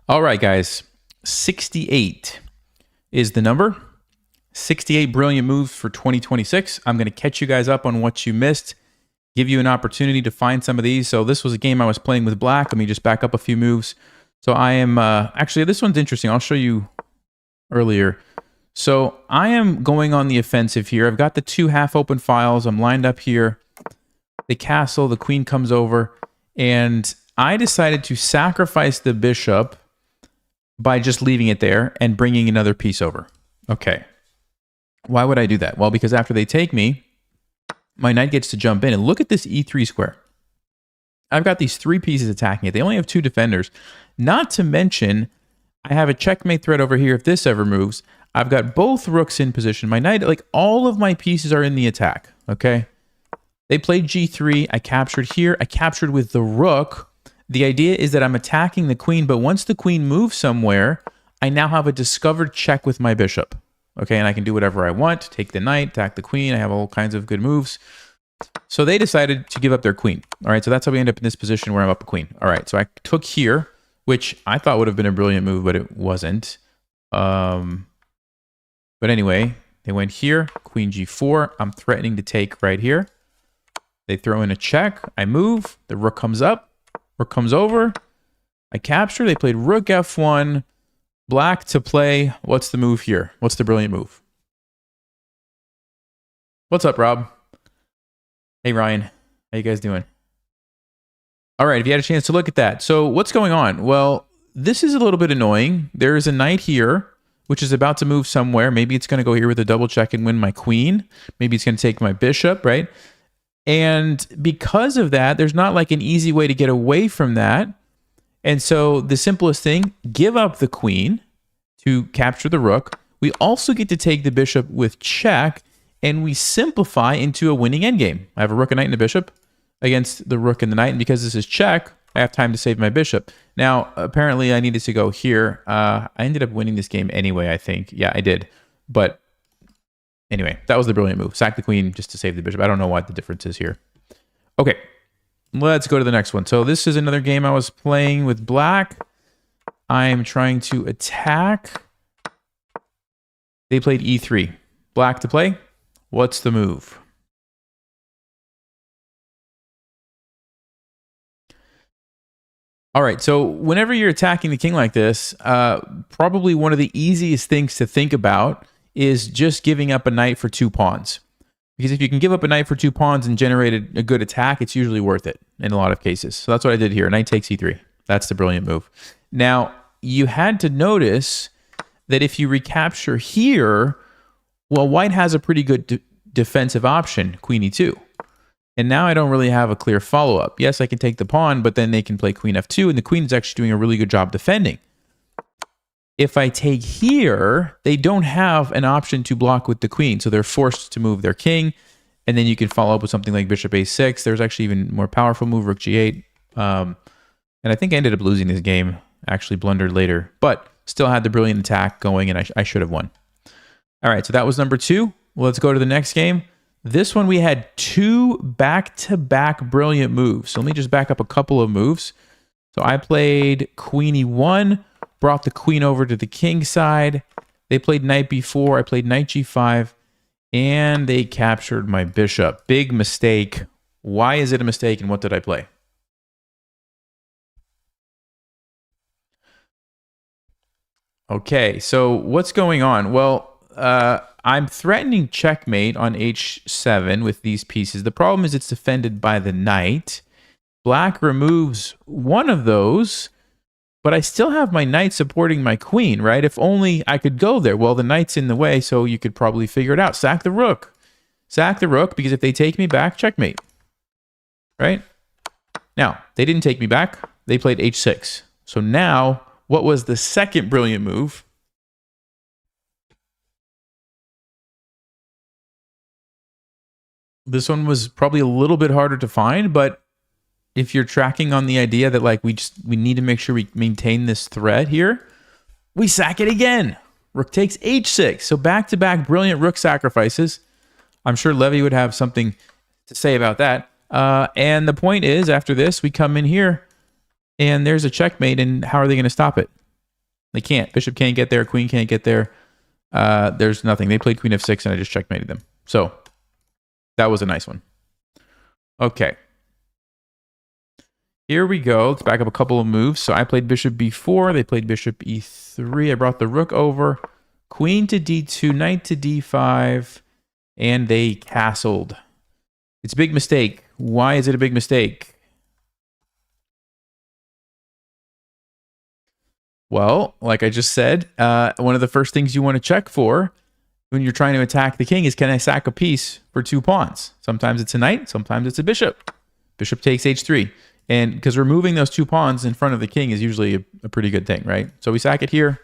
All right, guys. 68 is the number. 68 brilliant moves for 2026. I'm going to catch you guys up on what you missed, give you an opportunity to find some of these. So this was a game I was playing with black. Let me just back up a few moves. So I am, actually, this one's interesting. I'll show you earlier. So I am going on the offensive here. I've got the two half-open files. I'm lined up here. The castle, the queen comes over, and I decided to sacrifice the bishop by just leaving it there and bringing another piece over. Okay. Why would I do that? Well, because after they take me, my knight gets to jump in. And look at this e3 square. I've got these three pieces attacking it. They only have two defenders. Not to mention, I have a checkmate threat over here if this ever moves. I've got both rooks in position. My knight, like all of my pieces are in the attack, okay? They played g3. I captured here. I captured with the rook. The idea is that I'm attacking the queen, but once the queen moves somewhere, I now have a discovered check with my bishop. Okay, and I can do whatever I want, take the knight, attack the queen. I have all kinds of good moves. So they decided to give up their queen. All right, so that's how we end up in this position where I'm up a queen. All right, so I took here, which I thought would have been a brilliant move, but it wasn't. But anyway, they went here, queen g4. I'm threatening to take right here. They throw in a check. I move. The rook comes up. Rook comes over. I capture. They played rook f1. Black to play. What's the move here? What's the brilliant move? What's up, Rob? Hey, Ryan. How you guys doing? All right, if you had a chance to look at that. So what's going on? Well, this is a little bit annoying. There is a knight here, which is about to move somewhere. Maybe it's going to go here with a double check and win my queen. Maybe it's going to take my bishop, right? And because of that, there's not like an easy way to get away from that. And so the simplest thing, give up the queen to capture the rook. We also get to take the bishop with check, and we simplify into a winning endgame. I have a rook, a knight, and a bishop against the rook and the knight, and because this is check, I have time to save my bishop. Now, apparently I needed to go here. I ended up winning this game anyway, I think. Yeah, I did. But anyway, that was the brilliant move. Sack the queen just to save the bishop. I don't know what the difference is here. Okay. Let's go to the next one. So this is another game I was playing with black. I'm trying to attack. They played e3. Black to play. What's the move? All right, so whenever you're attacking the king like this, probably one of the easiest things to think about is just giving up a knight for 2 pawns. Because if you can give up a knight for 2 pawns and generate a good attack, it's usually worth it in a lot of cases. So that's what I did here. Knight takes e3. That's the brilliant move. Now, you had to notice that if you recapture here, well, white has a pretty good defensive option, queen e2. And now I don't really have a clear follow-up. Yes, I can take the pawn, but then they can play queen f2, and the queen is actually doing a really good job defending. If I take here, they don't have an option to block with the queen, so they're forced to move their king, and then you can follow up with something like bishop a6. There's actually even more powerful move, rook g8. And I think I ended up losing this game, actually blundered later, but still had the brilliant attack going, and I should have won. All right, so that was number 2. Let's go to the next game. This one, we had 2 back-to-back brilliant moves. So let me just back up a couple of moves. So I played queen e1, brought the queen over to the king side. They played knight b4. I played knight g5, and they captured my bishop. Big mistake. Why is it a mistake, and what did I play? Okay, so what's going on? Well, I'm threatening checkmate on h7 with these pieces. The problem is it's defended by the knight. Black removes one of those, but I still have my knight supporting my queen, right? If only I could go there. Well, the knight's in the way, so you could probably figure it out. Sack the rook. Sack the rook, because if they take me back, checkmate. Right? Now, they didn't take me back. They played h6. So now, what was the second brilliant move? This one was probably a little bit harder to find, but if you're tracking on the idea that like we need to make sure we maintain this threat here, we sack it again. Rook takes h6. So back-to-back brilliant rook sacrifices. I'm sure Levy would have something to say about that. And the point is, after this, we come in here, and there's a checkmate, and how are they going to stop it? They can't. Bishop can't get there. Queen can't get there. There's nothing. They played queen f6 and I just checkmated them. So that was a nice one. Okay. Here we go. Let's back up a couple of moves. So I played bishop b4. They played bishop e3. I brought the rook over. Queen to d2, knight to d5, and they castled. It's a big mistake. Why is it a big mistake? Well, like I just said, one of the first things you want to check for when you're trying to attack the king is, can I sack a piece for 2 pawns? Sometimes it's a knight, sometimes it's a bishop. Bishop takes h3. And because removing those 2 pawns in front of the king is usually a pretty good thing, right? So we sack it here.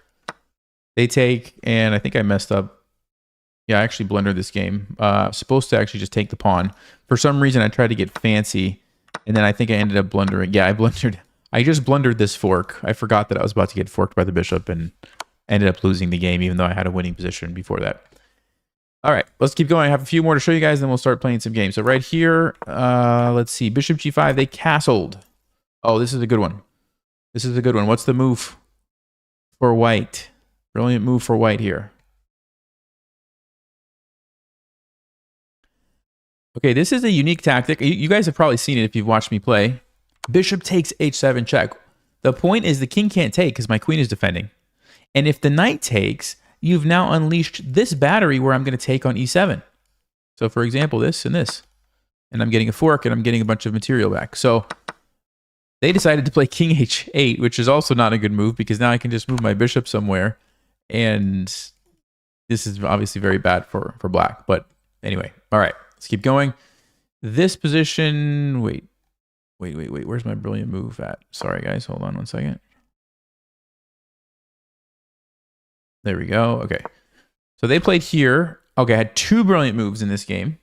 They take, and I think I messed up. Yeah, I actually blundered this game. Supposed to actually just take the pawn. For some reason, I tried to get fancy, and then I think I ended up blundering. Yeah, I blundered. I just blundered this fork. I forgot that I was about to get forked by the bishop and ended up losing the game, even though I had a winning position before that. All right, let's keep going. I have a few more to show you guys, and then we'll start playing some games. So right here, let's see. Bishop g5, they castled. Oh, this is a good one. This is a good one. What's the move for white? Brilliant move for white here. Okay, this is a unique tactic. You guys have probably seen it if you've watched me play. Bishop takes h7 check. The point is the king can't take because my queen is defending. And if the knight takes, you've now unleashed this battery where I'm going to take on e7. So for example, this and this. And I'm getting a fork and I'm getting a bunch of material back. So they decided to play king h8, which is also not a good move because now I can just move my bishop somewhere. And this is obviously very bad for black. But anyway, all right, let's keep going. This position, wait. Where's my brilliant move at? Sorry, guys. Hold on one second. There we go. Okay. So they played here. Okay, I had 2 brilliant moves in this game.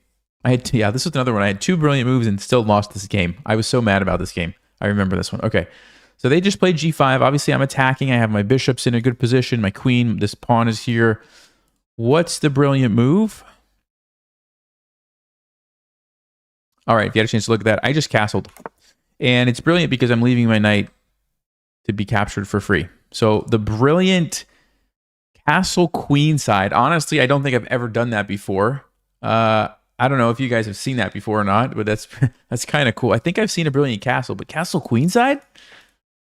Yeah, this was another one. I had 2 brilliant moves and still lost this game. I was so mad about this game. I remember this one. Okay. So they just played g5. Obviously, I'm attacking. I have my bishops in a good position. My queen, this pawn is here. What's the brilliant move? All right, if you had a chance to look at that, I just castled. And it's brilliant because I'm leaving my knight to be captured for free. So the brilliant castle queen side, honestly, I don't think I've ever done that before. I don't know if you guys have seen that before or not, but that's kind of cool. I think I've seen a brilliant castle, but castle queen side?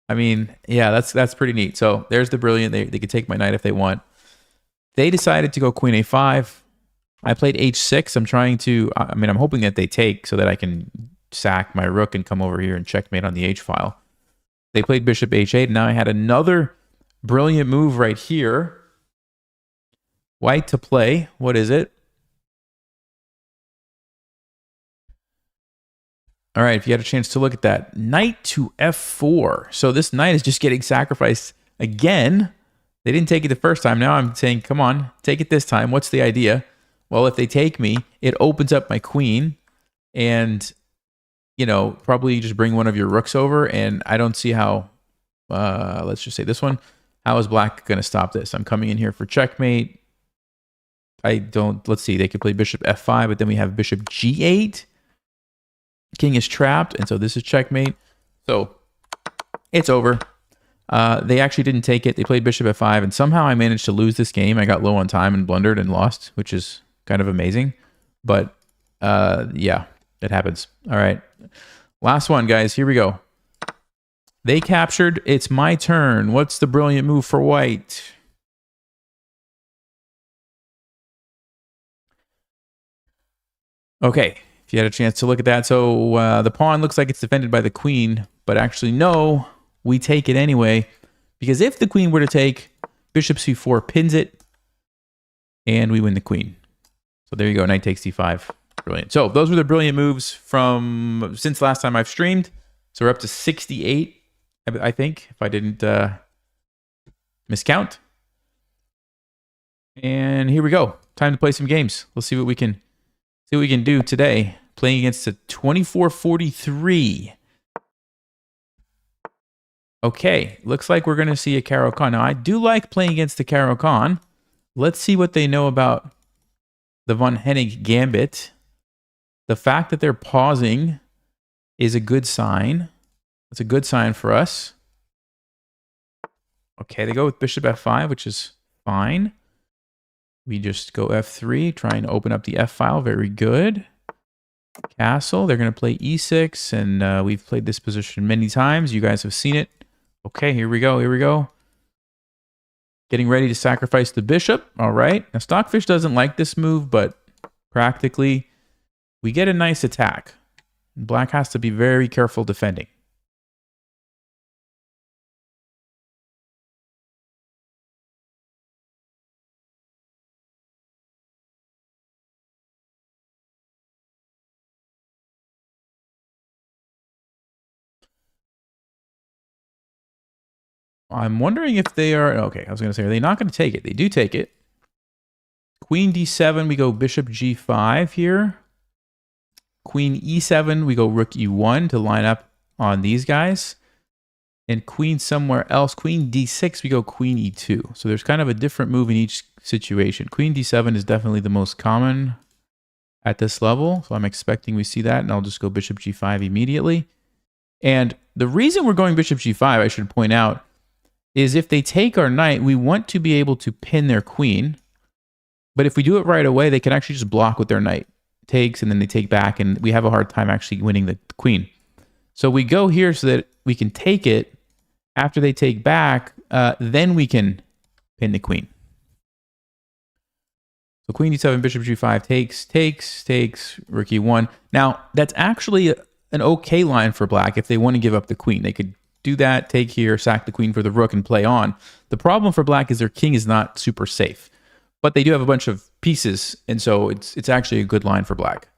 I mean, yeah, that's pretty neat. So there's the brilliant. They could take my knight if they want. They decided to go queen a5. I played h6. I'm hoping that they take so that I can sack my rook and come over here and checkmate on the h file. They played bishop h8. And now I had another brilliant move right here. White to play. What is it? All right, if you had a chance to look at that. Knight to f4. So this knight is just getting sacrificed again. They didn't take it the first time. Now I'm saying, come on, take it this time. What's the idea? Well, if they take me, it opens up my queen. And, probably just bring one of your rooks over. And I don't see how, let's just say this one. How is black going to stop this? I'm coming in here for checkmate. Let's see. They could play bishop f5, but then we have bishop g8. King is trapped, and so this is checkmate. So it's over. They actually didn't take it. They played bishop f5, and somehow I managed to lose this game. I got low on time and blundered and lost, which is kind of amazing. But yeah, it happens. All right. Last one, guys. Here we go. They captured. It's my turn. What's the brilliant move for white? Okay. If you had a chance to look at that. So the pawn looks like it's defended by the queen, but actually no, we take it anyway. Because if the queen were to take, bishop c4 pins it, and we win the queen. So there you go, knight takes d5. Brilliant. So those were the brilliant moves from since last time I've streamed. So we're up to 68, I think, if I didn't miscount. And here we go. Time to play some games. Let's see what we can do today. Playing against a 2443. Okay, looks like we're going to see a Caro-Kann. Now, I do like playing against the Caro-Kann. Let's see what they know about the von Hennig Gambit. The fact that they're pausing is a good sign. It's a good sign for us. Okay, they go with bishop f5, which is fine. We just go f3, trying to open up the f file. Very good. Castle. They're going to play e6, and we've played this position many times. You guys have seen it. Okay, here we go. Here we go. Getting ready to sacrifice the bishop. All right. Now, Stockfish doesn't like this move, but practically, we get a nice attack. Black has to be very careful defending. I'm wondering if they are... Okay, I was going to say, are they not going to take it? They do take it. Queen d7, we go bishop g5 here. Queen e7, we go rook e1 to line up on these guys. And queen somewhere else. Queen d6, we go queen e2. So there's kind of a different move in each situation. Queen d7 is definitely the most common at this level. So I'm expecting we see that, and I'll just go bishop g5 immediately. And the reason we're going bishop g5, I should point out, is if they take our knight, we want to be able to pin their queen. But if we do it right away, they can actually just block with their knight. Takes, and then they take back, and we have a hard time actually winning the queen. So we go here so that we can take it. After they take back, then we can pin the queen. So queen d7, bishop g5, takes, rook e1. Now, that's actually an okay line for black if they want to give up the queen. They could do that, take here, sack the queen for the rook, and play on. The problem for black is their king is not super safe. But they do have a bunch of pieces, and so it's actually a good line for black.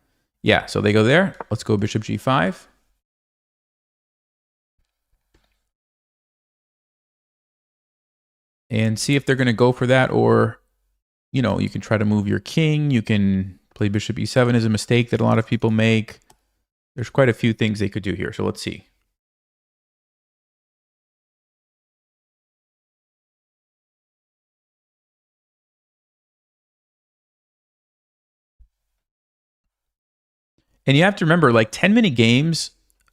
Yeah, so they go there. Let's go bishop g5. And see if they're going to go for that, or, you know, you can try to move your king. You can play bishop e7 is a mistake that a lot of people make. There's quite a few things they could do here, so let's see. And you have to remember, like 10-minute games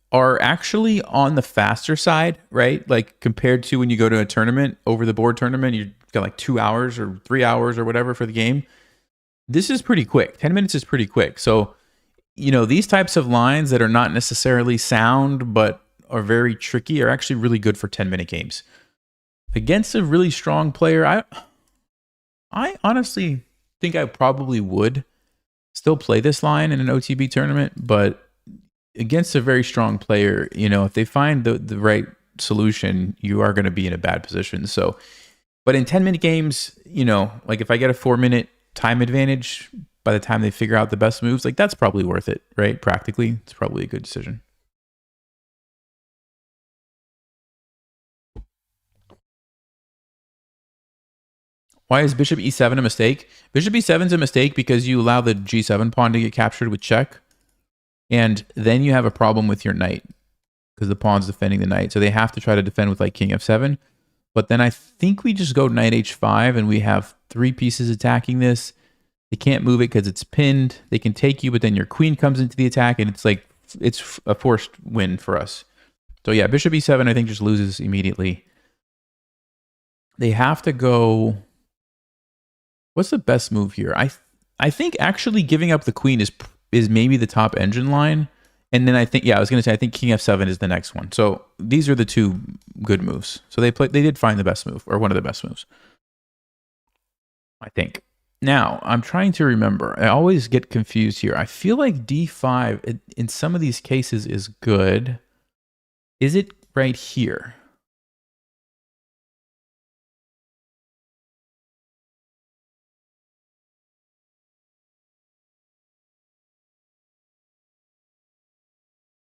are actually on the faster side, right? Like compared to when you go to a tournament, over the board tournament, you've got like 2 hours or 3 hours or whatever for the game. This is pretty quick. 10 minutes is pretty quick. So, you know, these types of lines that are not necessarily sound, but are very tricky are actually really good for 10-minute games. Against a really strong player, I honestly think I probably would still play this line in an OTB tournament, but against a very strong player, you know, if they find the right solution, you are going to be in a bad position. So, but in 10-minute games, you know, like if I get a 4-minute time advantage by the time they figure out the best moves, like that's probably worth it, right? Practically, it's probably a good decision. Why is bishop e7 a mistake? Bishop e7 is a mistake because you allow the g7 pawn to get captured with check, and then you have a problem with your knight because the pawn's defending the knight. So they have to try to defend with like king f7. But then I think we just go knight h5, and we have 3 pieces attacking this. They can't move it because it's pinned. They can take you, but then your queen comes into the attack, and it's like it's a forced win for us. So yeah, bishop e7 I think just loses immediately. They have to go... What's the best move here? I think actually giving up the queen is maybe the top engine line. And then I think, yeah, I was going to say, I think king f7 is the next one. So these are the 2 good moves. So they did find the best move, or one of the best moves, I think. Now, I'm trying to remember. I always get confused here. I feel like d5 in some of these cases is good. Is it right here?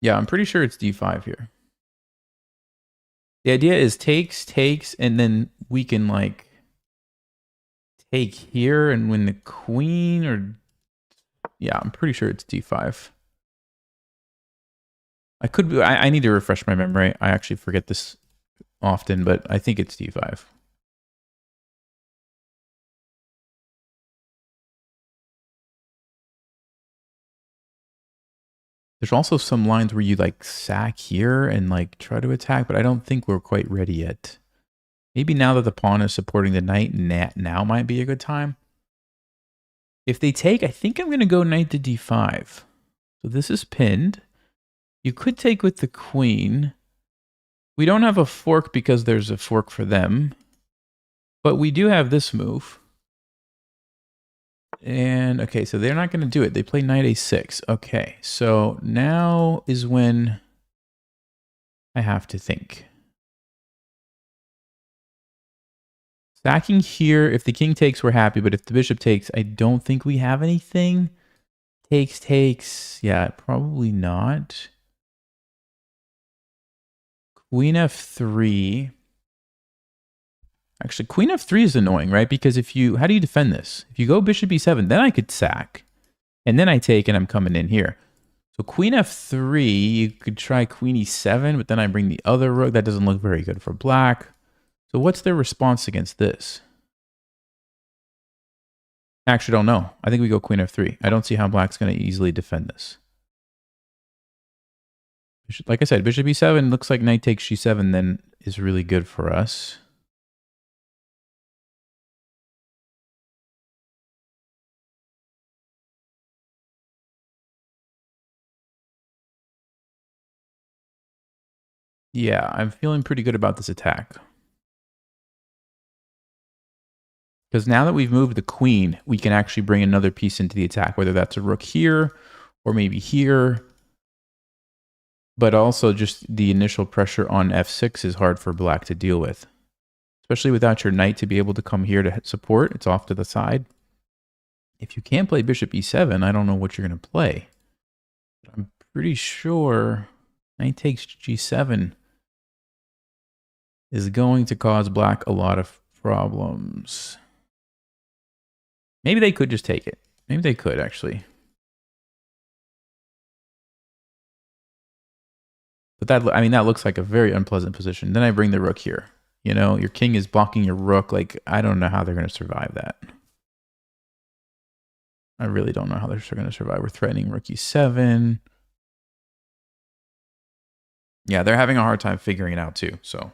Yeah, I'm pretty sure it's d5 here. The idea is takes, and then we can like take here and win the queen, or yeah, I'm pretty sure it's d5. I could be, I need to refresh my memory. I actually forget this often, but I think it's d5. There's also some lines where you like sack here and like try to attack, but I don't think we're quite ready yet. Maybe now that the pawn is supporting the knight, now might be a good time. If they take, I think I'm going to go knight to d5. So this is pinned. You could take with the queen. We don't have a fork because there's a fork for them. But we do have this move. And, okay, so they're not going to do it. They play knight a6. Okay, so now is when I have to think. Sacking here, if the king takes, we're happy. But if the bishop takes, I don't think we have anything. Takes. Yeah, probably not. Queen f3. Actually, queen f3 is annoying, right? Because if you, how do you defend this? If you go bishop e7, then I could sack. And then I take and I'm coming in here. So queen f3, you could try queen e7, but then I bring the other rook. That doesn't look very good for black. So what's their response against this? Actually, don't know. I think we go queen f3. I don't see how black's going to easily defend this. Like I said, bishop e7 looks like knight takes g7 then is really good for us. Yeah, I'm feeling pretty good about this attack. Because now that we've moved the queen, we can actually bring another piece into the attack, whether that's a rook here or maybe here. But also just the initial pressure on f6 is hard for black to deal with. Especially without your knight to be able to come here to support. It's off to the side. If you can't play bishop e7, I don't know what you're going to play. I'm pretty sure knight takes g7 is going to cause black a lot of problems. Maybe they could just take it. Maybe they could, actually. But that, I mean, that looks like a very unpleasant position. Then I bring the rook here. You know, your king is blocking your rook. Like, I don't know how they're going to survive that. I really don't know how they're going to survive. We're threatening rook e7. Yeah, they're having a hard time figuring it out too, so.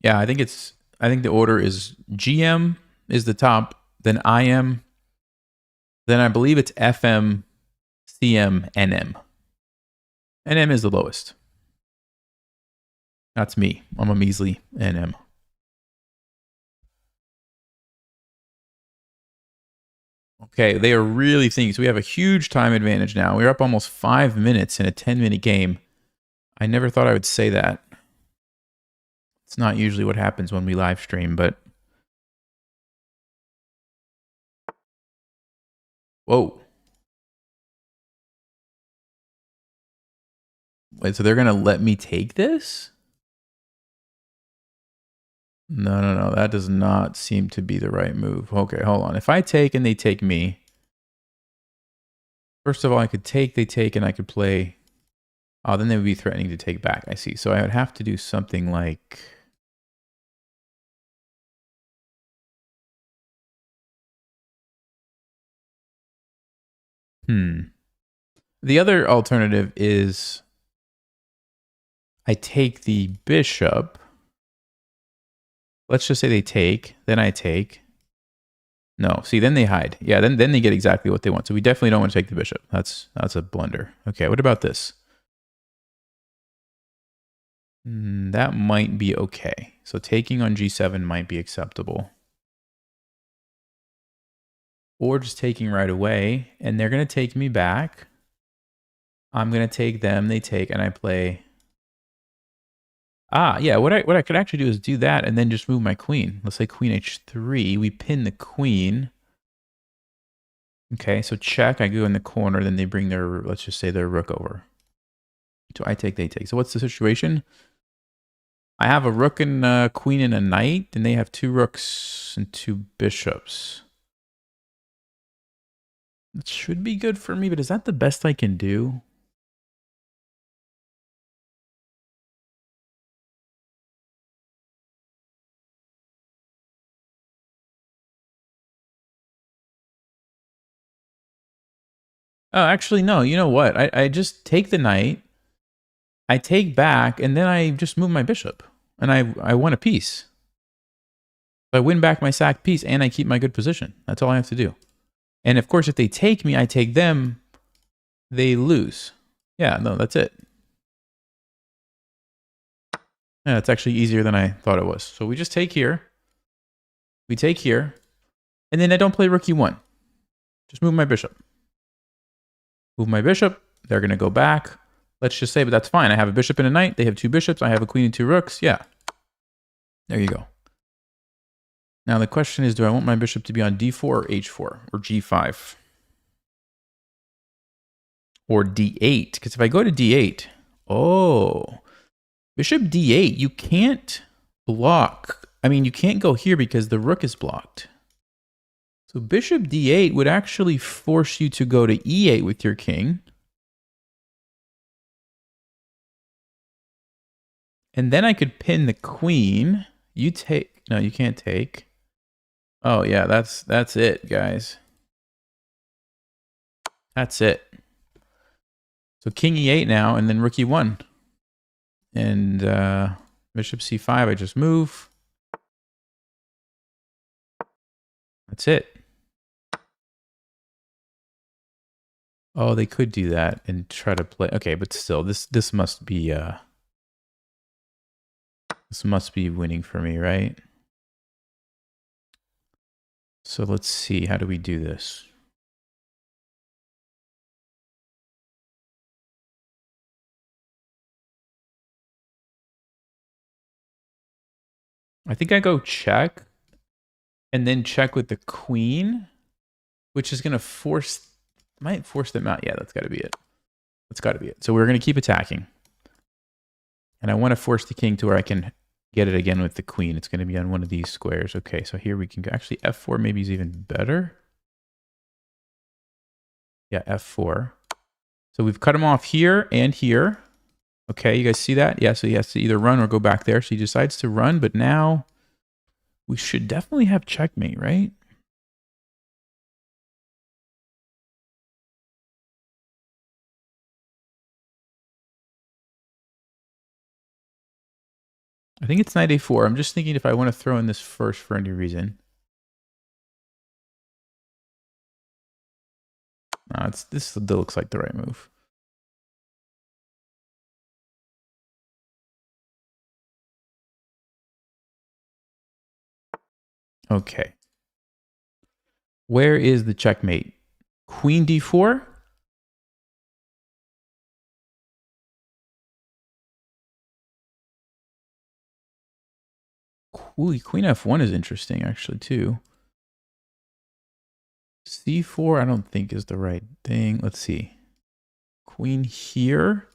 Yeah, I think the order is GM is the top, then IM, then I believe it's FM, CM, NM. NM is the lowest. That's me. I'm a measly NM. Okay, they are really thinking. So we have a huge time advantage now. We're up almost 5 minutes in a 10-minute game. I never thought I would say that. It's not usually what happens when we live stream, but... Whoa. Wait, so they're going to let me take this? No. That does not seem to be the right move. Okay, hold on. If I take and they take me... First of all, I could take, they take, and I could play... Oh, then they would be threatening to take back. I see. So I would have to do something like... The other alternative is I take the bishop. Let's just say they take, then I take. No, see, then they hide. Yeah, then they get exactly what they want. So we definitely don't want to take the bishop. That's a blunder. Okay, what about this? That might be okay. So taking on g7 might be acceptable. Or just taking right away, and they're going to take me back. I'm going to take them, they take, and I play... Ah, yeah, what I could actually do is do that and then just move my queen. Let's say queen h3. We pin the queen. Okay, so check. I go in the corner, then they bring their, let's just say their rook over. So I take, they take. So what's the situation? I have a rook and a queen and a knight, and they have 2 rooks and 2 bishops. That should be good for me, but is that the best I can do? Oh, actually, no. You know what? I just take the knight, I take back, and then I just move my bishop. And I won a piece. I win back my sacked piece, and I keep my good position. That's all I have to do. And of course, if they take me, I take them, they lose. Yeah, no, that's it. Yeah, it's actually easier than I thought it was. So we just take here. We take here. And then I don't play rook e1. Just move my bishop. Move my bishop. They're going to go back. Let's just say, but that's fine. I have a bishop and a knight. They have two bishops. I have a queen and two rooks. Yeah. There you go. Now the question is, do I want my bishop to be on d4 or h4 or g5? Or d8? Because if I go to d8, oh, bishop d8, you can't block. I mean, you can't go here because the rook is blocked. So bishop d8 would actually force you to go to e8 with your king. And then I could pin the queen. You take, no, you can't take. Oh yeah, that's it, guys. That's it. So king e8 now, and then rook e1. And bishop c5, I just move. That's it. Oh, they could do that and try to play. Okay, but still, this must be winning for me, right? So let's see, how do we do this? I think I go check and then check with the queen, which is going to might force them out. Yeah, that's got to be it. That's got to be it. So we're going to keep attacking. And I want to force the king to where I can get it again with the queen. It's going to be on one of these squares. Okay, so here we can go. Actually, f4 maybe is even better. Yeah, f4. So we've cut him off here and here. Okay, you guys see that? Yeah, so he has to either run or go back there. So he decides to run, but now we should definitely have checkmate, right? I think it's knight a4. I'm just thinking if I want to throw in this first for any reason. No, this still looks like the right move. Okay. Where is the checkmate? Queen d4? Ooh, queen f1 is interesting actually too. c4 I don't think is the right thing. Let's see. Queen here.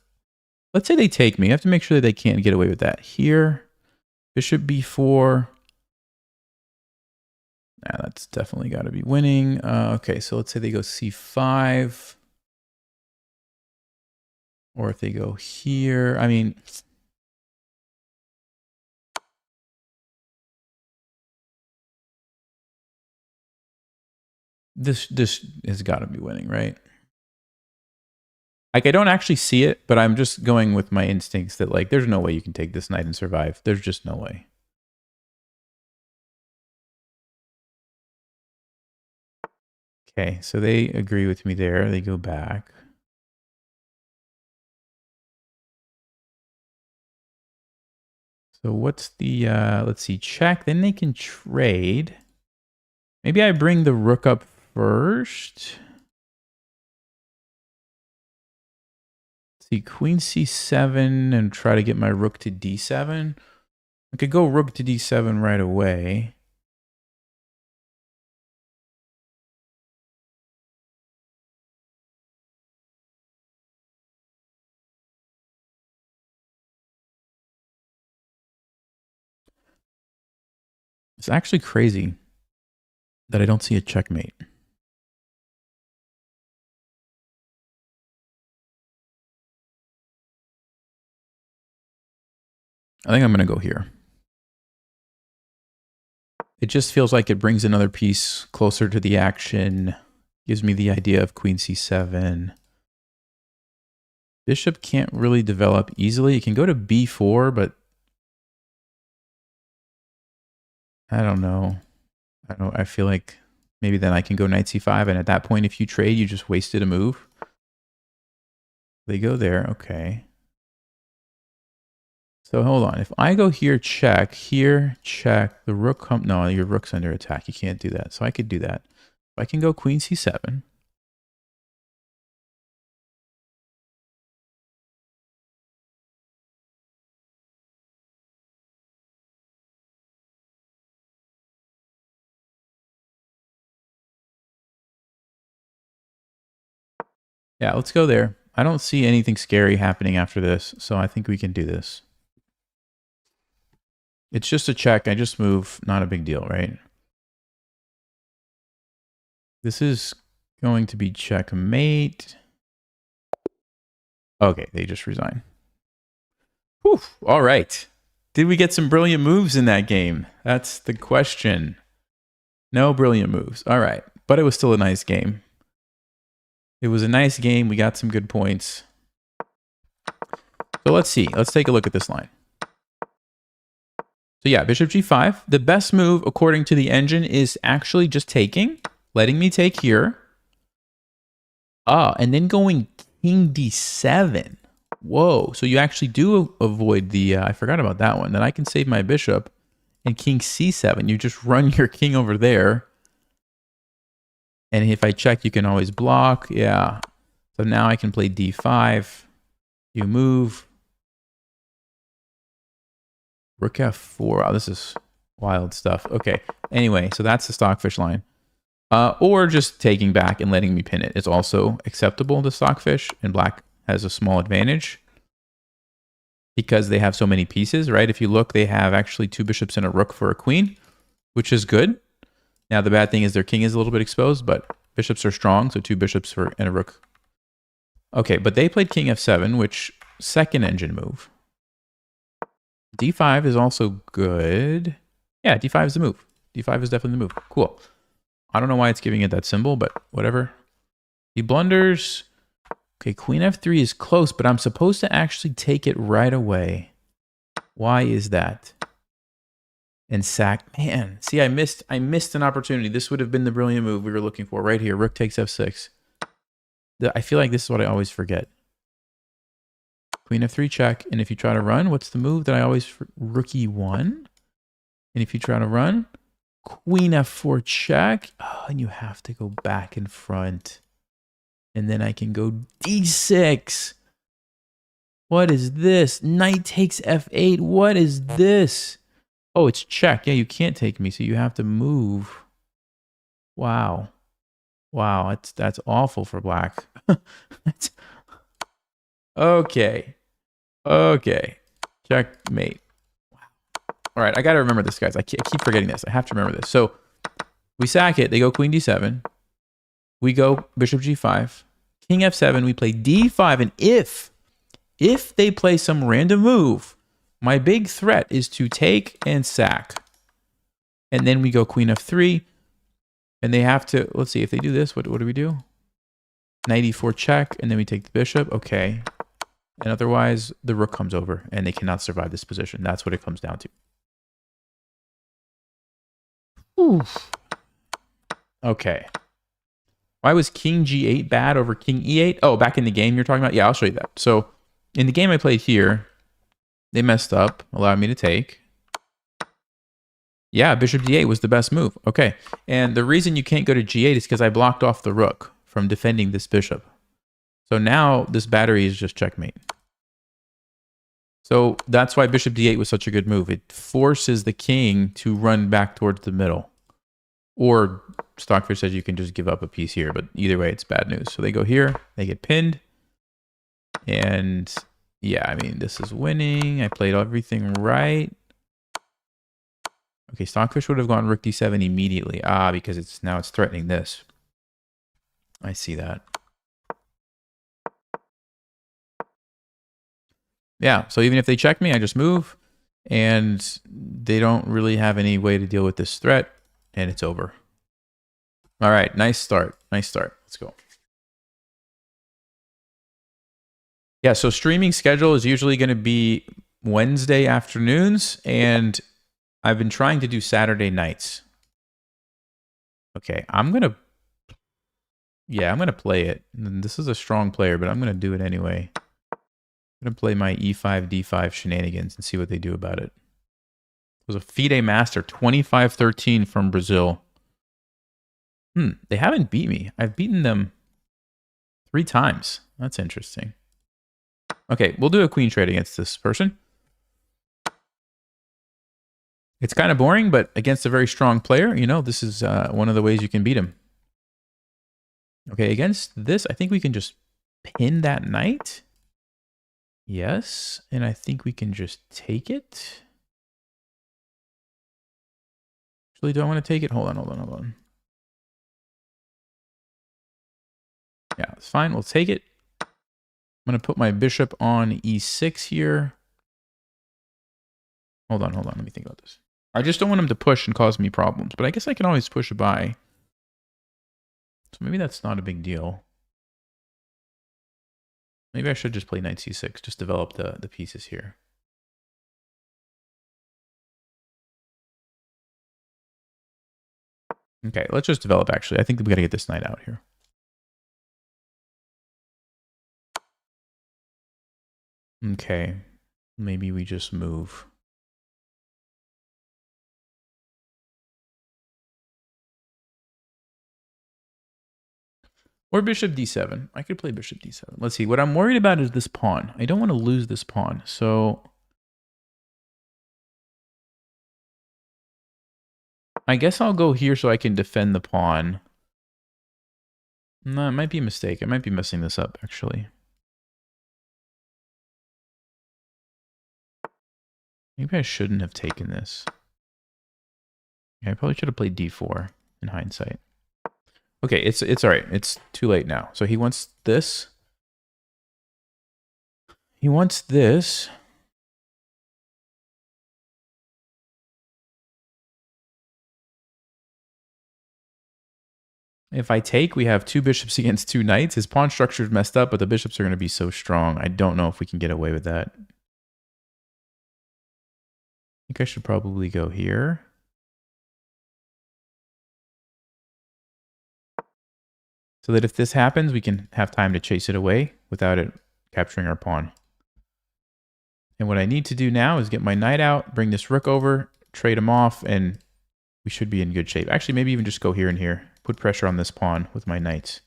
Let's say they take me. I have to make sure that they can't get away with that. Here. Bishop b4. Nah, that's definitely got to be winning. Okay, so let's say they go c5. Or if they go here. I mean, this has got to be winning, right? Like, I don't actually see it, but I'm just going with my instincts that, like, there's no way you can take this knight and survive. There's just no way. Okay, so they agree with me there. They go back. So what's the, let's see, check. Then they can trade. Maybe I bring the rook up first. Let's see, queen c7 and try to get my rook to d7. I could go rook to d7 right away. It's actually crazy that I don't see a checkmate. I think I'm going to go here. It just feels like it brings another piece closer to the action, Gives me the idea of queen c7. Bishop can't really develop easily. It can go to b4, but I don't know. I feel like maybe then I can go knight c5, and at that point, if you trade, you just wasted a move. They go there, okay. So hold on. If I go here, check, the rook come. No, your rook's under attack. You can't do that. So I could do that. I can go queen c7. Yeah, let's go there. I don't see anything scary happening after this, so I think we can do this. It's just a check. I just move. Not a big deal, right? This is going to be checkmate. Okay, they just resign. Whew, all right. Did we get some brilliant moves in that game? That's the question. No brilliant moves. All right, but it was still a nice game. It was a nice game. We got some good points. So let's see. Let's take a look at this line. So yeah, bishop g5. The best move, according to the engine, is actually just taking, letting me take here. And then going king d7. Whoa. So you actually do avoid the, I forgot about that one. Then I can save my bishop and king c7. You just run your king over there. And if I check, you can always block. Yeah. So now I can play d5. You move. Rook f4. Wow, this is wild stuff. Okay. Anyway, so that's the stockfish line. Or just taking back and letting me pin it is also acceptable to stockfish. And black has a small advantage because they have so many pieces, right? If you look, they have actually 2 bishops and a rook for a queen, which is good. Now, the bad thing is their king is a little bit exposed, but bishops are strong, so 2 bishops and a rook. Okay, but they played king f7, which second engine move. d5 is also good. Yeah, d5 is the move. d5 is definitely the move. Cool. I don't know why it's giving it that symbol, but whatever. He blunders. Okay, queen f3 is close, but I'm supposed to actually take it right away. Why is that? And sack. Man, see, I missed an opportunity. This would have been the brilliant move we were looking for right here. Rook takes f6. I feel like this is what I always forget. Queen f3 check. And if you try to run, what's the move that I always... Rook e1. And if you try to run, queen f4 check. Oh, and you have to go back in front. And then I can go d6. What is this? Knight takes f8. What is this? Oh, it's check. Yeah, you can't take me, so you have to move. Wow. Wow, that's awful for black. Okay. Okay. Checkmate. Wow. All right, I got to remember this, guys. I keep forgetting this. I have to remember this. So we sack it. They go queen d7. We go bishop g5. King f7. We play d5. And if they play some random move, my big threat is to take and sack. And then we go queen f3. And they have to, let's see, if they do this, what do we do? Knight e4 check, and then we take the bishop. Okay. And otherwise, the rook comes over, and they cannot survive this position. That's what it comes down to. Oof. Okay. Why was king g8 bad over king e8? Oh, back in the game you're talking about? Yeah, I'll show you that. So in the game I played here, they messed up, allowed me to take. Yeah, bishop d8 was the best move. Okay. And the reason you can't go to g8 is because I blocked off the rook from defending this bishop. So now this battery is just checkmate. So that's why bishop d8 was such a good move. It forces the king to run back towards the middle. Or Stockfish says you can just give up a piece here, but either way, it's bad news. So they go here, they get pinned. And yeah, I mean, this is winning. I played everything right. Okay, Stockfish would have gone rook d7 immediately. Ah, because now it's threatening this. I see that. Yeah, so even if they check me, I just move. And they don't really have any way to deal with this threat. And it's over. All right, nice start. Nice start. Let's go. Yeah, so streaming schedule is usually going to be Wednesday afternoons, and I've been trying to do Saturday nights. Okay, I'm going to play it. And this is a strong player, but I'm going to do it anyway. I'm going to play my E5, D5 shenanigans and see what they do about it. It was a FIDE Master, 25-13 from Brazil. They haven't beat me. I've beaten them 3 times. That's interesting. Okay, we'll do a queen trade against this person. It's kind of boring, but against a very strong player, you know, this is one of the ways you can beat him. Okay, against this, I think we can just pin that knight. Yes, and I think we can just take it. Actually, do I want to take it? Hold on. Yeah, it's fine. We'll take it. I'm going to put my bishop on e6 here. Hold on. Let me think about this. I just don't want him to push and cause me problems, but I guess I can always push by. So maybe that's not a big deal. Maybe I should just play knight c6, just develop the pieces here. Okay, let's just develop, actually. I think we got to get this knight out here. Okay, maybe we just move. Or bishop d7. I could play bishop d7. Let's see. What I'm worried about is this pawn. I don't want to lose this pawn. So I guess I'll go here so I can defend the pawn. No, it might be a mistake. I might be messing this up, actually. Maybe I shouldn't have taken this. Yeah, I probably should have played d4 in hindsight. Okay, it's all right. It's too late now. So he wants this. He wants this. If I take, we have 2 bishops against 2 knights. His pawn structure is messed up, but the bishops are going to be so strong. I don't know if we can get away with that. I think I should probably go here. So that if this happens, we can have time to chase it away without it capturing our pawn. And what I need to do now is get my knight out, bring this rook over, trade him off, and we should be in good shape. Actually, maybe even just go here and here. Put pressure on this pawn with my knights.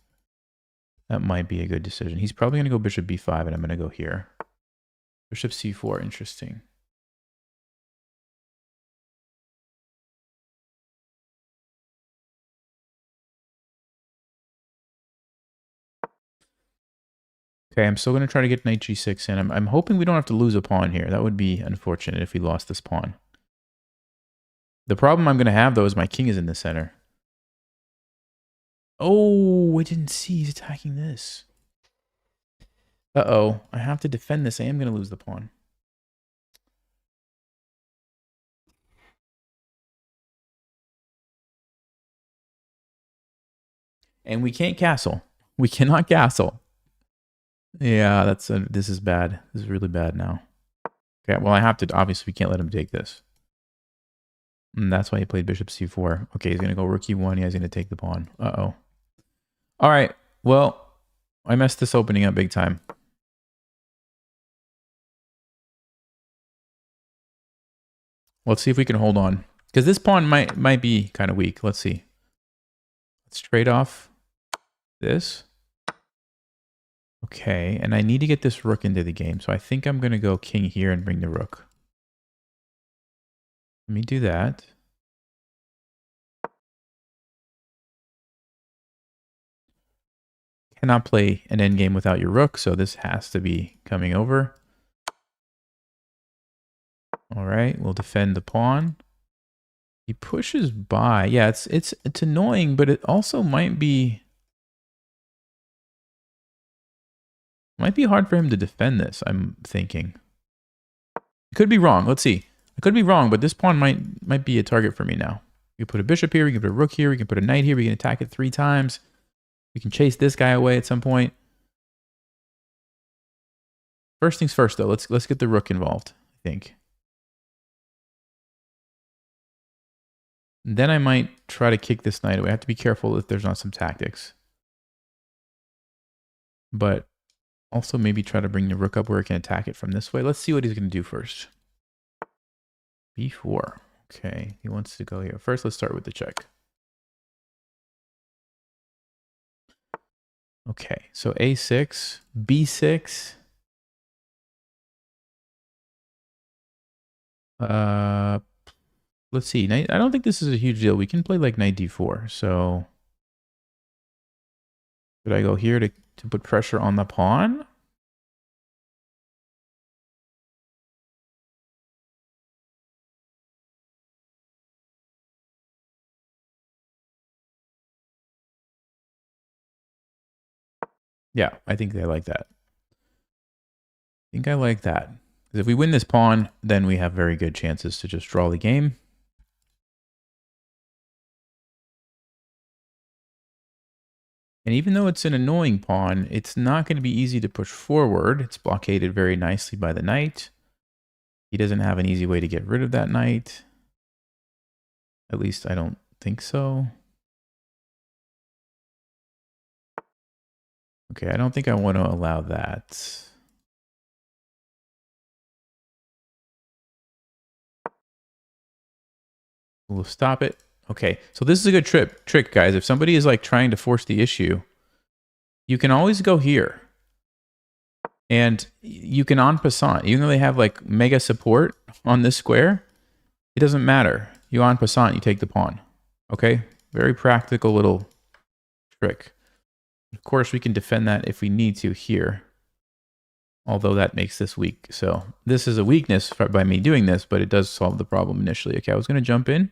That might be a good decision. He's probably going to go bishop b5, and I'm going to go here. Bishop c4, interesting. Okay, I'm still going to try to get knight g6 in. I'm hoping we don't have to lose a pawn here. That would be unfortunate if we lost this pawn. The problem I'm going to have, though, is my king is in the center. Oh, I didn't see he's attacking this. Uh-oh, I have to defend this. I am going to lose the pawn. And we can't castle. We cannot castle. Yeah, this is bad. This is really bad now. Okay, well, I have to, obviously, we can't let him take this. And that's why he played bishop c4. Okay, he's going to go rook e1. Yeah, he's going to take the pawn. Uh-oh. All right, well, I messed this opening up big time. Let's see if we can hold on. Because this pawn might be kind of weak. Let's see. Let's trade off this. Okay, and I need to get this rook into the game. So I think I'm going to go king here and bring the rook. Let me do that. Cannot play an endgame without your rook, so this has to be coming over. All right, we'll defend the pawn. He pushes by. Yeah, it's annoying, but it also might be hard for him to defend this, I'm thinking. It could be wrong. Let's see. I could be wrong, but this pawn might be a target for me now. We can put a bishop here, we can put a rook here, we can put a knight here, we can attack it 3 times. We can chase this guy away at some point. First things first, though. Let's get the rook involved, I think. And then I might try to kick this knight away. I have to be careful if there's not some tactics. But also maybe try to bring the rook up where it can attack it from this way. Let's see what he's going to do first. B4. Okay, he wants to go here. First, let's start with the check. Okay, so A6, B6. Let's see. I don't think this is a huge deal. We can play like knight D4. So should I go here to put pressure on the pawn? Yeah, I think I like that. I think I like that. Because if we win this pawn, then we have very good chances to just draw the game. And even though it's an annoying pawn, it's not going to be easy to push forward. It's blockaded very nicely by the knight. He doesn't have an easy way to get rid of that knight. At least I don't think so. Okay, I don't think I want to allow that. We'll stop it. Okay, so this is a good trick, guys. If somebody is like trying to force the issue, you can always go here. And you can en passant, even though they have like mega support on this square, it doesn't matter. You en passant, you take the pawn. Okay, very practical little trick. Of course, we can defend that if we need to here. Although that makes this weak. So this is a weakness by me doing this, but it does solve the problem initially. Okay, I was going to jump in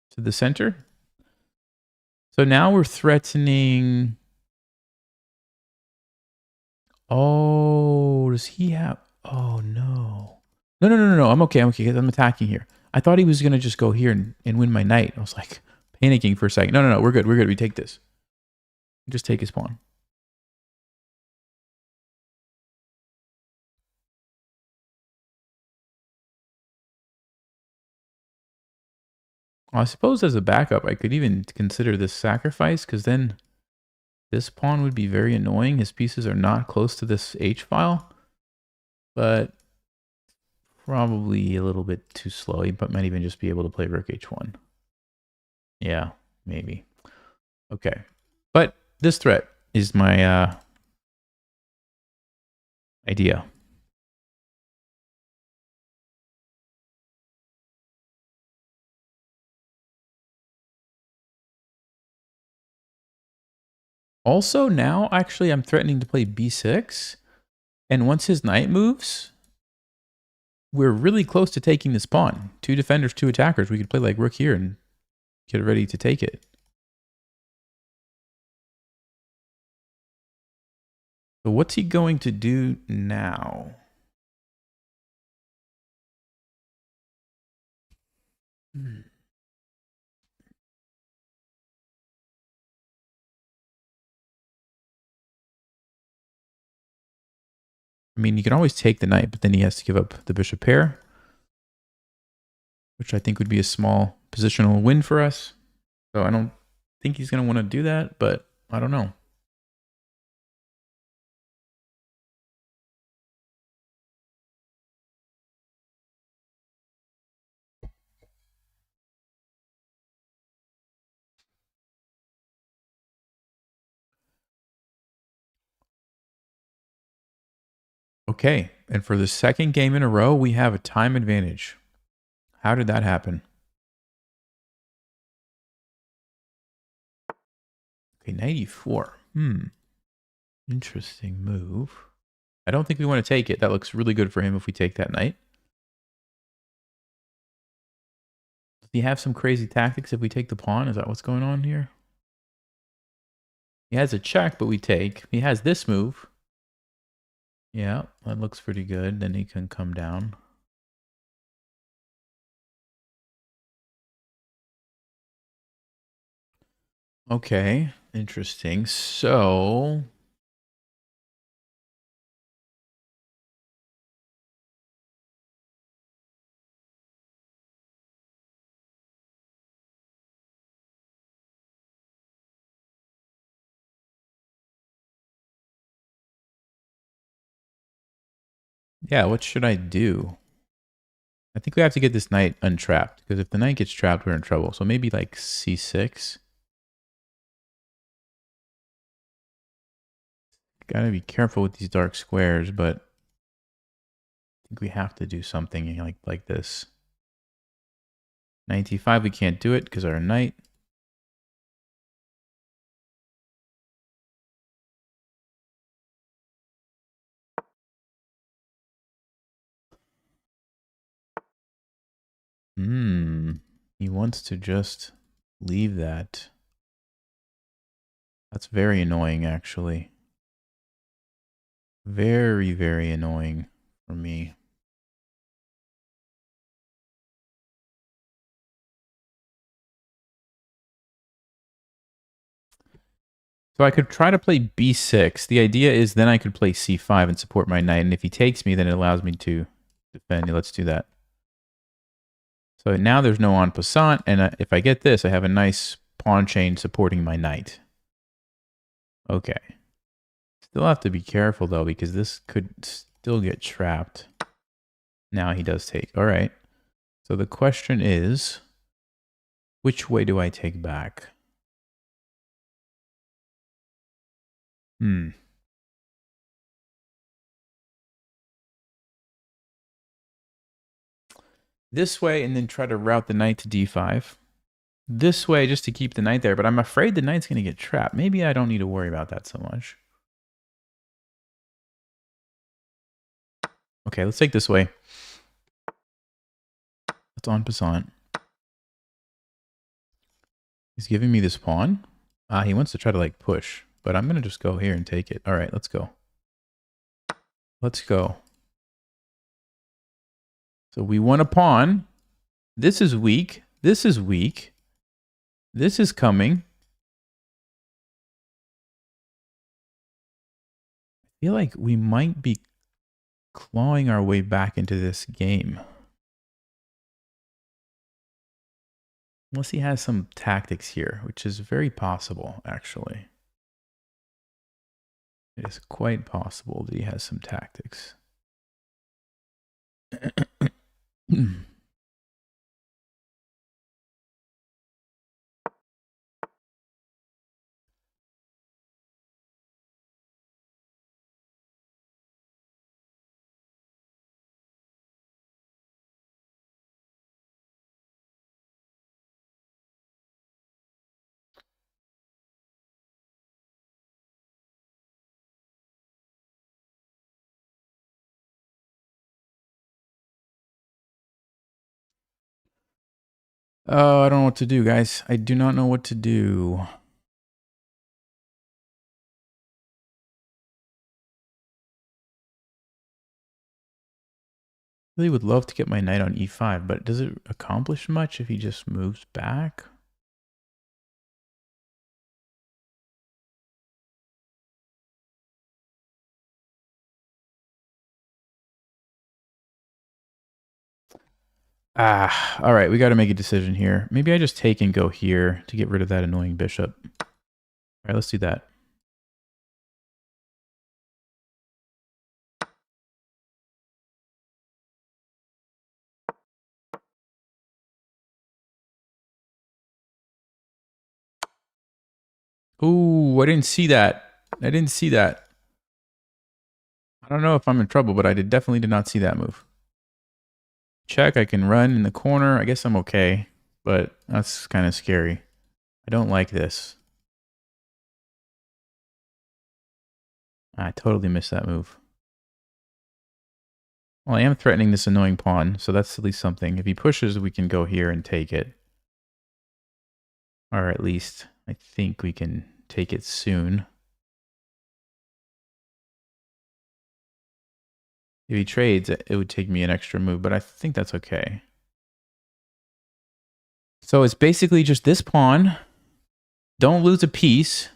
to the center. So now we're threatening... Oh, does he have... Oh, no. No. I'm okay. I'm okay. I'm attacking here. I thought he was going to just go here and win my knight. I was like panicking for a second. No. We're good. We take this. Just take his pawn. Well, I suppose as a backup, I could even consider this sacrifice, because then this pawn would be very annoying. His pieces are not close to this H-file, but probably a little bit too slow. He might even just be able to play rook H1. Yeah, maybe. Okay. But this threat is my idea. Also, now, actually, I'm threatening to play b6. And once his knight moves, we're really close to taking this pawn. 2 defenders, 2 attackers. We could play like rook here and get ready to take it. So what's he going to do now? I mean, you can always take the knight, but then he has to give up the bishop pair, which I think would be a small positional win for us. So I don't think he's going to want to do that, but I don't know. Okay, and for the second game in a row, we have a time advantage. How did that happen? Okay, 94. Interesting move. I don't think we want to take it. That looks really good for him if we take that knight. Does he have some crazy tactics if we take the pawn? Is that what's going on here? He has a check, but we take. He has this move. Yeah, that looks pretty good. Then he can come down. Okay. Interesting. So yeah, what should I do? I think we have to get this knight untrapped, because if the knight gets trapped, we're in trouble. So maybe like c6. Gotta be careful with these dark squares, but I think we have to do something like this. Knight d5, we can't do it because our knight. He wants to just leave that. That's very annoying, actually. Very, very annoying for me. So I could try to play b6. The idea is then I could play c5 and support my knight. And if he takes me, then it allows me to defend. Let's do that. So now there's no en passant. And if I get this, I have a nice pawn chain supporting my knight. Okay. Still have to be careful, though, because this could still get trapped. Now he does take. All right. So the question is, which way do I take back? This way, and then try to route the knight to d5. This way, just to keep the knight there, but I'm afraid the knight's going to get trapped. Maybe I don't need to worry about that so much. Okay, let's take this way. That's en passant. He's giving me this pawn. He wants to try to like push, but I'm going to just go here and take it. All right, let's go. Let's go. So we won a pawn. This is weak. This is weak. This is coming. I feel like we might be clawing our way back into this game. Unless he has some tactics here, which is very possible, actually. It is quite possible that he has some tactics. Oh, I don't know what to do, guys. I do not know what to do. Really would love to get my knight on e5, but does it accomplish much if he just moves back? All right, we got to make a decision here. Maybe I just take and go here to get rid of that annoying bishop. All right, let's do that. Ooh, I didn't see that. I didn't see that. I don't know if I'm in trouble, but I definitely did not see that move. Check, I can run in the corner. I guess I'm okay, but that's kind of scary. I don't like this. I totally missed that move. Well, I am threatening this annoying pawn, so that's at least something. If he pushes, we can go here and take it. Or at least, I think we can take it soon. If he trades, it would take me an extra move, but I think that's okay. So it's basically just this pawn. Don't lose a piece.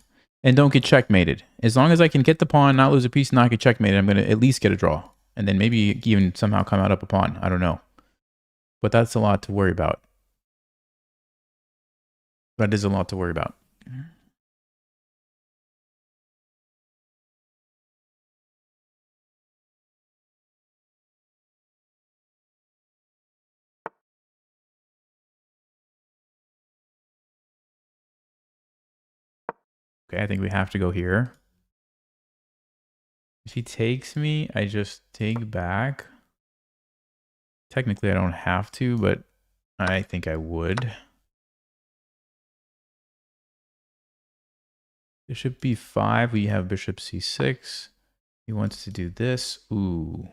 and don't get checkmated. As long as I can get the pawn, not lose a piece, not get checkmated, I'm going to at least get a draw. And then maybe even somehow come out up a pawn. I don't know. But that's a lot to worry about. That is a lot to worry about. Okay, I think we have to go here. If he takes me, I just take back. Technically, I don't have to, but I think I would. Bishop b5, we have bishop c6. He wants to do this. Ooh.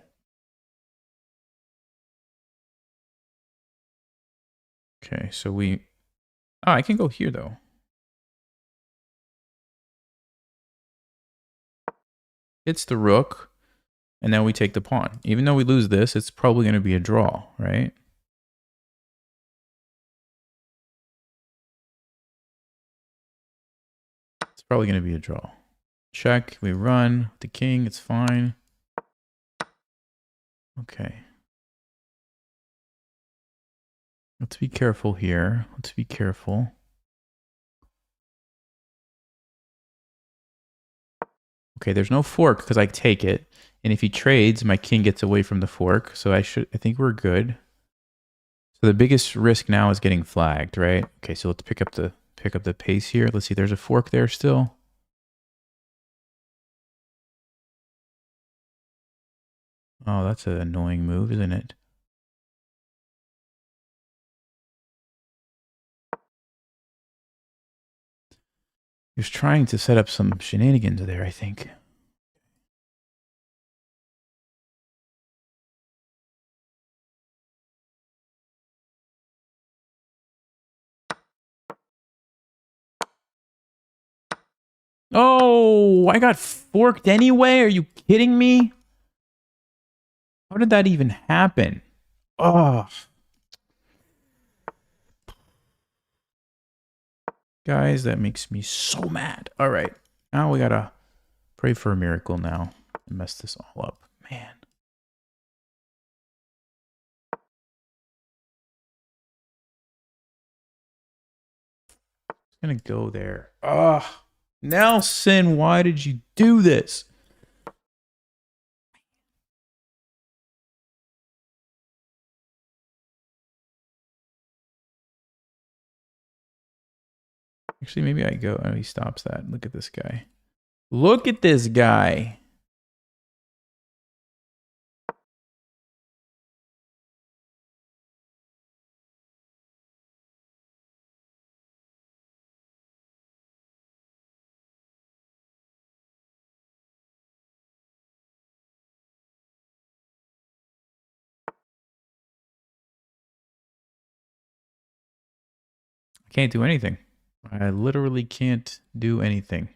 Okay, so we... Oh, I can go here, though. It's the rook, and now we take the pawn. Even though we lose this, it's probably going to be a draw, right? It's probably going to be a draw. Check, we run, the king, it's fine. Okay. Let's be careful here. Let's be careful. Okay, there's no fork because I take it. And if he trades, my king gets away from the fork. So I think we're good. So the biggest risk now is getting flagged, right? Okay, so let's pick up the pace here. Let's see, there's a fork there still. Oh, that's an annoying move, isn't it? He was trying to set up some shenanigans there, I think. Oh, I got forked anyway? Are you kidding me? How did that even happen? Oh. Guys, that makes me so mad. All right. Now we gotta pray for a miracle now and mess this all up. Man. I'm gonna go there. Ugh. Nelson, why did you do this? Actually, maybe I go. Oh, he stops that. Look at this guy. Look at this guy. I can't do anything. I literally can't do anything.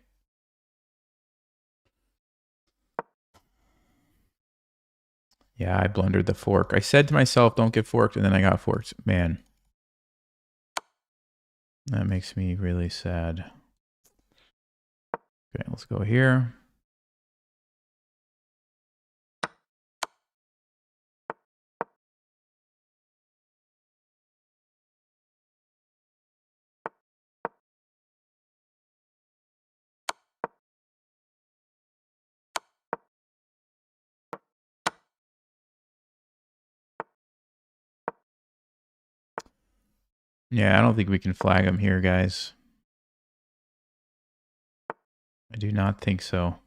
Yeah, I blundered the fork. I said to myself, don't get forked, and then I got forked. Man. That makes me really sad. Okay, let's go here. Yeah, I don't think we can flag him here, guys. I do not think so.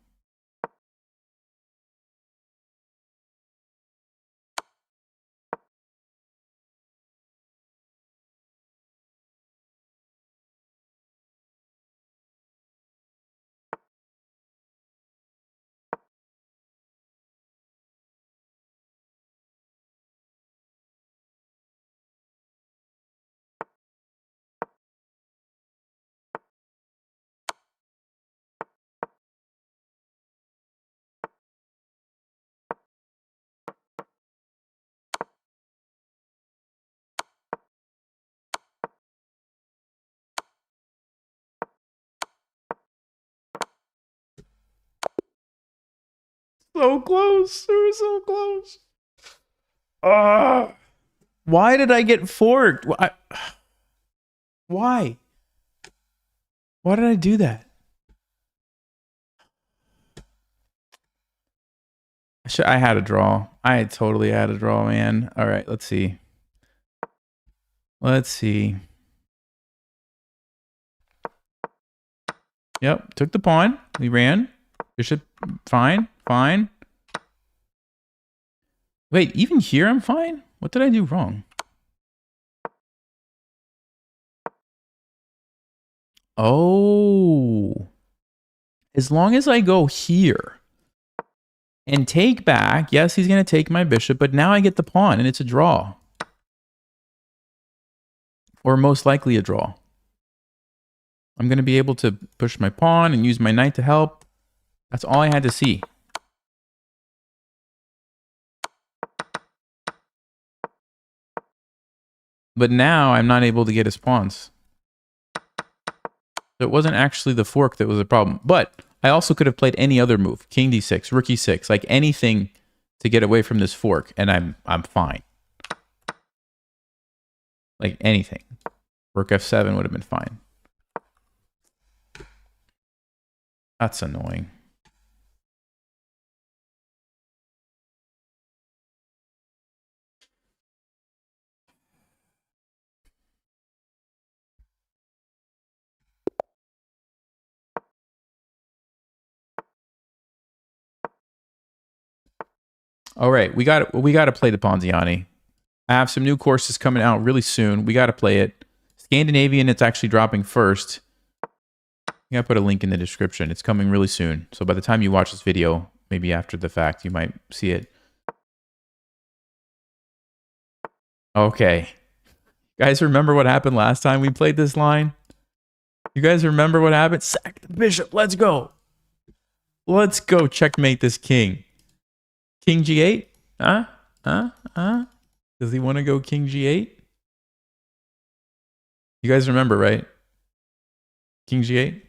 So close. We were so close. Why did I get forked? Why? Why did I do that? I had a draw. I totally had a draw, man. All right, let's see. Let's see. Yep, took the pawn. We ran. Bishop, fine, fine. Wait, even here I'm fine? What did I do wrong? Oh. As long as I go here and take back, yes, he's going to take my bishop, but now I get the pawn and it's a draw. Or most likely a draw. I'm going to be able to push my pawn and use my knight to help. That's all I had to see. But now I'm not able to get his pawns. So it wasn't actually the fork that was a problem. But I also could have played any other move. King d6, rook e6, like anything to get away from this fork, and I'm fine. Like anything. Rook f7 would have been fine. That's annoying. All right, we got to play the Ponziani. I have some new courses coming out really soon. We got to play it. Scandinavian, it's actually dropping first. I gotta put a link in the description. It's coming really soon. So by the time you watch this video, maybe after the fact, you might see it. Okay. Guys, remember what happened last time we played this line? You guys remember what happened? Sack the bishop. Let's go. Let's go checkmate this king. King g8? Does he want to go king g8? You guys remember, right? King g8?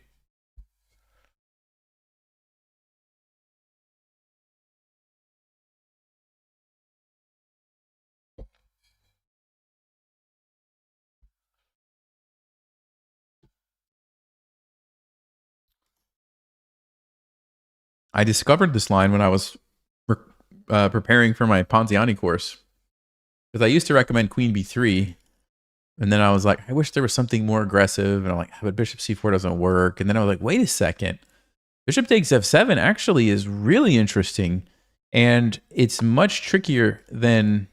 I discovered this line when I was preparing for my Ponziani course. Because I used to recommend queen b3. And then I was like, I wish there was something more aggressive. And I'm like, but bishop c4 doesn't work. And then I was like, wait a second. Bishop takes f7 actually is really interesting. And it's much trickier than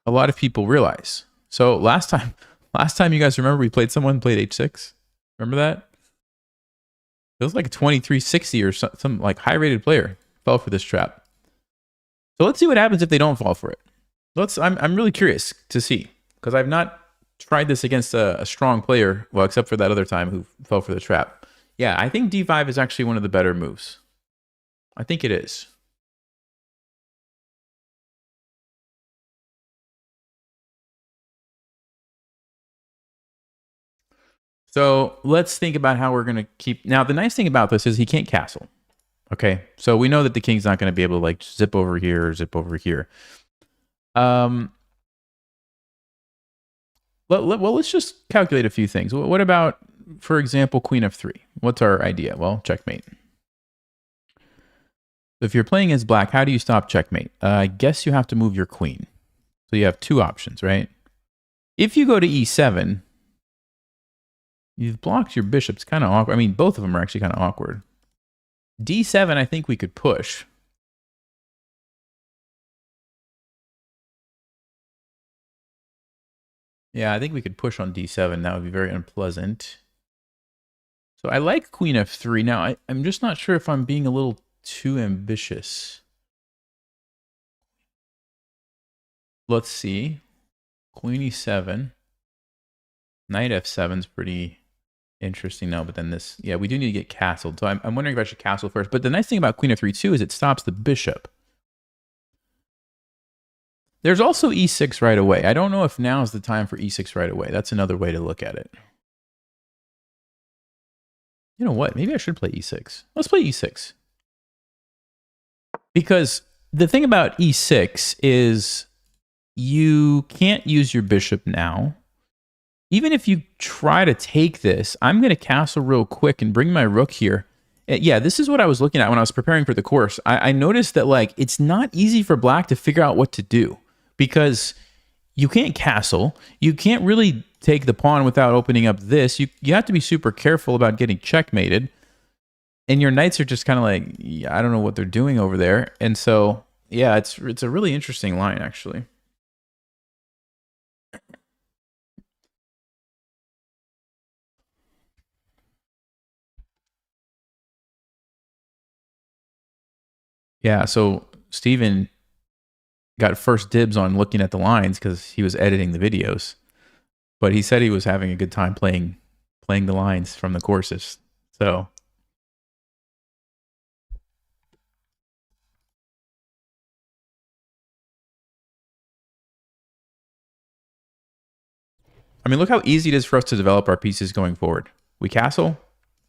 a lot of people realize. So last time you guys remember we played h6? Remember that? It was like a 2360 or some like high-rated player fell for this trap. So let's see what happens if they don't fall for it. I'm really curious to see, because I've not tried this against a strong player, well, except for that other time who fell for the trap. Yeah, I think d5 is actually one of the better moves. I think it is. So let's think about how we're going to keep... Now, the nice thing about this is he can't castle. Okay, so we know that the king's not going to be able to like zip over here or zip over here. Well, let's just calculate a few things. What about, for example, queen f3? What's our idea? Well, checkmate. If you're playing as black, how do you stop checkmate? I guess you have to move your queen. So you have two options, right? If you go to e7, you've blocked your bishop. It's kind of awkward. I mean, both of them are actually kind of awkward. d7, I think we could push. Yeah, I think we could push on d7. That would be very unpleasant. So I like queen f3. Now, I'm just not sure if I'm being a little too ambitious. Let's see. Queen e7. Knight f7 is pretty interesting now, but then this... Yeah, we do need to get castled. So I'm wondering if I should castle first. But the nice thing about queen f3 too is it stops the bishop. There's also e6 right away. I don't know if now is the time for e6 right away. That's another way to look at it. You know what? Maybe I should play e6. Let's play e6. Because the thing about e6 is you can't use your bishop now. Even if you try to take this, I'm going to castle real quick and bring my rook here. Yeah, this is what I was looking at when I was preparing for the course. I noticed that like it's not easy for black to figure out what to do because you can't castle. You can't really take the pawn without opening up this. You have to be super careful about getting checkmated. And your knights are just kind of like, yeah, I don't know what they're doing over there. And so, yeah, it's a really interesting line, actually. Yeah, so Steven got first dibs on looking at the lines because he was editing the videos. But he said he was having a good time playing the lines from the courses. So I mean, look how easy it is for us to develop our pieces going forward. We castle,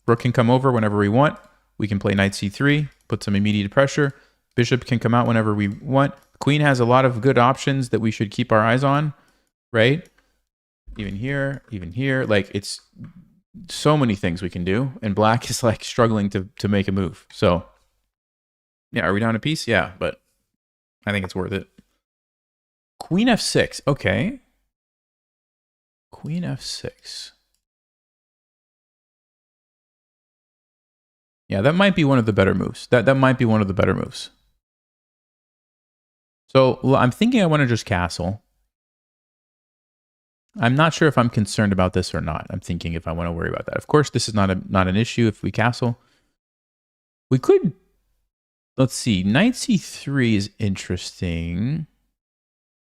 rook can come over whenever we want. We can play knight c3, put some immediate pressure. Bishop can come out whenever we want. Queen has a lot of good options that we should keep our eyes on, right? Even here, like it's so many things we can do. And black is like struggling to make a move. So yeah, are we down a piece? Yeah, but I think it's worth it. Queen f6, okay. Queen f6. Yeah, that might be one of the better moves. That might be one of the better moves. So I'm thinking I want to just castle. I'm not sure if I'm concerned about this or not. I'm thinking if I want to worry about that. Of course, this is not an issue if we castle. We could, let's see, knight c3 is interesting.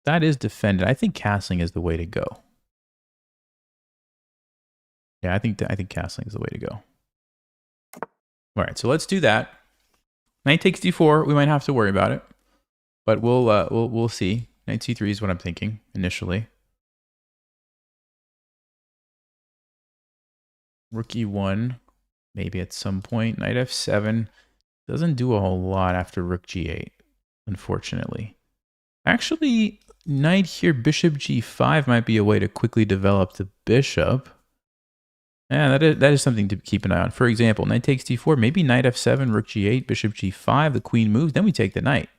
That is defended. I think castling is the way to go. Yeah, I think castling is the way to go. All right, so let's do that. Knight takes d4. We might have to worry about it, but we'll see. Knight c3 is what I'm thinking initially. Rook e1, maybe at some point. Knight f7 doesn't do a whole lot after rook g8, unfortunately. Actually, knight here, bishop g5 might be a way to quickly develop the bishop. Yeah, that is something to keep an eye on. For example, knight takes d4, maybe knight f7, rook g8, bishop g5, the queen moves, then we take the knight.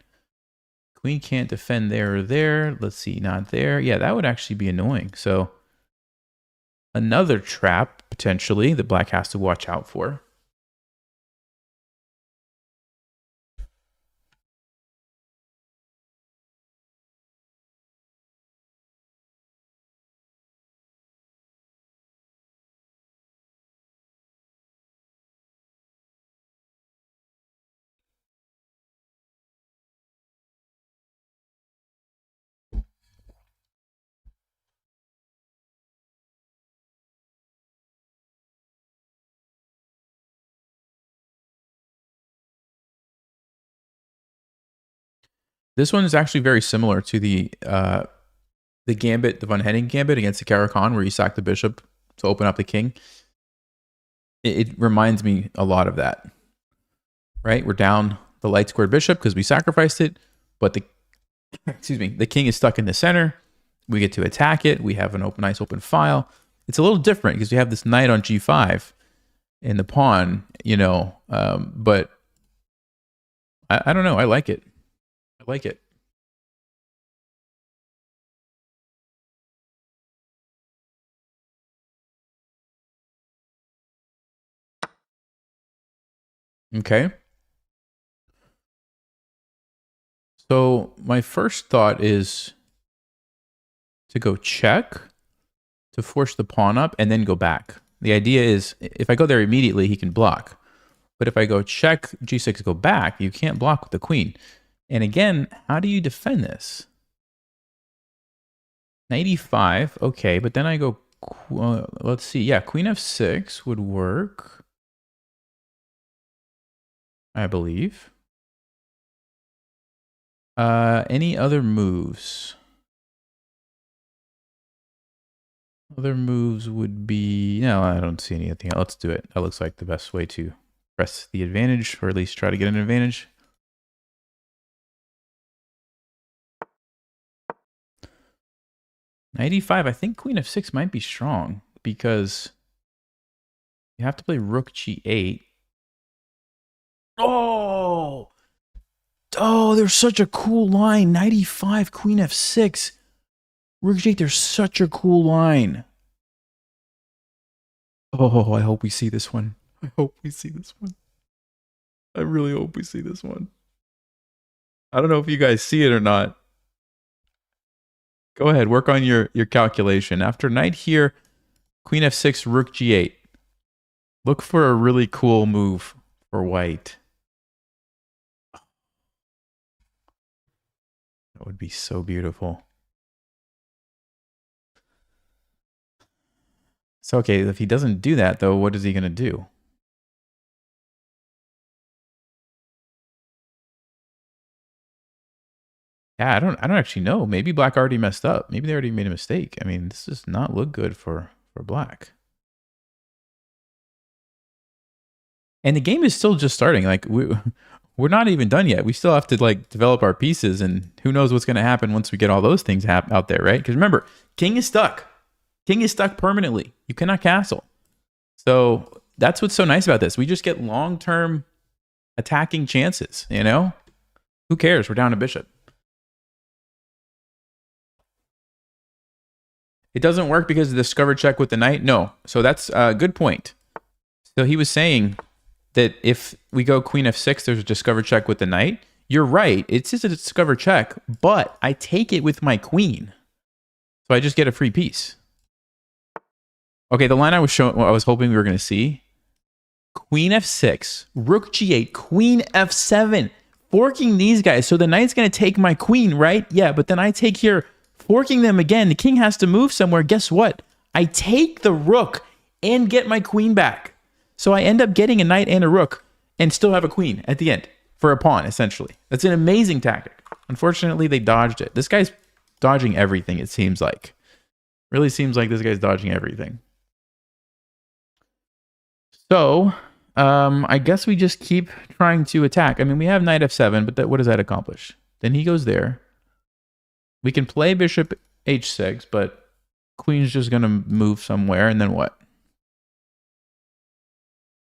Queen can't defend there or there. Let's see, not there. Yeah, that would actually be annoying. So another trap, potentially, that black has to watch out for. This one is actually very similar to the gambit, the Von Henning gambit against the Caro-Kann, where you sack the bishop to open up the king. It reminds me a lot of that, right? We're down the light squared bishop because we sacrificed it, but the king is stuck in the center. We get to attack it. We have a nice open file. It's a little different because we have this knight on g5 and the pawn, but I don't know. I like it. I like it. Okay. So my first thought is to go check, to force the pawn up, and then go back. The idea is if I go there immediately, he can block. But if I go check, g6, go back, you can't block with the queen. And again, how do you defend this? Knight e5, okay, but then I go, let's see, yeah, queen f6 would work, I believe. Any other moves? Other moves would be, no, I don't see anything. Let's do it. That looks like the best way to press the advantage, or at least try to get an advantage. Knight e5, I think queen f6 might be strong because you have to play rook g8. Oh! Oh, there's such a cool line. Knight e5, queen f6. Rook g8, there's such a cool line. Oh, I hope we see this one. I hope we see this one. I really hope we see this one. I don't know if you guys see it or not. Go ahead, work on your calculation. After knight here, queen f6, rook g8. Look for a really cool move for white. That would be so beautiful. So, okay, if he doesn't do that, though, what is he going to do? Yeah, I don't actually know. Maybe black already messed up. Maybe they already made a mistake. I mean, this does not look good for black. And the game is still just starting. Like we're not even done yet. We still have to like develop our pieces, and who knows what's going to happen once we get all those things out there, right? Because remember, king is stuck. King is stuck permanently. You cannot castle. So that's what's so nice about this. We just get long-term attacking chances, you know? Who cares? We're down a bishop. It doesn't work because of the discover check with the knight? No. So that's a good point. So he was saying that if we go queen f6, there's a discover check with the knight. You're right. It's just a discover check, but I take it with my queen. So I just get a free piece. Okay, the line I was showing, I was hoping we were going to see. Queen f6, rook g8, queen f7. Forking these guys. So the knight's going to take my queen, right? Yeah, but then I take here, forking them again. The king has to move somewhere. Guess what? I take the rook and get my queen back. So I end up getting a knight and a rook and still have a queen at the end for a pawn, essentially. That's an amazing tactic. Unfortunately, they dodged it. This guy's dodging everything, it seems like. Really seems like this guy's dodging everything. So, I guess we just keep trying to attack. I mean, we have knight f7, but what does that accomplish? Then he goes there. We can play bishop h6, but queen's just going to move somewhere, and then what?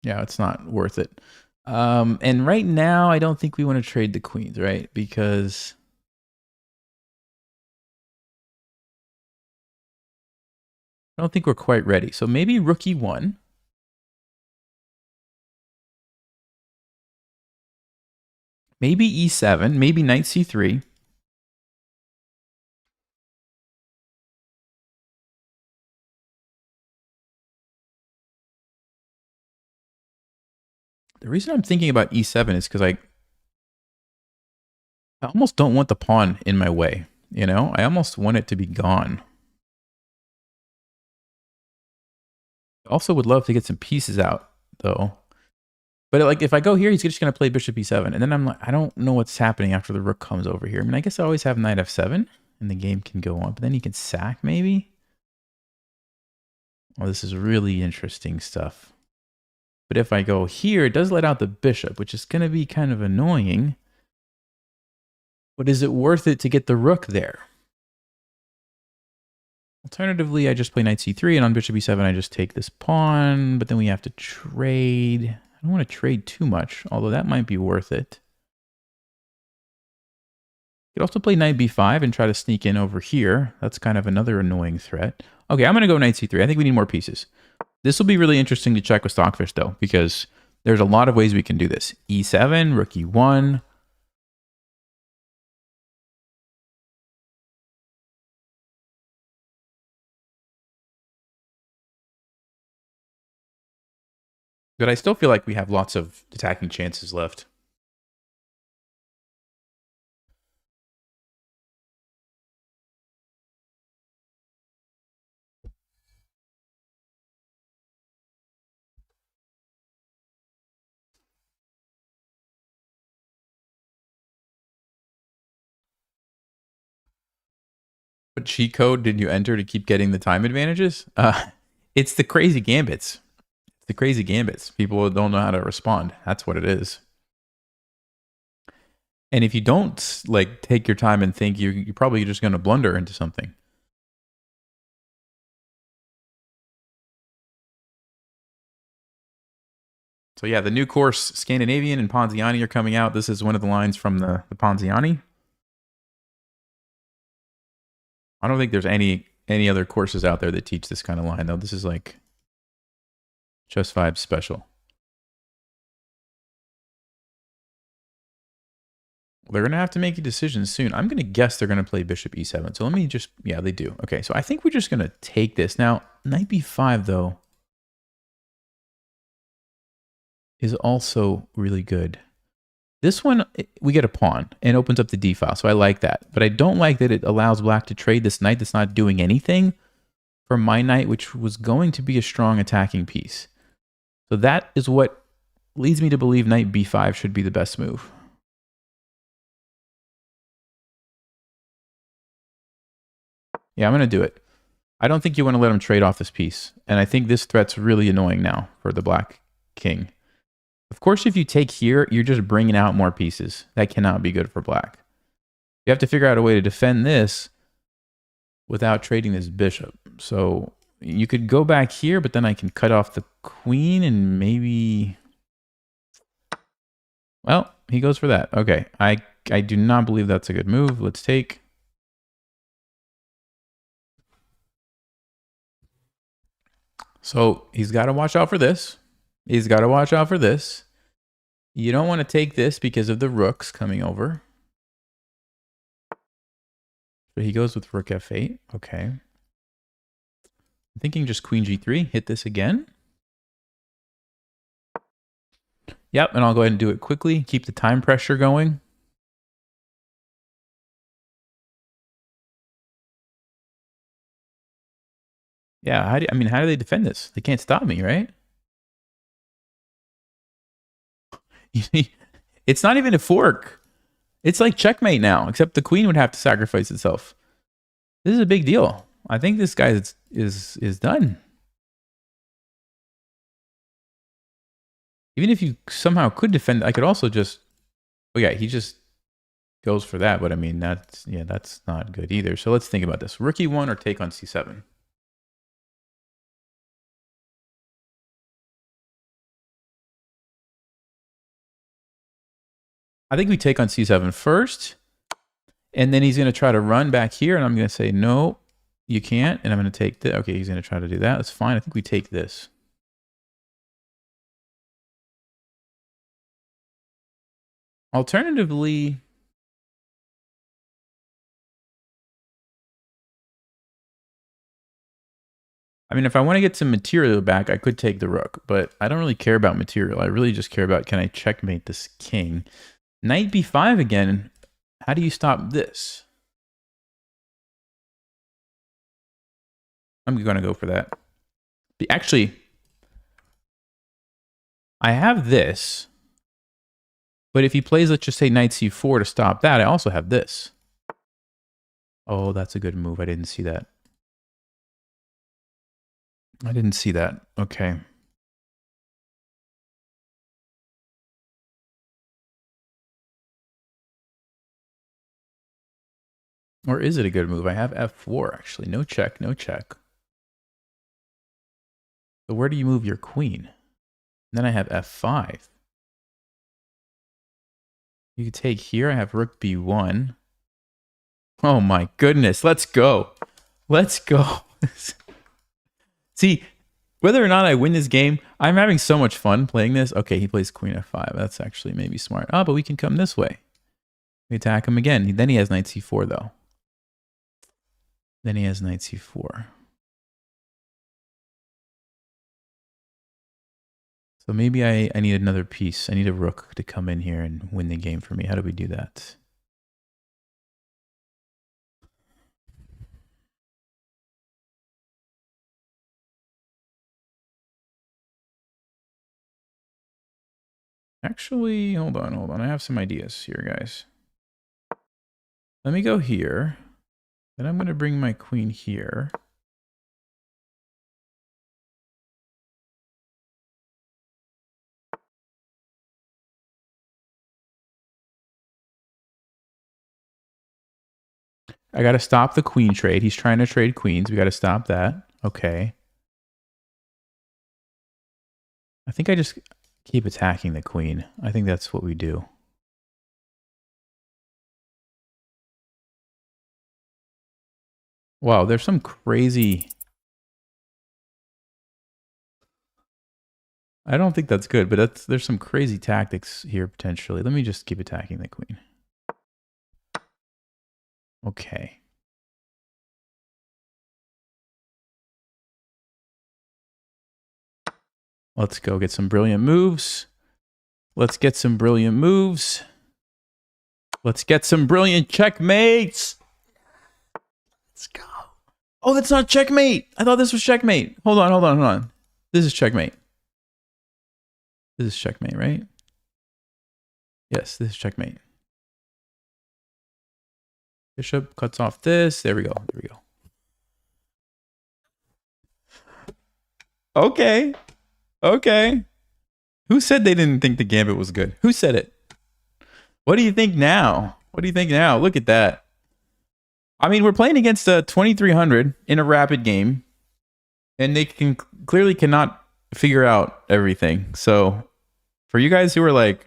Yeah, it's not worth it. And right now, I don't think we want to trade the queens, right? Because I don't think we're quite ready. So maybe rook e1. Maybe e7. Maybe knight c3. The reason I'm thinking about e7 is because I almost don't want the pawn in my way, you know? I almost want it to be gone. I also would love to get some pieces out, though. But like, if I go here, he's just going to play bishop e7. And then I'm like, I don't know what's happening after the rook comes over here. I mean, I guess I always have knight f7, and the game can go on. But then he can sack, maybe? Oh, this is really interesting stuff. But if I go here, it does let out the bishop, which is going to be kind of annoying. But is it worth it to get the rook there? Alternatively, I just play knight c3, and on bishop e7, I just take this pawn. But then we have to trade. I don't want to trade too much, although that might be worth it. You could also play knight b5 and try to sneak in over here. That's kind of another annoying threat. Okay, I'm going to go knight c3. I think we need more pieces. This will be really interesting to check with Stockfish, though, because there's a lot of ways we can do this. e7, rook e1. But I still feel like we have lots of attacking chances left. What cheat code did you enter to keep getting the time advantages? It's the crazy gambits. It's the crazy gambits. People don't know how to respond. That's what it is. And if you don't like take your time and think, you're probably just going to blunder into something. So yeah, the new course, Scandinavian and Ponziani, are coming out. This is one of the lines from the Ponziani. I don't think there's any other courses out there that teach this kind of line, though. This is like Chess Vibes special. They're going to have to make a decision soon. I'm going to guess they're going to play bishop e7. So let me just, yeah, they do. Okay, so I think we're just going to take this. Now, knight b5, though, is also really good. This one, we get a pawn and opens up the d file, so I like that. But I don't like that it allows black to trade this knight that's not doing anything for my knight, which was going to be a strong attacking piece. So that is what leads me to believe knight b5 should be the best move. Yeah, I'm going to do it. I don't think you want to let him trade off this piece. And I think this threat's really annoying now for the black king. Of course, if you take here, you're just bringing out more pieces. That cannot be good for black. You have to figure out a way to defend this without trading this bishop. So you could go back here, but then I can cut off the queen and maybe... Well, he goes for that. Okay, I do not believe that's a good move. Let's take... So he's got to watch out for this. He's got to watch out for this. You don't want to take this because of the rooks coming over. But he goes with rook f8. Okay. I'm thinking just queen g3. Hit this again. Yep, and I'll go ahead and do it quickly. Keep the time pressure going. Yeah, how do they defend this? They can't stop me, right? It's not even a fork. It's like checkmate now, except the queen would have to sacrifice itself. This is a big deal. I think this guy is done. Even if you somehow could defend, I could also just... Oh yeah, he just goes for that, but I mean, that's not good either. So let's think about this. Rook e1 or take on c7? I think we take on c7 first, and then he's going to try to run back here, and I'm going to say, no, you can't, and I'm going to take this. Okay, he's going to try to do that. That's fine. I think we take this. Alternatively, I mean, if I want to get some material back, I could take the rook, but I don't really care about material. I really just care about, can I checkmate this king? Knight b5 again. How do you stop this? I'm going to go for that. Actually, I have this, but if he plays, let's just say knight c4 to stop that, I also have this. Oh, that's a good move. I didn't see that. I didn't see that. Okay. Or is it a good move? I have f4, actually. No check, no check. So where do you move your queen? And then I have f5. You could take here. I have rook b1. Oh my goodness. Let's go. Let's go. See, whether or not I win this game, I'm having so much fun playing this. Okay, he plays queen f5. That's actually maybe smart. Oh, but we can come this way. We attack him again. Then he has knight c4, though. Then he has knight c4. So maybe I need another piece. I need a rook to come in here and win the game for me. How do we do that? Actually, hold on. I have some ideas here, guys. Let me go here. Then I'm going to bring my queen here. I got to stop the queen trade. He's trying to trade queens. We got to stop that. Okay. I think I just... Keep attacking the queen. I think that's what we do. Wow, there's some crazy... I don't think that's good, but there's some crazy tactics here potentially. Let me just keep attacking the queen. Okay. Let's go get some brilliant moves. Let's get some brilliant moves. Let's get some brilliant checkmates. Let's go. Oh, that's not checkmate. I thought this was checkmate. Hold on. This is checkmate. This is checkmate, right? Yes, this is checkmate. Bishop cuts off this. There we go. Okay. Who said they didn't think the gambit was good? Who said it? What do you think now? Look at that. I mean, we're playing against a 2300 in a rapid game, and they clearly cannot figure out everything. So for you guys who are like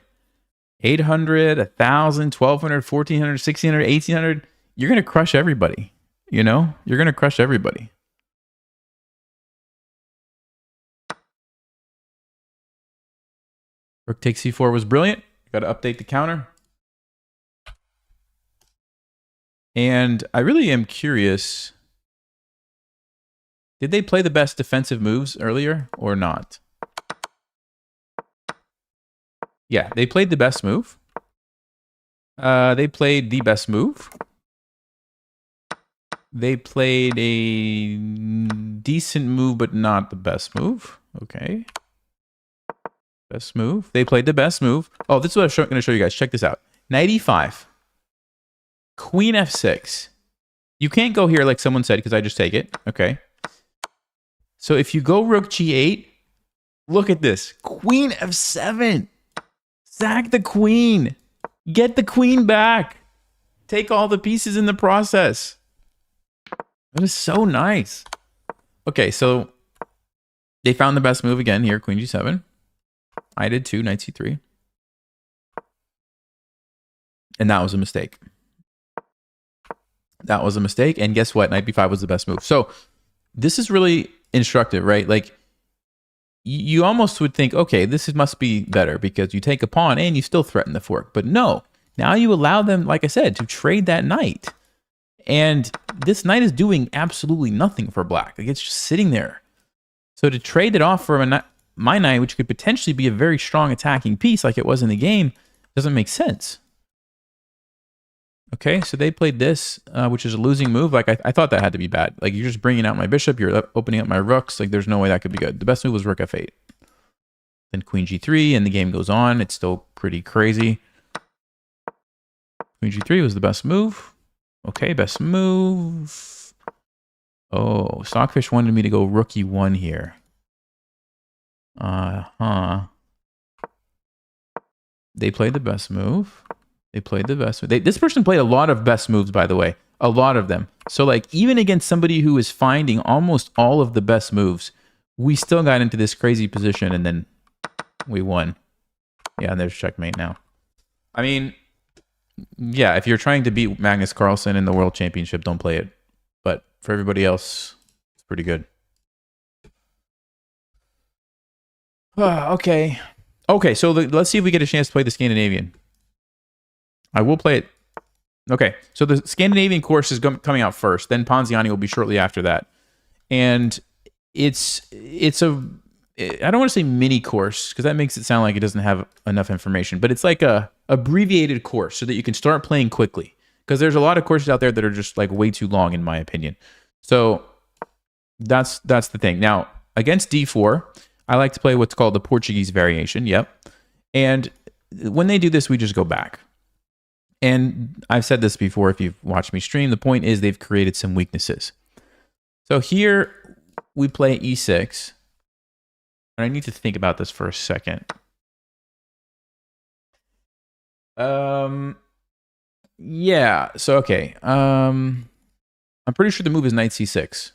800, 1,000, 1,200, 1,400, 1,600, 1,800, you're going to crush everybody. You know? You're going to crush everybody. Rook takes c4 was brilliant. Got to update the counter. And I really am curious, did they play the best defensive moves earlier or not? Yeah, they played the best move. They played the best move. They played a decent move, but not the best move. Okay. Best move. They played the best move. Oh, this is what I'm going to show you guys. Check this out. Knight e5. Queen f6. You can't go here like someone said because I just take it. Okay. So if you go rook g8, look at this. Queen f7. Sack the queen. Get the queen back. Take all the pieces in the process. That is so nice. Okay, so they found the best move again here. Queen g7. I did too. Knight c3. And that was a mistake. That was a mistake. And guess what? Knight b5 was the best move. So this is really instructive, right? Like, you almost would think, okay, this must be better because you take a pawn and you still threaten the fork. But no, now you allow them, like I said, to trade that knight. And this knight is doing absolutely nothing for black. Like, it's just sitting there. So to trade it off for my knight, which could potentially be a very strong attacking piece like it was in the game, doesn't make sense. Okay, so they played this, which is a losing move. Like, I thought that had to be bad. Like, you're just bringing out my bishop. You're opening up my rooks. Like, there's no way that could be good. The best move was rook f8. Then queen g3, and the game goes on. It's still pretty crazy. Queen g3 was the best move. Okay, best move. Oh, Stockfish wanted me to go rook e1 here. They played the best move. This person played a lot of best moves, by the way. A lot of them. So, like, even against somebody who is finding almost all of the best moves, we still got into this crazy position, and then we won. Yeah, and there's checkmate now. I mean, yeah, if you're trying to beat Magnus Carlsen in the World Championship, don't play it. But for everybody else, it's pretty good. Okay. Okay, so let's see if we get a chance to play the Scandinavian. I will play it. Okay, so the Scandinavian course is coming out first. Then Ponziani will be shortly after that. And it's a, I don't want to say mini course because that makes it sound like it doesn't have enough information. But it's like a abbreviated course so that you can start playing quickly. Because there's a lot of courses out there that are just like way too long in my opinion. So that's the thing. Now, against d4, I like to play what's called the Portuguese variation. Yep. And when they do this, we just go back. And I've said this before if you've watched me stream. The point is they've created some weaknesses. So here we play e6. And I need to think about this for a second. Yeah. So, okay. I'm pretty sure the move is knight c6.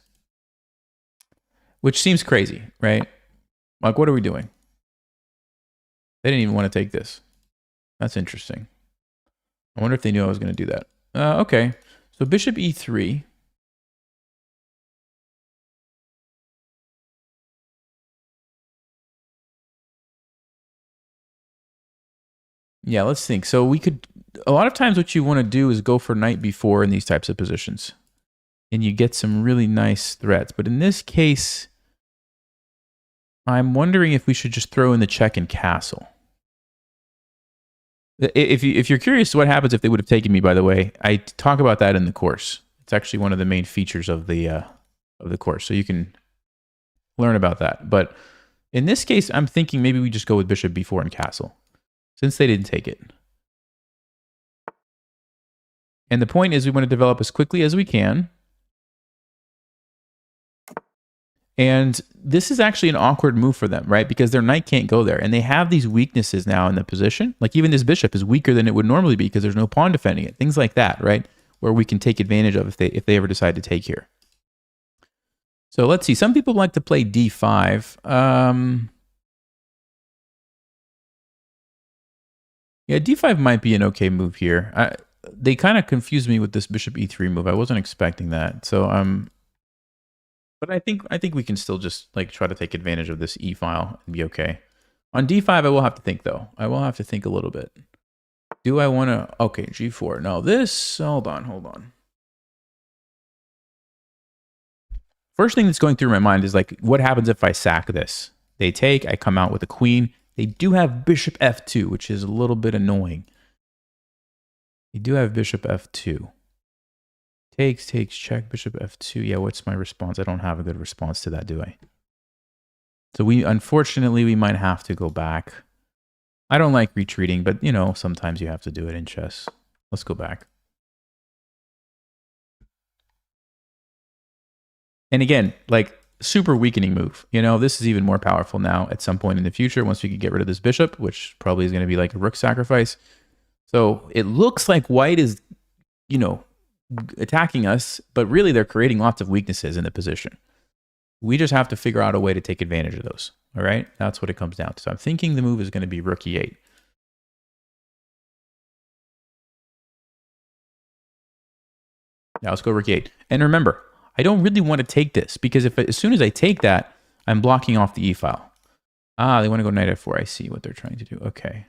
Which seems crazy, right? Like, what are we doing? They didn't even want to take this. That's interesting. I wonder if they knew I was going to do that. Okay, so bishop e3. Yeah, let's think. So we could, a lot of times what you want to do is go for knight b4 in these types of positions. And you get some really nice threats. But in this case, I'm wondering if we should just throw in the check and castle. If you're curious what happens if they would have taken me, by the way, I talk about that in the course. It's actually one of the main features of the course, so you can learn about that. But in this case, I'm thinking maybe we just go with bishop b4 and castle, since they didn't take it. And the point is we want to develop as quickly as we can. And this is actually an awkward move for them, right? Because their knight can't go there. And they have these weaknesses now in the position. Like even this bishop is weaker than it would normally be because there's no pawn defending it. Things like that, right? Where we can take advantage of if they ever decide to take here. So let's see. Some people like to play d5. Yeah, d5 might be an okay move here. They kind of confused me with this bishop e3 move. I wasn't expecting that. So but I think we can still just like try to take advantage of this e file and be okay. On d5, I will have to think though. I will have to think a little bit. Do I want to? Okay, g4. No, this. Hold on. First thing that's going through my mind is like, what happens if I sack this? They take. I come out with a queen. They do have bishop f2, which is a little bit annoying. They do have bishop f2. Takes, check, bishop f2. Yeah, what's my response? I don't have a good response to that, do I? So unfortunately, we might have to go back. I don't like retreating, but you know, sometimes you have to do it in chess. Let's go back. And again, like super weakening move. You know, this is even more powerful now at some point in the future once we can get rid of this bishop, which probably is going to be like a rook sacrifice. So it looks like white is, you know, attacking us, but really they're creating lots of weaknesses in the position. We just have to figure out a way to take advantage of those. All right, that's what it comes down to. So I'm thinking the move is going to be rook e8. Now let's go rook e8. And remember, I don't really want to take this because as soon as I take that, I'm blocking off the e file. Ah, they want to go knight f4. I see what they're trying to do. Okay.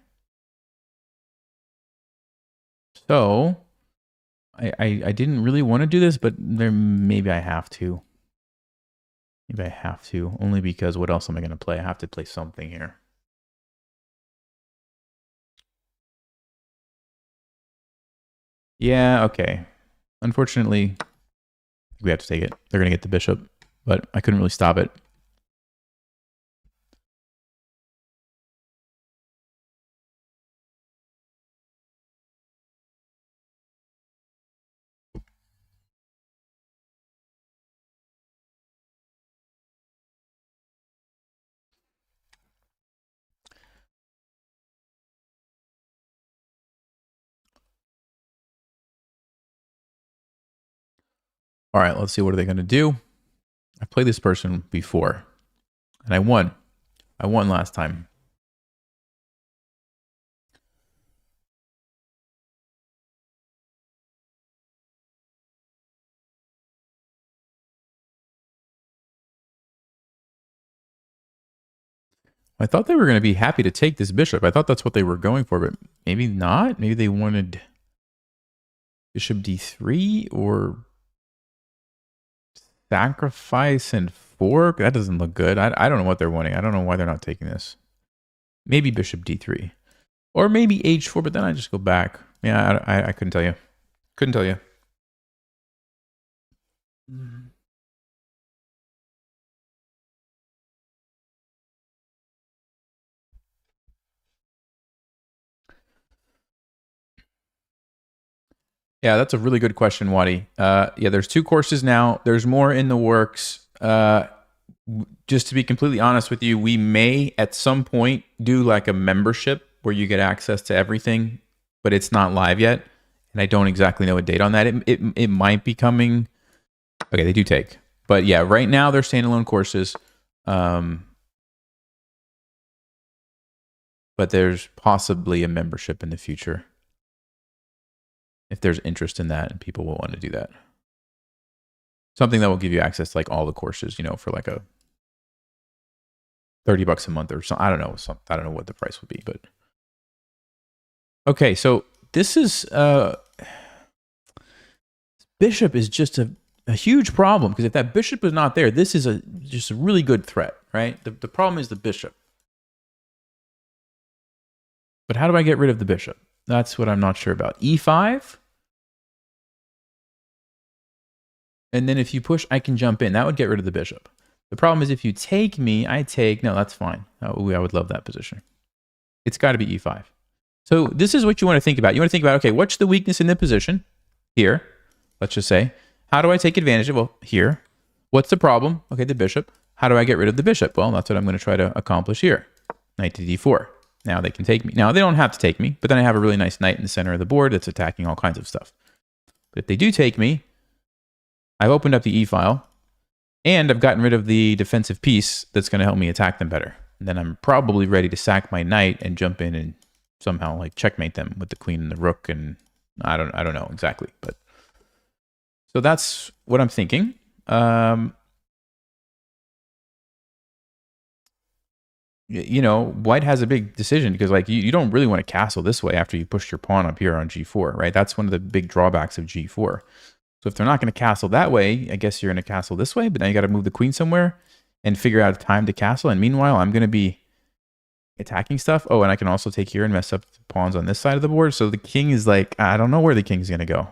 So I didn't really want to do this, but maybe I have to. Maybe I have to, only because what else am I going to play? I have to play something here. Yeah, okay. Unfortunately, we have to take it. They're going to get the bishop, but I couldn't really stop it. All right, let's see. What are they going to do? I played this person before, and I won. I won last time. I thought they were going to be happy to take this bishop. I thought that's what they were going for, but maybe not. Maybe they wanted bishop d3 or sacrifice and fork. That doesn't look good. I don't know what they're wanting. I don't know why they're not taking this. Maybe bishop d3 or maybe h4, but then I just go back. Yeah, I couldn't tell you. Couldn't tell you. Yeah, that's a really good question, Wadi. Yeah, there's 2 courses now. There's more in the works. Just to be completely honest with you, we may at some point do like a membership where you get access to everything, but it's not live yet. And I don't exactly know a date on that. It might be coming. Okay, they do take. But yeah, right now they're standalone courses. but there's possibly a membership in the future if there's interest in that and people will want to do that. Something that will give you access to like all the courses, you know, for like a $30 a month or something. I don't know. I don't know what the price would be, but okay. So this is bishop is just a huge problem, because if that bishop is not there, this is just a really good threat, right? The problem is the bishop. But how do I get rid of the bishop? That's what I'm not sure about. E5. And then if you push, I can jump in. That would get rid of the bishop. The problem is if you take me, I take. No, that's fine. Oh, I would love that position. It's got to be E5. So this is what you want to think about. You want to think about, okay, what's the weakness in the position? Here, let's just say. How do I take advantage of? Well, here. What's the problem? Okay, the bishop. How do I get rid of the bishop? Well, that's what I'm going to try to accomplish here. Knight to D4. Now they can take me. Now they don't have to take me, but then I have a really nice knight in the center of the board that's attacking all kinds of stuff. But if they do take me, I've opened up the E file, and I've gotten rid of the defensive piece that's going to help me attack them better. And then I'm probably ready to sack my knight and jump in and somehow like checkmate them with the queen and the rook, and I don't know exactly, but so that's what I'm thinking. You know, white has a big decision, because like you don't really want to castle this way after you pushed your pawn up here on G4, right? That's one of the big drawbacks of G4. So if they're not going to castle that way, I guess you're going to castle this way, but now you got to move the queen somewhere and figure out a time to castle. And meanwhile, I'm going to be attacking stuff. Oh, and I can also take here and mess up the pawns on this side of the board. So the king is like, I don't know where the king's going to go.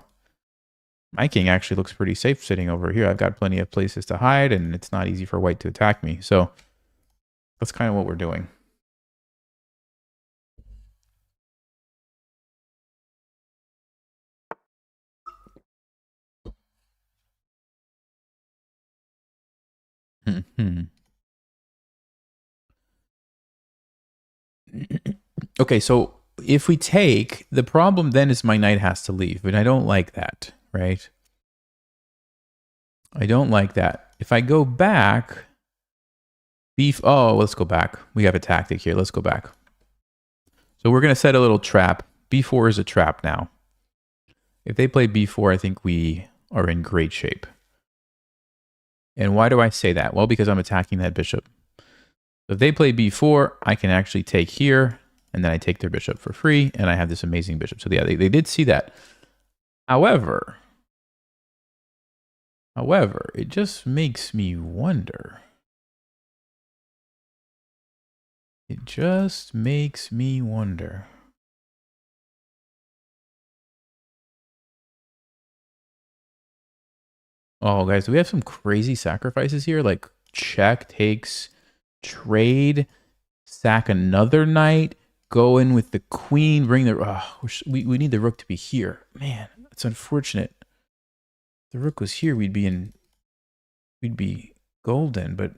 My king actually looks pretty safe sitting over here. I've got plenty of places to hide, and it's not easy for white to attack me. So that's kind of what we're doing. Okay, so if we take, the problem then is my knight has to leave, but I don't like that, right? I don't like that. If I go back, oh, let's go back. We have a tactic here. Let's go back. So we're going to set a little trap. B4 is a trap now. If they play B4, I think we are in great shape. And why do I say that? Well, because I'm attacking that bishop. So if they play B4, I can actually take here, and then I take their bishop for free, and I have this amazing bishop. So yeah, they did see that. However, it just makes me wonder. It just makes me wonder. Oh, guys, do we have some crazy sacrifices here? Like check, takes, trade, sack another knight, go in with the queen, bring the... Oh, we need the rook to be here. Man, that's unfortunate. If the rook was here, we'd be golden, but...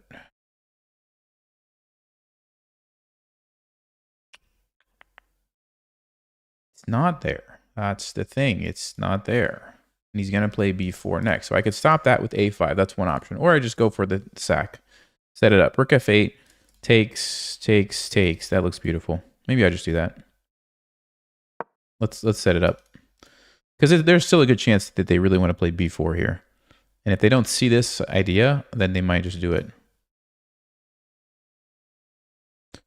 It's not there. That's the thing. It's not there. And he's going to play B4 next. So I could stop that with A5. That's one option. Or I just go for the sack. Set it up. Rook F8. Takes. That looks beautiful. Maybe I just do that. Let's set it up. Because there's still a good chance that they really want to play B4 here. And if they don't see this idea, then they might just do it.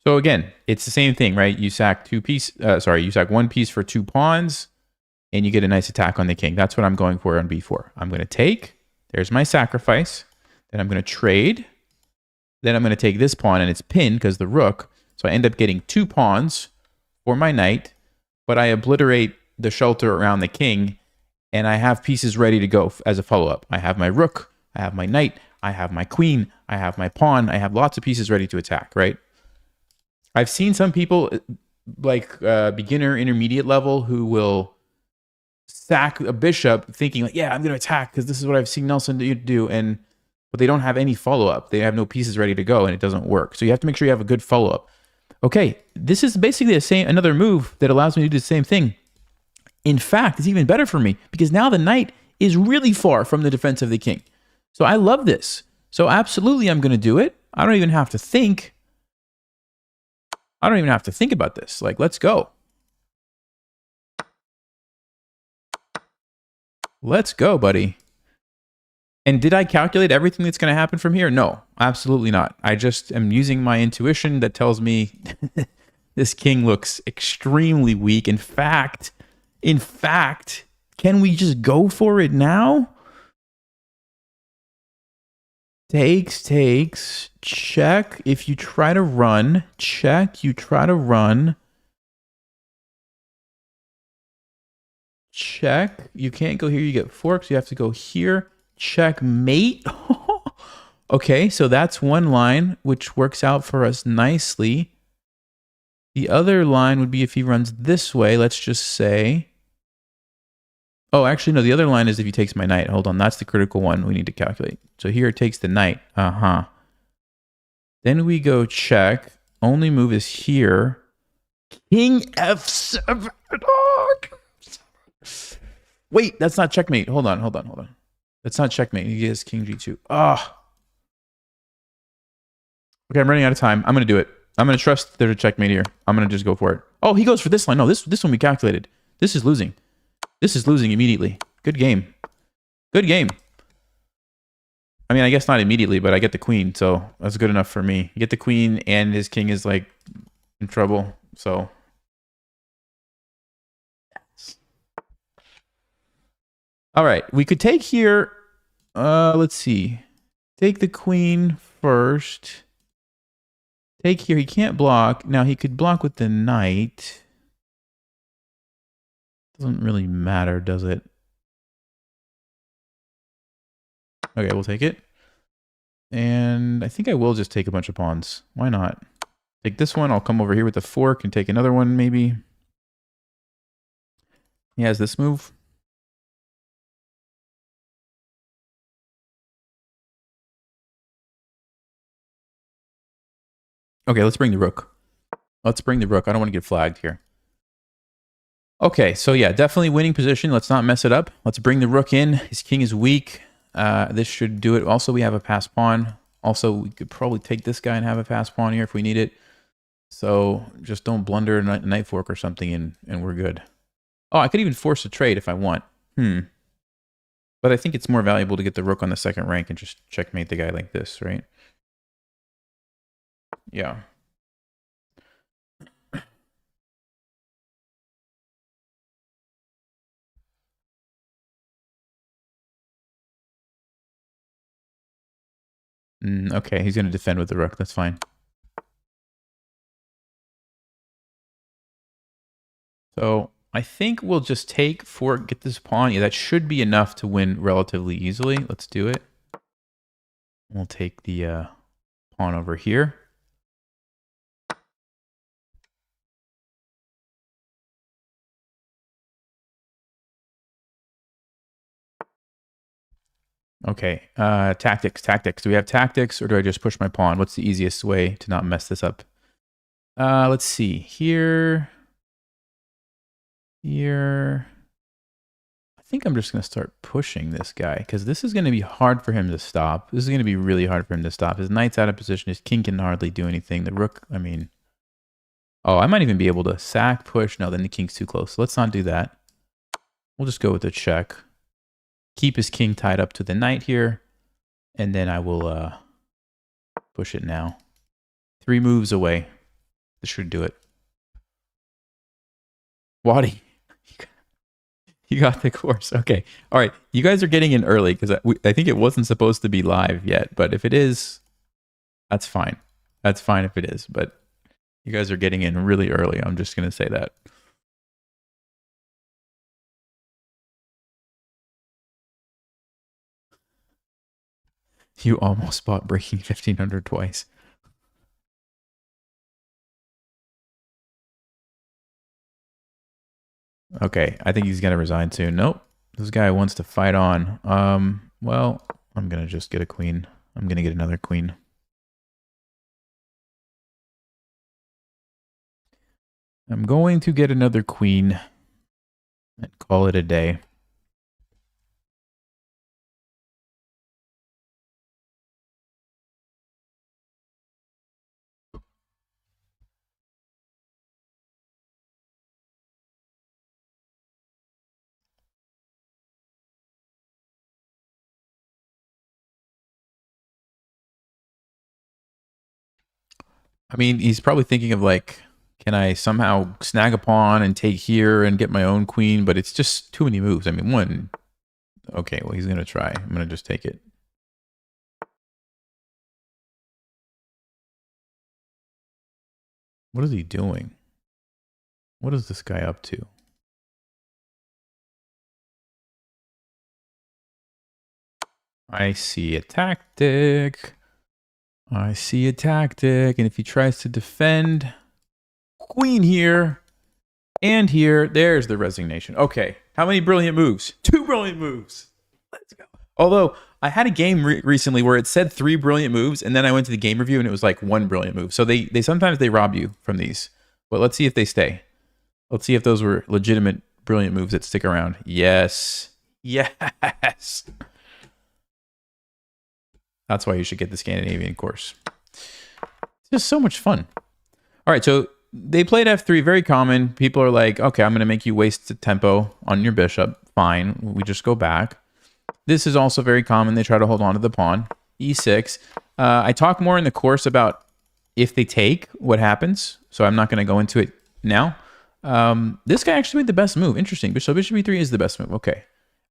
So again, it's the same thing, right? You sack you sack one piece for 2 pawns, and you get a nice attack on the king. That's what I'm going for on B4. I'm going to take. There's my sacrifice. Then I'm going to trade. Then I'm going to take this pawn, and it's pinned because the rook. So I end up getting 2 pawns for my knight, but I obliterate the shelter around the king, and I have pieces ready to go as a follow-up. I have my rook. I have my knight. I have my queen. I have my pawn. I have lots of pieces ready to attack, right? I've seen some people, like beginner, intermediate level, who will sack a bishop thinking, like, yeah, I'm going to attack because this is what I've seen Nelson do. But they don't have any follow-up. They have no pieces ready to go, and it doesn't work. So you have to make sure you have a good follow-up. Okay, this is basically another move that allows me to do the same thing. In fact, it's even better for me because now the knight is really far from the defense of the king. So I love this. So absolutely, I'm going to do it. I don't even have to think. I don't even have to think about this. Like, let's go. Let's go, buddy. And did I calculate everything that's going to happen from here? No, absolutely not. I just am using my intuition that tells me this king looks extremely weak. In fact, can we just go for it now? Takes, check. If you try to run, check. You try to run. Check. You can't go here. You get forks. You have to go here. Checkmate. Okay, so that's one line, which works out for us nicely. The other line would be if he runs this way, let's just say. Oh, actually, no, the other line is if he takes my knight. Hold on, that's the critical one we need to calculate. So here it takes the knight. Then we go check. Only move is here. King F7. Oh, wait, that's not checkmate. Hold on. That's not checkmate. He gets King G2. Oh. Okay, I'm running out of time. I'm going to do it. I'm going to trust there's a checkmate here. I'm going to just go for it. Oh, he goes for this line. No, this one we calculated. This is losing. This is losing immediately. Good game. Good game. I mean, I guess not immediately, but I get the queen, so that's good enough for me. You get the queen, and his king is, like, in trouble, so... All right, we could take here... let's see. Take the queen first. Take here. He can't block. Now, he could block with the knight. Doesn't really matter, does it? Okay, we'll take it. And I think I will just take a bunch of pawns. Why not? Take this one. I'll come over here with the fork and take another one, maybe. He has this move. Okay, let's bring the rook. Let's bring the rook. I don't want to get flagged here. Okay, so yeah, definitely winning position. Let's not mess it up. Let's bring the rook in. His king is weak. This should do it. Also, we have a pass pawn. Also, we could probably take this guy and have a pass pawn here if we need it. So just don't blunder a knight fork or something and we're good. Oh, I could even force a trade if I want. But I think it's more valuable to get the rook on the second rank and just checkmate the guy like this, right? Yeah. Okay, he's going to defend with the rook. That's fine. So I think we'll just take fork, get this pawn. Yeah, that should be enough to win relatively easily. Let's do it. We'll take the pawn over here. Okay, tactics. Do we have tactics or do I just push my pawn? What's the easiest way to not mess this up? Let's see. Here. I think I'm just going to start pushing this guy because this is going to be hard for him to stop. This is going to be really hard for him to stop. His knight's out of position. His king can hardly do anything. The rook, I mean... Oh, I might even be able to sack, push. No, then the king's too close. So let's not do that. We'll just go with a check. Keep his king tied up to the knight here. And then I will push it now. 3 moves away. This should do it. Waddy. You got the course. Okay. All right. You guys are getting in early because I think it wasn't supposed to be live yet. But if it is, that's fine. That's fine if it is. But you guys are getting in really early. I'm just going to say that. You almost bought Breaking 1500 twice. Okay, I think he's going to resign soon. Nope. This guy wants to fight on. Well, I'm going to just get a queen. I'm going to get another queen. I'm going to get another queen and call it a day. I mean, he's probably thinking of like, can I somehow snag a pawn and take here and get my own queen? But it's just too many moves. I mean, one. Okay, well, he's going to try. I'm going to just take it. What is he doing? What is this guy up to? I see a tactic. I see a tactic. And if he tries to defend queen here and here, there's the resignation. Okay. How many brilliant moves? 2 brilliant moves. Let's go. Although I had a game recently where it said 3 brilliant moves, and then I went to the game review and it was like 1 brilliant move. So they sometimes they rob you from these. But let's see if they stay. Let's see if those were legitimate brilliant moves that stick around. Yes. Yes. That's why you should get the Scandinavian course. It's just so much fun. All right, so they played f3, very common. People are like, okay, I'm going to make you waste the tempo on your bishop. Fine, we just go back. This is also very common. They try to hold on to the pawn. e6. I talk more in the course about if they take, what happens. So I'm not going to go into it now. This guy actually made the best move. Interesting. So bishop e3 is the best move. Okay.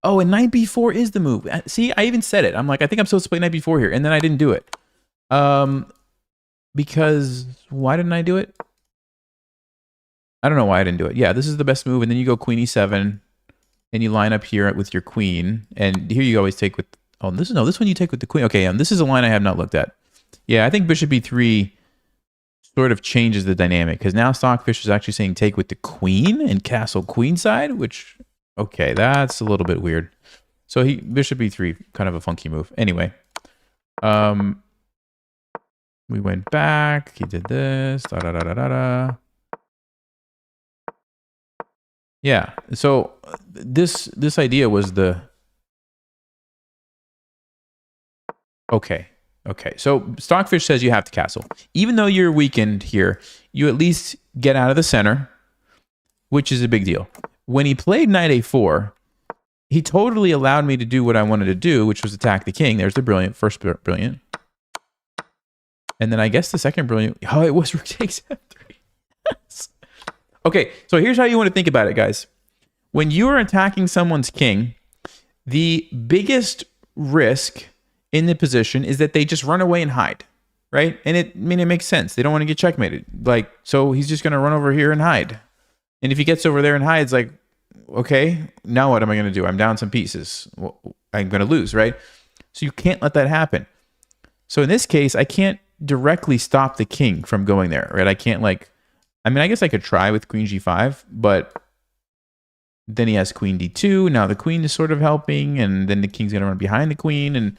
Oh, and knight b4 is the move. See, I even said it. I'm like, I think I'm supposed to play knight b4 here. And then I didn't do it. Because why didn't I do it? I don't know why I didn't do it. Yeah, this is the best move. And then you go queen e7. And you line up here with your queen. And here you always take with... Oh, this one you take with the queen. Okay, this is a line I have not looked at. Yeah, I think bishop e3 sort of changes the dynamic. Because now Stockfish is actually saying take with the queen and castle queenside, which... Okay, that's a little bit weird. So bishop e3, kind of a funky move. Anyway, we went back. He did this. Da da da da da da. Yeah. So this idea was the. Okay. Okay. So Stockfish says you have to castle, even though you're weakened here. You at least get out of the center, which is a big deal. When he played knight a4, he totally allowed me to do what I wanted to do, which was attack the king. There's the first brilliant. And then I guess the second brilliant. Oh, it was rook takes f3. Okay, so here's how you want to think about it, guys. When you are attacking someone's king, the biggest risk in the position is that they just run away and hide, right? And it makes sense. They don't want to get checkmated. Like, so he's just going to run over here and hide. And if he gets over there and hides, like, okay, now what am I going to do? I'm down some pieces. Well, I'm going to lose, right? So you can't let that happen. So in this case, I can't directly stop the king from going there, right? I can't I guess I could try with queen g5, but then he has queen d2. Now the queen is sort of helping, and then the king's going to run behind the queen. And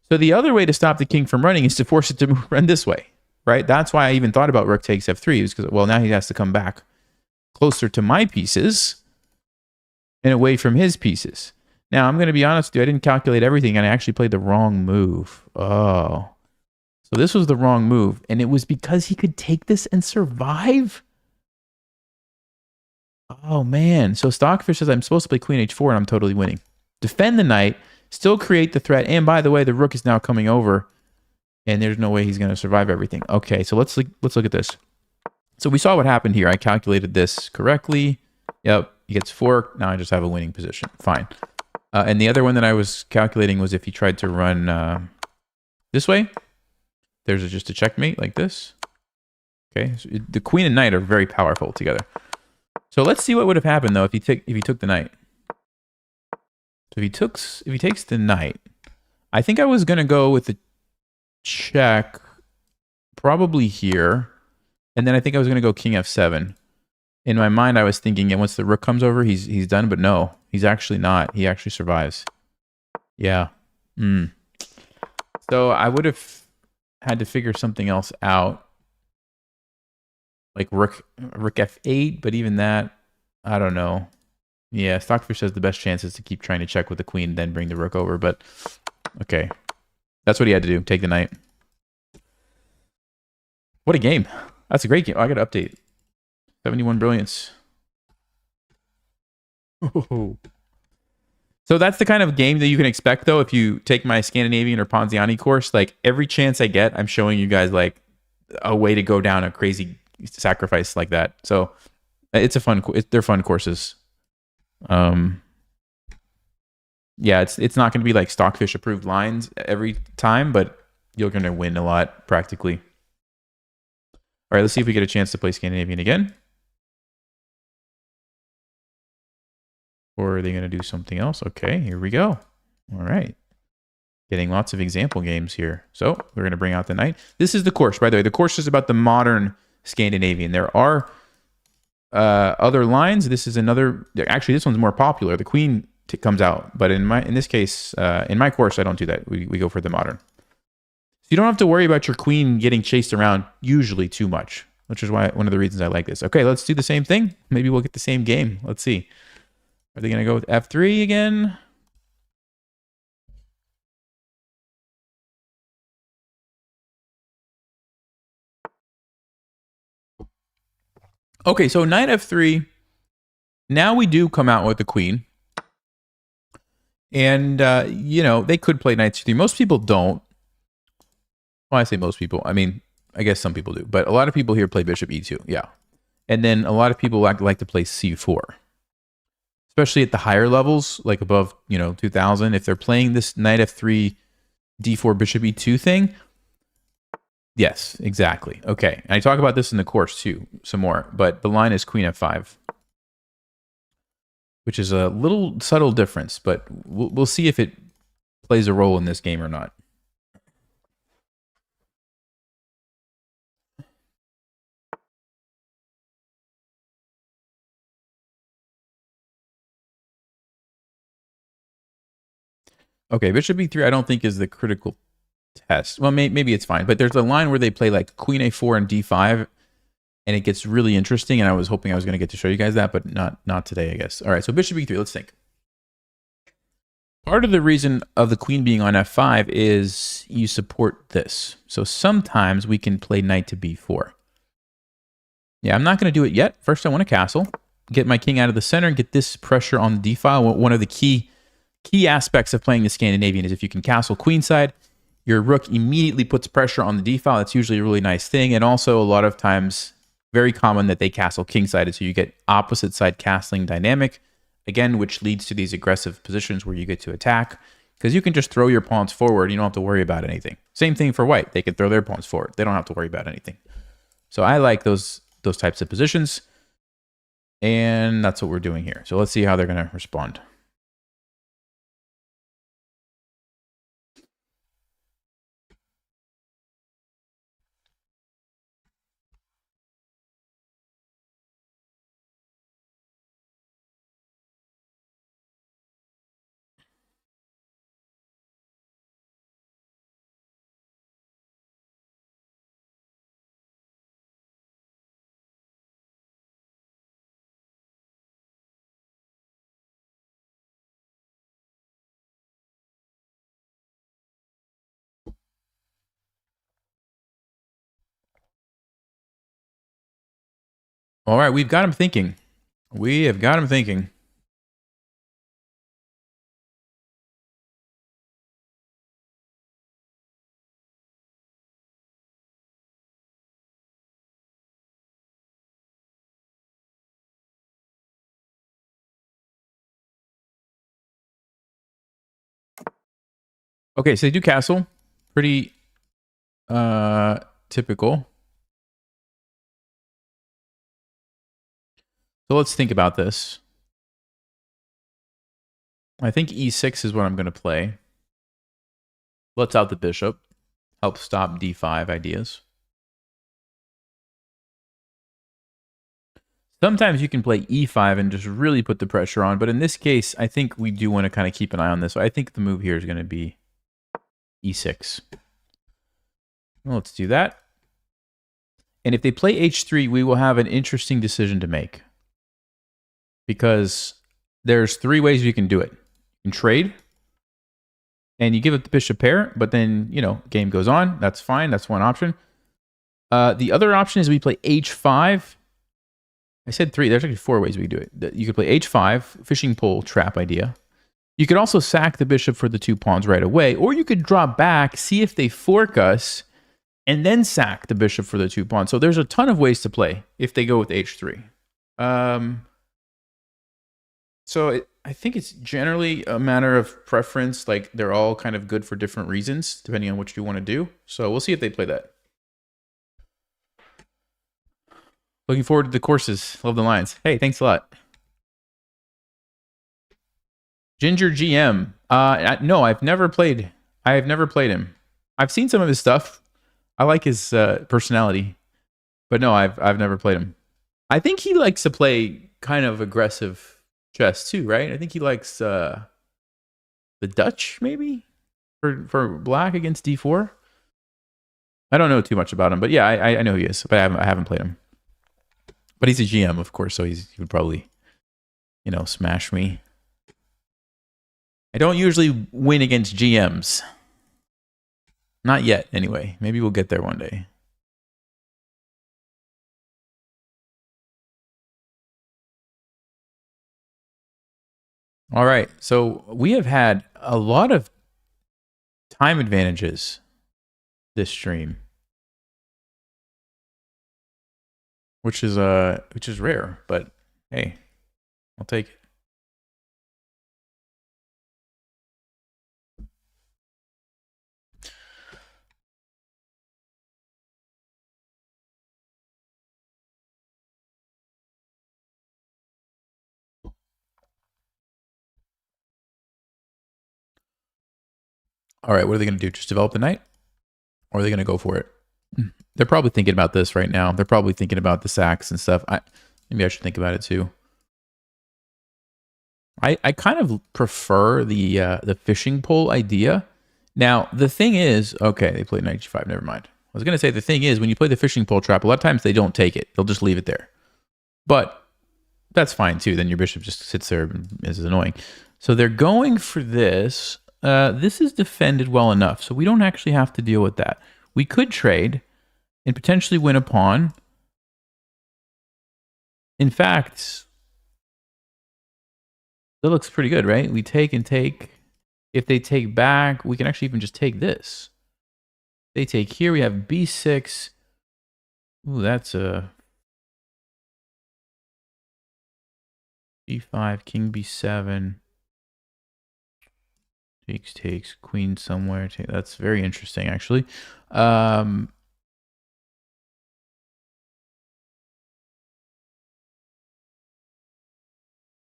so the other way to stop the king from running is to force it to run this way, right? That's why I even thought about rook takes f3, is because, well, now he has to come back closer to my pieces and away from his pieces. Now, I'm going to be honest with you, I didn't calculate everything, and I actually played the wrong move. Oh. So this was the wrong move, and it was because he could take this and survive? Oh, man. So Stockfish says I'm supposed to play queen h4, and I'm totally winning. Defend the knight, still create the threat, and by the way, the rook is now coming over, and there's no way he's going to survive everything. Okay, so let's look at this. So we saw what happened here. I calculated this correctly. Yep, he gets forked. Now I just have a winning position. Fine. And the other one that I was calculating was if he tried to run this way. There's just a checkmate like this. Okay, so the queen and knight are very powerful together. So let's see what would have happened though if he took the knight. So if he takes the knight, I think I was gonna go with the check, probably here. And then I think I was going to go king f7. In my mind, I was thinking, and once the rook comes over, he's done. But no, he's actually not. He actually survives. Yeah. So I would have had to figure something else out. Like rook f8, but even that, I don't know. Yeah, Stockfish says the best chance is to keep trying to check with the queen, then bring the rook over. But okay. That's what he had to do. Take the knight. What a game. That's a great game. Oh, I got to update. 71 brilliance. Oh. So that's the kind of game that you can expect, though, if you take my Scandinavian or Ponziani course. Like, every chance I get, I'm showing you guys, like, a way to go down a crazy sacrifice like that. So it's a fun. They're fun courses. Yeah, it's not going to be like Stockfish approved lines every time, but you're going to win a lot practically. All right, let's see if we get a chance to play Scandinavian again. Or are they going to do something else? Okay, here we go. All right. Getting lots of example games here. So we're going to bring out the knight. This is the course, by the way. The course is about the modern Scandinavian. There are other lines. This is another. Actually, this one's more popular. The queen comes out, but in this case, in my course, I don't do that. We go for the modern. So you don't have to worry about your queen getting chased around usually too much, which is why one of the reasons I like this. Okay, let's do the same thing. Maybe we'll get the same game. Let's see. Are they going to go with F3 again? Okay, so knight F3. Now we do come out with the queen. And, you know, they could play knight C3. Most people don't. Well, I say most people. I mean, I guess some people do. But a lot of people here play bishop E2. Yeah. And then a lot of people like to play C4. Especially at the higher levels, like above, 2000. If they're playing this knight F3, D4, bishop E2 thing. Yes, exactly. Okay. And I talk about this in the course too, some more. But the line is queen F5. Which is a little subtle difference, but we'll see if it plays a role in this game or not. Okay, bishop e3 I don't think is the critical test. Well, maybe it's fine, but there's a line where they play like queen a4 and d5, and it gets really interesting, and I was hoping I was going to get to show you guys that, but not today, I guess. All right, so bishop e3, let's think. Part of the reason of the queen being on f5 is you support this. So sometimes we can play knight to b4. Yeah, I'm not going to do it yet. First, I want to castle, get my king out of the center, and get this pressure on the d file. One of the key aspects of playing the Scandinavian is if you can castle queenside, your rook immediately puts pressure on the d file. That's usually a really nice thing. And also a lot of times, very common that they castle kingside, so you get opposite side castling dynamic, again, which leads to these aggressive positions where you get to attack, because you can just throw your pawns forward. You don't have to worry about anything. Same thing for white. They can throw their pawns forward. They don't have to worry about anything. So I like those types of positions, and that's what we're doing here. So let's see how they're going to respond. All right, we've got him thinking. We have got him thinking. Okay, so they do castle. Pretty typical. So let's think about this. I think e6 is what I'm going to play. Let's out the bishop. Help stop d5 ideas. Sometimes you can play e5 and just really put the pressure on, but in this case, I think we do want to kind of keep an eye on this. So I think the move here is going to be e6. Well, let's do that. And if they play h3, we will have an interesting decision to make. Because there's three ways you can do it. You can trade, and you give up the bishop pair, but then, game goes on. That's fine. That's one option. The other option is we play h5. I said three. There's actually four ways we do it. You could play h5, fishing pole trap idea. You could also sack the bishop for the 2 pawns right away, or you could drop back, see if they fork us, and then sack the bishop for the 2 pawns. So there's a ton of ways to play if they go with h3. I think it's generally a matter of preference. Like they're all kind of good for different reasons, depending on what you want to do. So we'll see if they play that. Looking forward to the courses. Love the lines. Hey, thanks a lot. Ginger GM. No, I've never played. I have never played him. I've seen some of his stuff. I like his personality, but no, I've never played him. I think he likes to play kind of aggressive chess too, right? I think he likes the Dutch maybe for black against d4. I don't know too much about him, but yeah, I know who he is, but I haven't played him. But he's a GM, of course, so he would probably, smash me. I don't usually win against GMs. Not yet, anyway. Maybe we'll get there one day. All right, so we have had a lot of time advantages this stream, which is rare, but hey, I'll take it. All right, what are they going to do? Just develop the knight? Or are they going to go for it? They're probably thinking about this right now. They're probably thinking about the sacks and stuff. Maybe I should think about it too. I kind of prefer the fishing pole idea. Now, the thing is, okay, they played knight g5. Never mind. I was going to say the thing is, when you play the fishing pole trap, a lot of times they don't take it. They'll just leave it there. But that's fine too. Then your bishop just sits there and is annoying. So they're going for this. This is defended well enough, so we don't actually have to deal with that. We could trade and potentially win a pawn. In fact, that looks pretty good, right? We take and take. If they take back, we can actually even just take this. They take here, we have b6. Ooh, that's a b5, king b7. Takes, queen somewhere. That's very interesting, actually.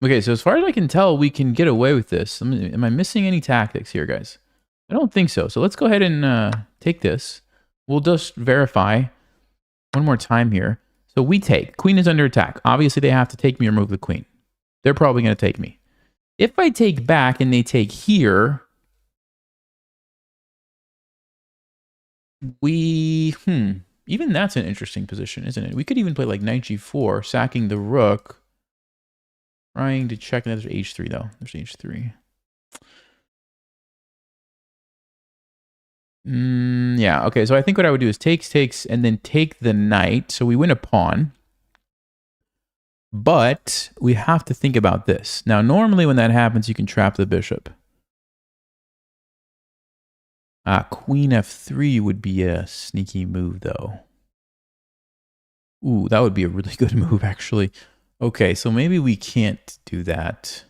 Okay, so as far as I can tell, we can get away with this. Am I missing any tactics here, guys? I don't think so. So let's go ahead and take this. We'll just verify one more time here. So we take. Queen is under attack. Obviously, they have to take me or move the queen. They're probably going to take me. If I take back and they take here, even that's an interesting position, isn't it? We could even play like knight g4, sacking the rook. Trying to check that there's h3 though. There's h3. Yeah, okay. So I think what I would do is takes, and then take the knight. So we win a pawn. But we have to think about this. Now, normally when that happens, you can trap the bishop. Queen f3 would be a sneaky move, though. Ooh, that would be a really good move, actually. Okay, so maybe we can't do that.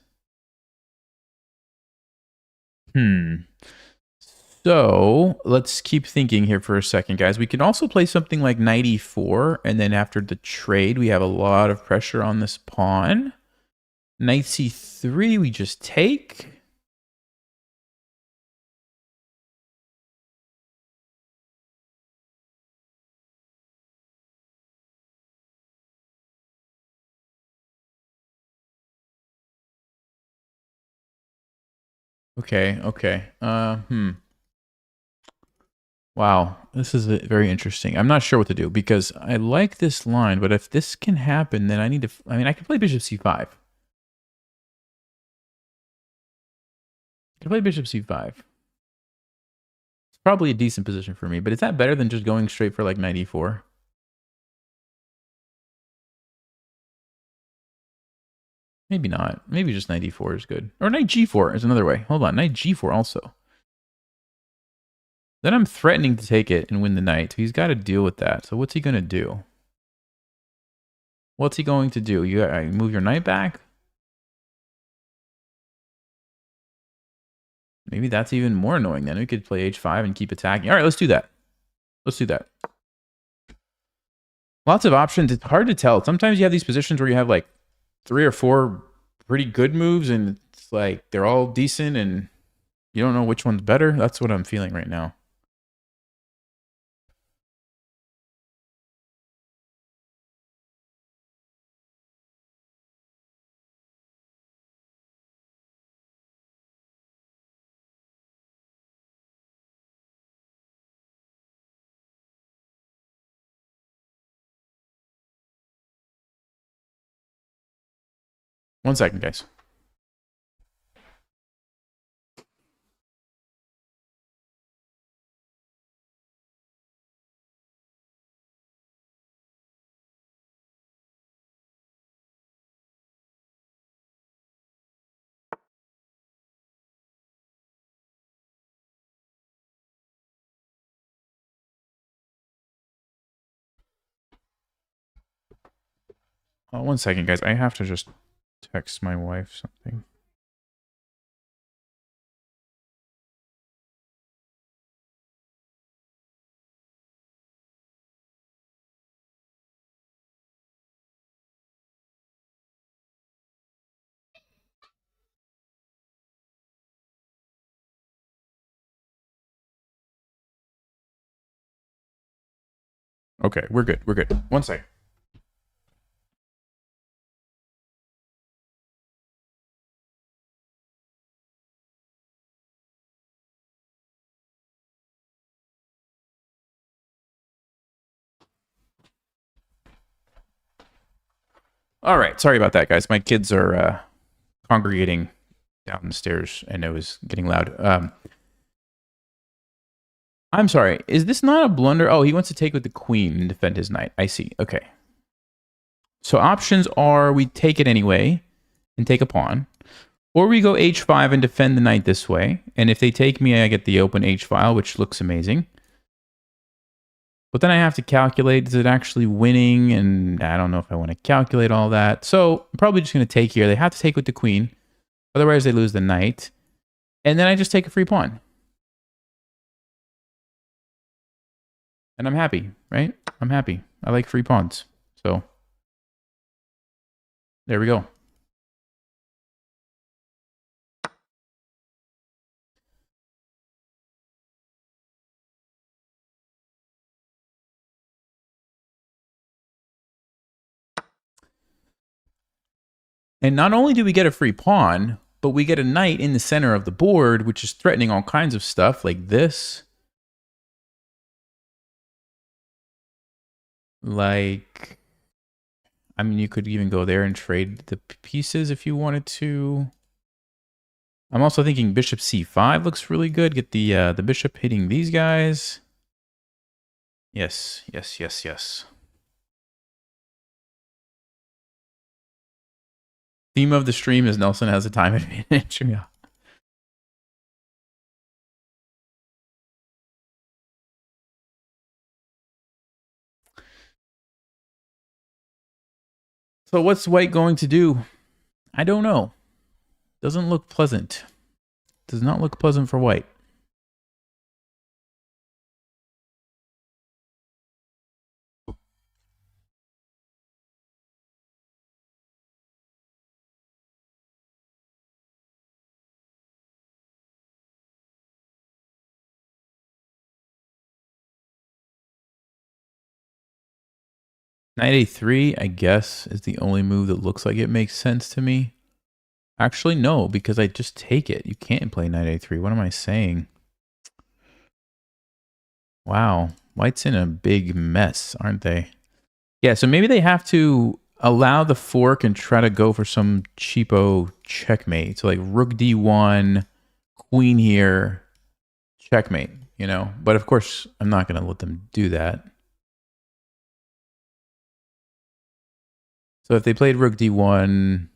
So let's keep thinking here for a second, guys. We can also play something like knight e4, and then after the trade, we have a lot of pressure on this pawn. Knight c3, we just take. Okay. Wow, this is very interesting. I'm not sure what to do because I like this line, but if this can happen, then I need to... I can play bishop c5. I can play bishop c5. It's probably a decent position for me, but is that better than just going straight for like knight e4? Maybe not. Maybe just knight e4 is good. Or knight g4 is another way. Hold on, knight g4 also. Then I'm threatening to take it and win the knight. He's got to deal with that. So what's he going to do? What's he going to do? You move your knight back? Maybe that's even more annoying then. We could play h5 and keep attacking. All right, let's do that. Let's do that. Lots of options. It's hard to tell. Sometimes you have these positions where you have like 3 or 4 pretty good moves and it's like they're all decent and you don't know which one's better. That's what I'm feeling right now. One second, guys. One second, guys. I have to just text my wife something. Okay, we're good. We're good. One second. All right. Sorry about that, guys. My kids are congregating downstairs and it was getting loud. I'm sorry. Is this not a blunder? Oh, he wants to take with the queen and defend his knight. I see. Okay. So options are we take it anyway and take a pawn. Or we go h5 and defend the knight this way. And if they take me, I get the open h file, which looks amazing. But then I have to calculate, is it actually winning? And I don't know if I want to calculate all that. So I'm probably just going to take here. They have to take with the queen. Otherwise, they lose the knight. And then I just take a free pawn. And I'm happy, right? I'm happy. I like free pawns. So there we go. And not only do we get a free pawn, but we get a knight in the center of the board, which is threatening all kinds of stuff like this. Like, I mean, you could even go there and trade the pieces if you wanted to. I'm also thinking bishop c5 looks really good. Get the bishop hitting these guys. Yes, yes, yes, yes. Theme of the stream is Nelson has a time advantage. Yeah. So what's white going to do? I don't know. Doesn't look pleasant. Does not look pleasant for white. Knight a3, I guess, is the only move that looks like it makes sense to me. Actually, no, because I just take it. You can't play knight a3. What am I saying? Wow. White's in a big mess, aren't they? Yeah, so maybe they have to allow the fork and try to go for some cheapo checkmate. So like rook d1, queen here, checkmate, you know? But of course, I'm not going to let them do that. So if they played rook d1...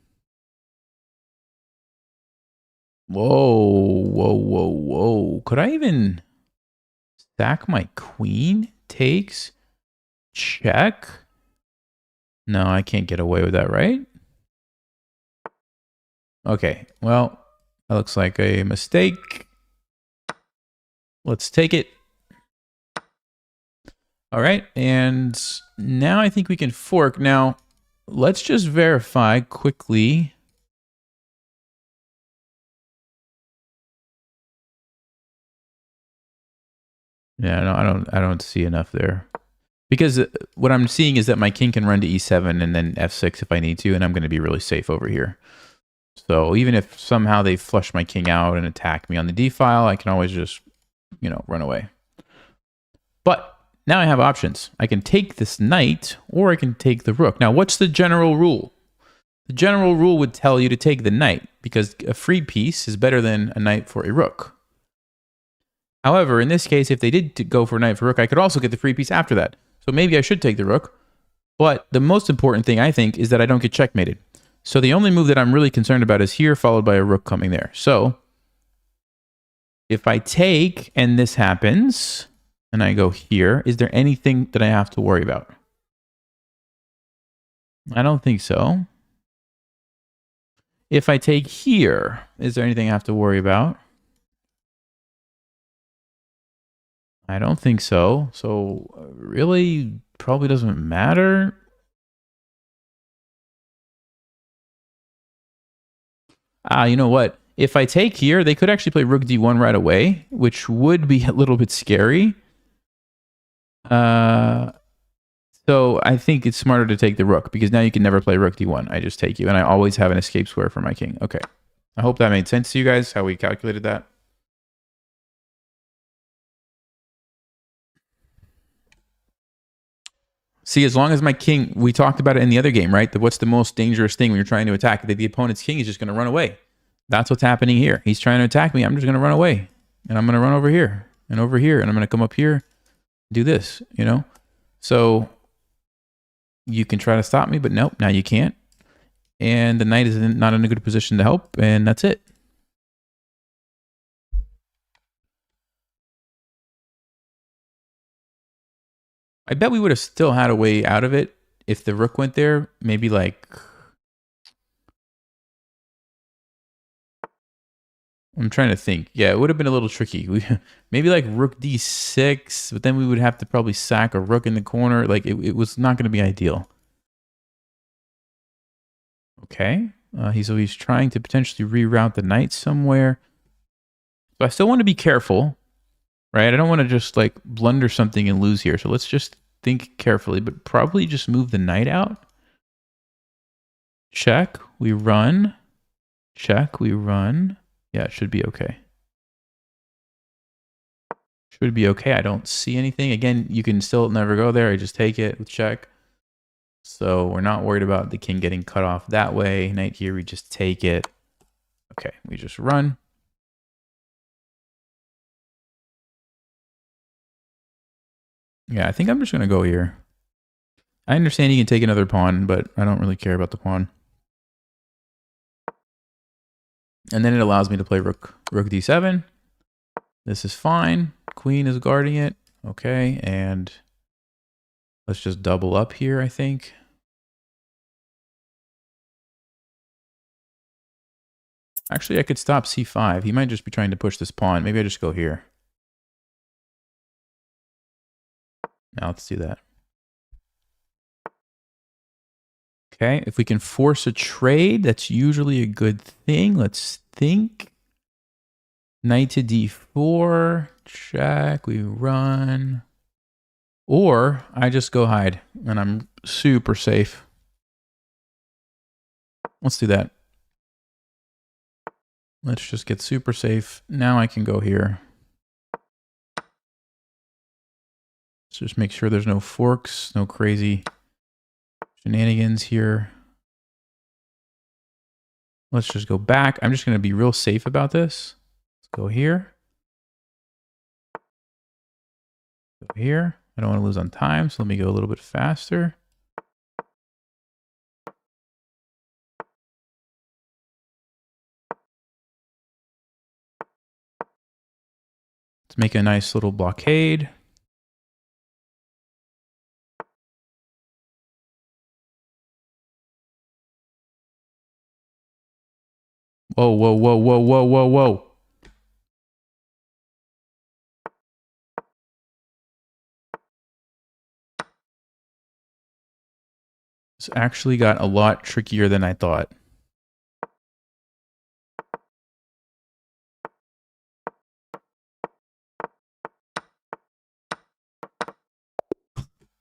Whoa, whoa, whoa, whoa. Could I even Sack my queen? Takes? Check? No, I can't get away with that, right? Okay, well, that looks like a mistake. Let's take it. All right, and now I think we can fork. Now, let's just verify quickly. Yeah, no, I don't see enough there. Because what I'm seeing is that my king can run to e7 and then f6 if I need to, and I'm going to be really safe over here. So even if somehow they flush my king out and attack me on the d file, I can always just, you know, run away. But now I have options. I can take this knight, or I can take the rook. Now, what's the general rule? The general rule would tell you to take the knight, because a free piece is better than a knight for a rook. However, in this case, if they did go for knight for rook, I could also get the free piece after that. So maybe I should take the rook. But the most important thing, I think, is that I don't get checkmated. So the only move that I'm really concerned about is here, followed by a rook coming there. So if I take and this happens, and I go here, is there anything that I have to worry about? I don't think so. If I take here, is there anything I have to worry about? I don't think so. So really, probably doesn't matter. You know what? If I take here, they could actually play rook d1 right away, which would be a little bit scary. So I think it's smarter to take the rook, because now you can never play rook d1. I just take you, and I always have an escape square for my king. Okay. I hope that made sense to you guys, how we calculated that. See, as long as my king, we talked about it in the other game, right? What's the most dangerous thing when you're trying to attack? That the opponent's king is just going to run away. That's what's happening here. He's trying to attack me. I'm just going to run away. And I'm going to run over here and over here. And I'm going to come up here, do this, you know? So you can try to stop me, but nope, now you can't. And the knight is not in a good position to help. And that's it. I bet we would have still had a way out of it if the rook went there. Maybe like... I'm trying to think. Yeah, it would have been a little tricky. Maybe like rook d6, but then we would have to probably sack a rook in the corner. Like it was not going to be ideal. Okay. He's trying to potentially reroute the knight somewhere. So I still want to be careful, right? I don't want to just like blunder something and lose here. So let's just think carefully, but probably just move the knight out. Check. We run. Check. We run. Yeah, it should be okay. Should be okay. I don't see anything. Again, you can still never go there. I just take it with check. So we're not worried about the king getting cut off that way. Knight here, we just take it. Okay, we just run. Yeah, I think I'm just going to go here. I understand you can take another pawn, but I don't really care about the pawn. And then it allows me to play rook d7. This is fine. Queen is guarding it. Okay, and let's just double up here, I think. Actually, I could stop c5. He might just be trying to push this pawn. Maybe I just go here. Now let's do that. Okay, if we can force a trade, that's usually a good thing. Let's think. Knight to d4. Check. We run. Or I just go hide, and I'm super safe. Let's do that. Let's just get super safe. Now I can go here. Let's just make sure there's no forks, no crazy shenanigans here. Let's just go back. I'm just going to be real safe about this. Let's go here. Go here. I don't want to lose on time, so let me go a little bit faster. Let's make a nice little blockade. Whoa, whoa, whoa, whoa, whoa, whoa, whoa. This actually got a lot trickier than I thought.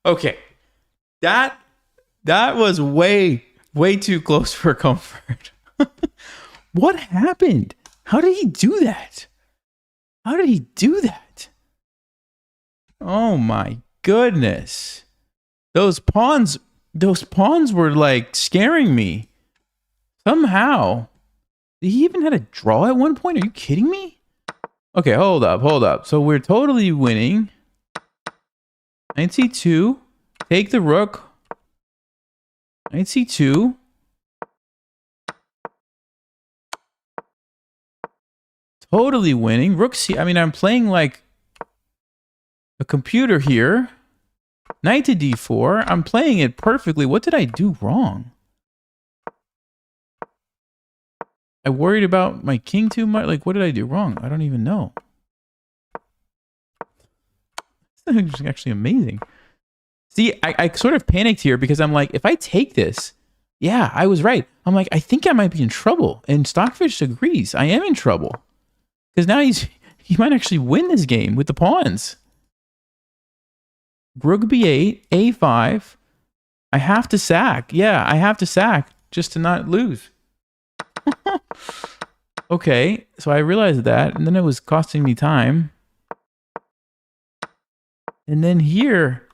Okay. That was way too close for comfort. What happened? How did he do that? How did he do that? Oh my goodness. Those pawns were like scaring me. Somehow. He even had a draw at one point? Are you kidding me? Okay, hold up. So we're totally winning. Knight c2. Take the rook. Knight c2. Totally winning. Rook c... I mean, I'm playing like a computer here. Knight to d4. I'm playing it perfectly. What did I do wrong? I worried about my king too much. Like, what did I do wrong? I don't even know. This is actually amazing. See, I sort of panicked here because I'm like, if I take this, yeah, I was right. I'm like, I think I might be in trouble. And Stockfish agrees. I am in trouble. Because now he might actually win this game with the pawns. Rook b8, a5. I have to sack. Yeah, I have to sack just to not lose. Okay, so I realized that, and then it was costing me time. And then here,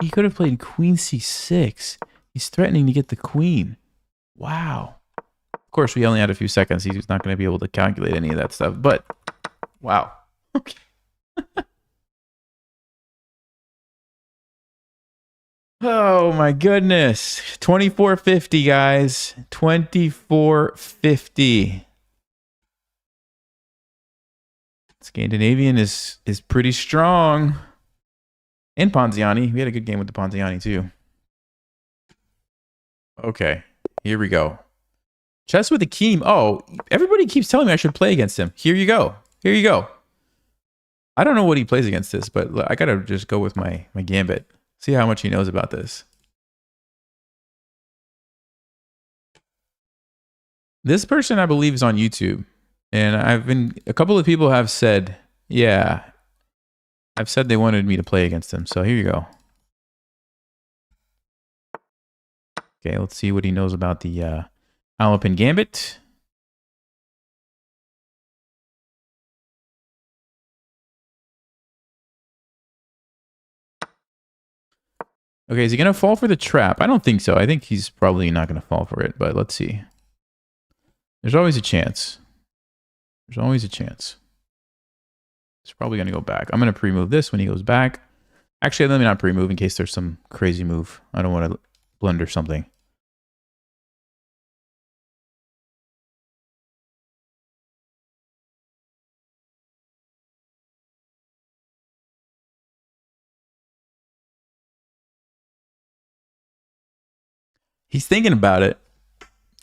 he could have played queen c6. He's threatening to get the queen. Wow. Of course, we only had a few seconds. He's not going to be able to calculate any of that stuff, but wow. Okay. Oh my goodness. 2450, guys. 2450. Scandinavian is pretty strong. And Ponziani. We had a good game with the Ponziani too. Okay. Here we go. Chess with Akeem. Oh, everybody keeps telling me I should play against him. Here you go. Here you go. I don't know what he plays against this, but I gotta just go with my gambit. See how much he knows about this. This person, I believe, is on YouTube. And a couple of people have said, yeah, I've said they wanted me to play against him. So here you go. Okay, let's see what he knows about the Alapin Gambit. Okay, is he going to fall for the trap? I don't think so. I think he's probably not going to fall for it, but let's see. There's always a chance. There's always a chance. He's probably going to go back. I'm going to pre-move this when he goes back. Actually, let me not pre-move in case there's some crazy move. I don't want to blunder something. He's thinking about it.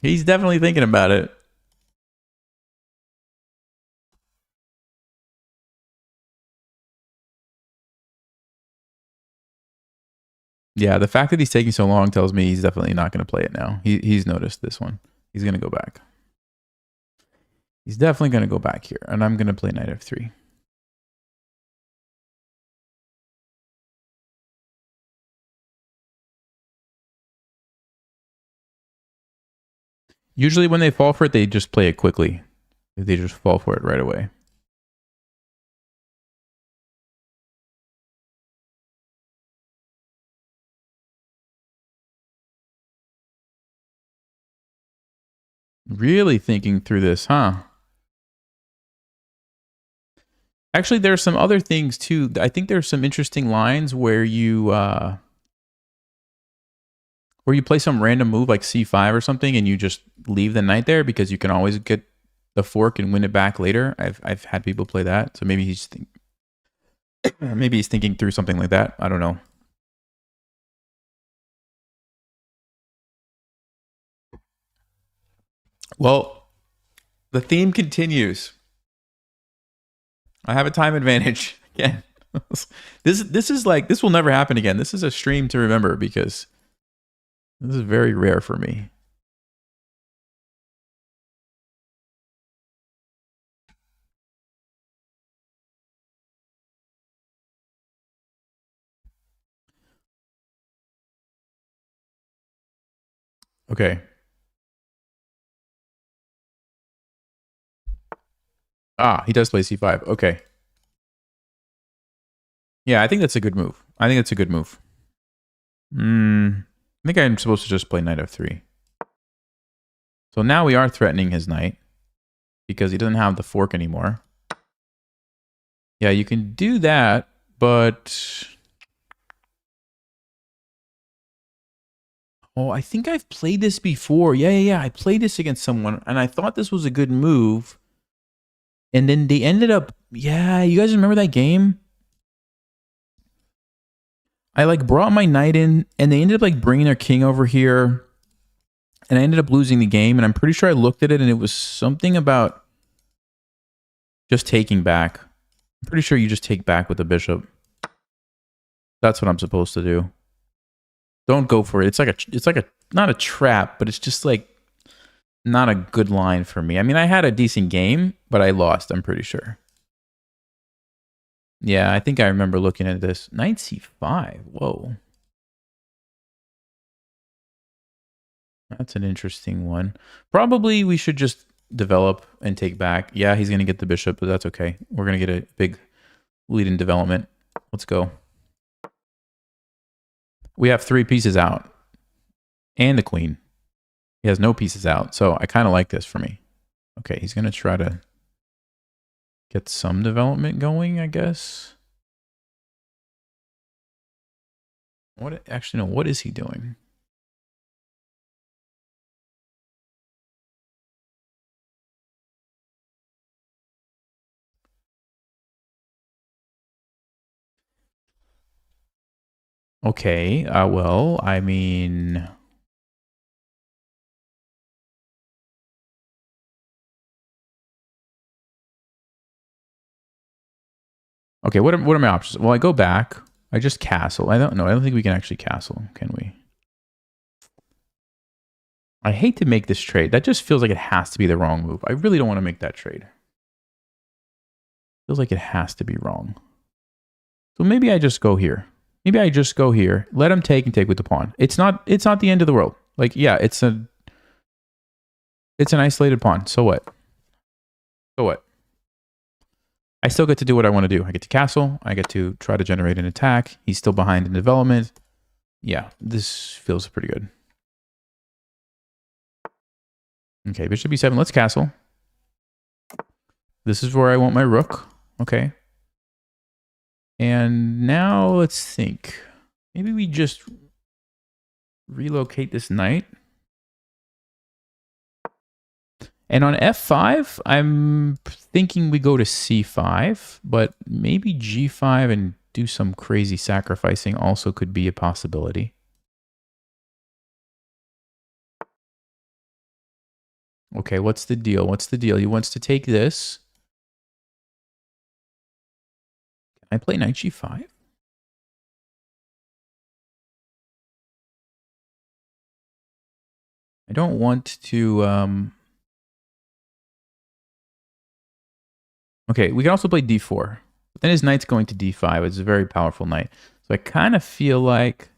He's definitely thinking about it. Yeah, the fact that he's taking so long tells me he's definitely not going to play it now. He's noticed this one. He's going to go back. He's definitely going to go back here. And I'm going to play knight f3. Usually when they fall for it, they just play it quickly. They just fall for it right away. Really thinking through this, huh? Actually, there's some other things too. I think there's some interesting lines where you play some random move like c5 or something and you just leave the knight there because you can always get the fork and win it back later. I've had people play that, so maybe maybe he's thinking through something like that. I don't know. Well, the theme continues. I have a time advantage again. This is like, this will never happen again. This is a stream to remember because this is very rare for me. Okay. Ah, he does play c5. Okay. Yeah, I think that's a good move. I think that's a good move. I think I'm supposed to just play knight f3. So now we are threatening his knight because he doesn't have the fork anymore. Yeah, you can do that, but... Oh, I think I've played this before. Yeah. I played this against someone, and I thought this was a good move. And then they ended up... Yeah, you guys remember that game? I like brought my knight in, and they ended up like bringing their king over here, and I ended up losing the game. And I'm pretty sure I looked at it, and it was something about just taking back. I'm pretty sure you just take back with the bishop. That's what I'm supposed to do. Don't go for it. It's like a not a trap, but it's just like not a good line for me. I mean, I had a decent game, but I lost. I'm pretty sure. Yeah, I think I remember looking at this. Knight c5. Whoa. That's an interesting one. Probably we should just develop and take back. Yeah, he's going to get the bishop, but that's okay. We're going to get a big lead in development. Let's go. We have 3 pieces out. And the queen. He has no pieces out. So I kind of like this for me. Okay, he's going to try to get some development going, I guess. Actually, no, what is he doing? Okay, well, I mean... Okay, what are my options? Well, I go back. I just castle. I don't know. I don't think we can actually castle, can we? I hate to make this trade. That just feels like it has to be the wrong move. I really don't want to make that trade. Feels like it has to be wrong. So maybe I just go here. Maybe I just go here. Let him take and take with the pawn. It's not the end of the world. Like, yeah, it's an isolated pawn. So what? So what? I still get to do what I want to do. I get to castle. I get to try to generate an attack. He's still behind in development. Yeah, this feels pretty good. Okay, bishop b7. Let's castle. This is where I want my rook. Okay. And now let's think. Maybe we just relocate this knight. And on f5, I'm thinking we go to c5, but maybe g5 and do some crazy sacrificing also could be a possibility. Okay, what's the deal? What's the deal? He wants to take this. Can I play knight g5? I don't want to... Okay, we can also play d4. But then his knight's going to d5. It's a very powerful knight. So I kind of feel like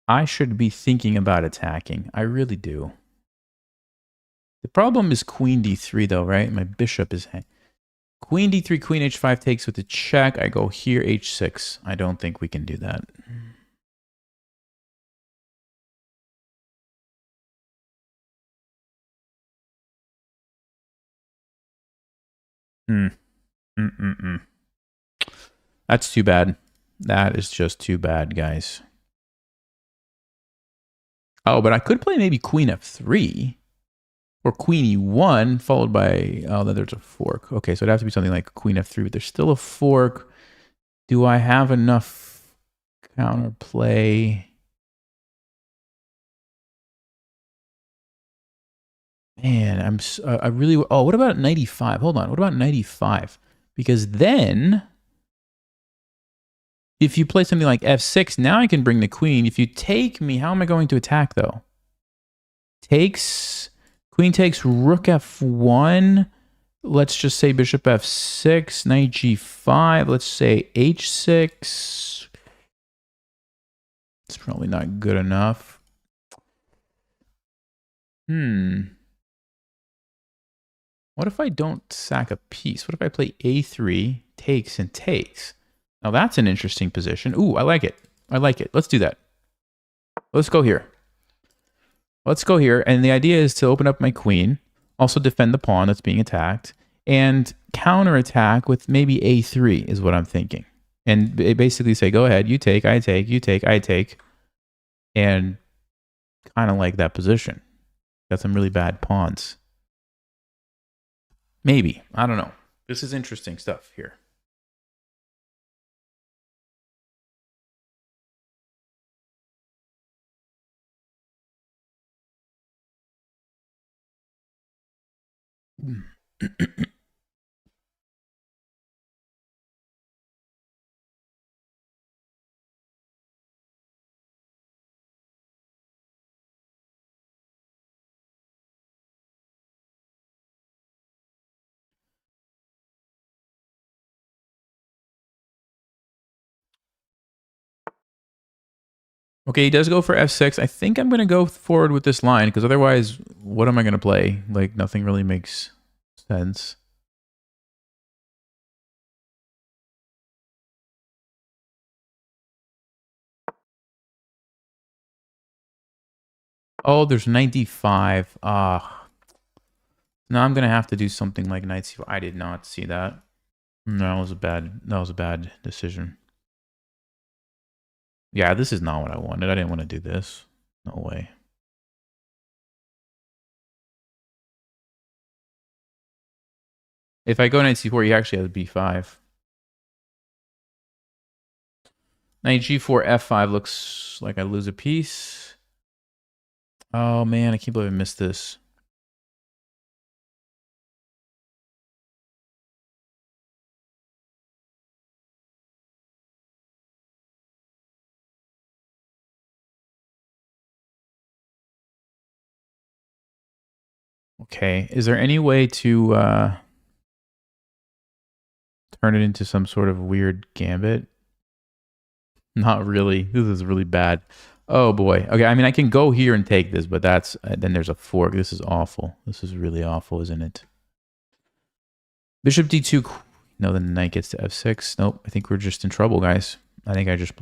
I should be thinking about attacking. I really do. The problem is queen d3 though, right? My bishop is... Queen d3, queen h5 takes with the check. I go here, h6. I don't think we can do that. That's too bad. That is just too bad, guys. Oh, but I could play maybe queen f3. Or queen e1 followed by, oh, then there's a fork. Okay, so it'd have to be something like queen f3, but there's still a fork. Do I have enough counterplay? Man, I really, oh, what about knight e5? Hold on, what about knight e5? Because then, if you play something like f6, now I can bring the queen. If you take me, how am I going to attack though? Queen takes rook f1. Let's just say bishop f6, knight g5. Let's say h6. It's probably not good enough. What if I don't sack a piece? What if I play a3, takes, and takes? Now that's an interesting position. Ooh, I like it. I like it. Let's do that. Let's go here. Let's go here. And the idea is to open up my queen, also defend the pawn that's being attacked, and counterattack with maybe a3 is what I'm thinking. And basically say, go ahead, you take, I take, you take, I take, and kind of like that position. Got some really bad pawns. Maybe. I don't know. This is interesting stuff here. Okay, he does go for f6. I think I'm going to go forward with this line because otherwise, what am I going to play? Like, nothing really makes sense. Oh, there's 95. Ah. Now I'm going to have to do something like knight c4. I did not see that. No, that was a bad decision. Yeah, this is not what I wanted. I didn't want to do this. No way. If I go knight c4, he actually has b5. Knight g4, f5 looks like I lose a piece. Oh man, I can't believe I missed this. Okay, is there any way to turn it into some sort of weird gambit? Not really. This is really bad. Oh boy. Okay, I mean I can go here and take this, but that's then there's a fork. This is awful. This is really awful, isn't it? Bishop d2. No, then the knight gets to f6. Nope. I think we're just in trouble, guys. I think I just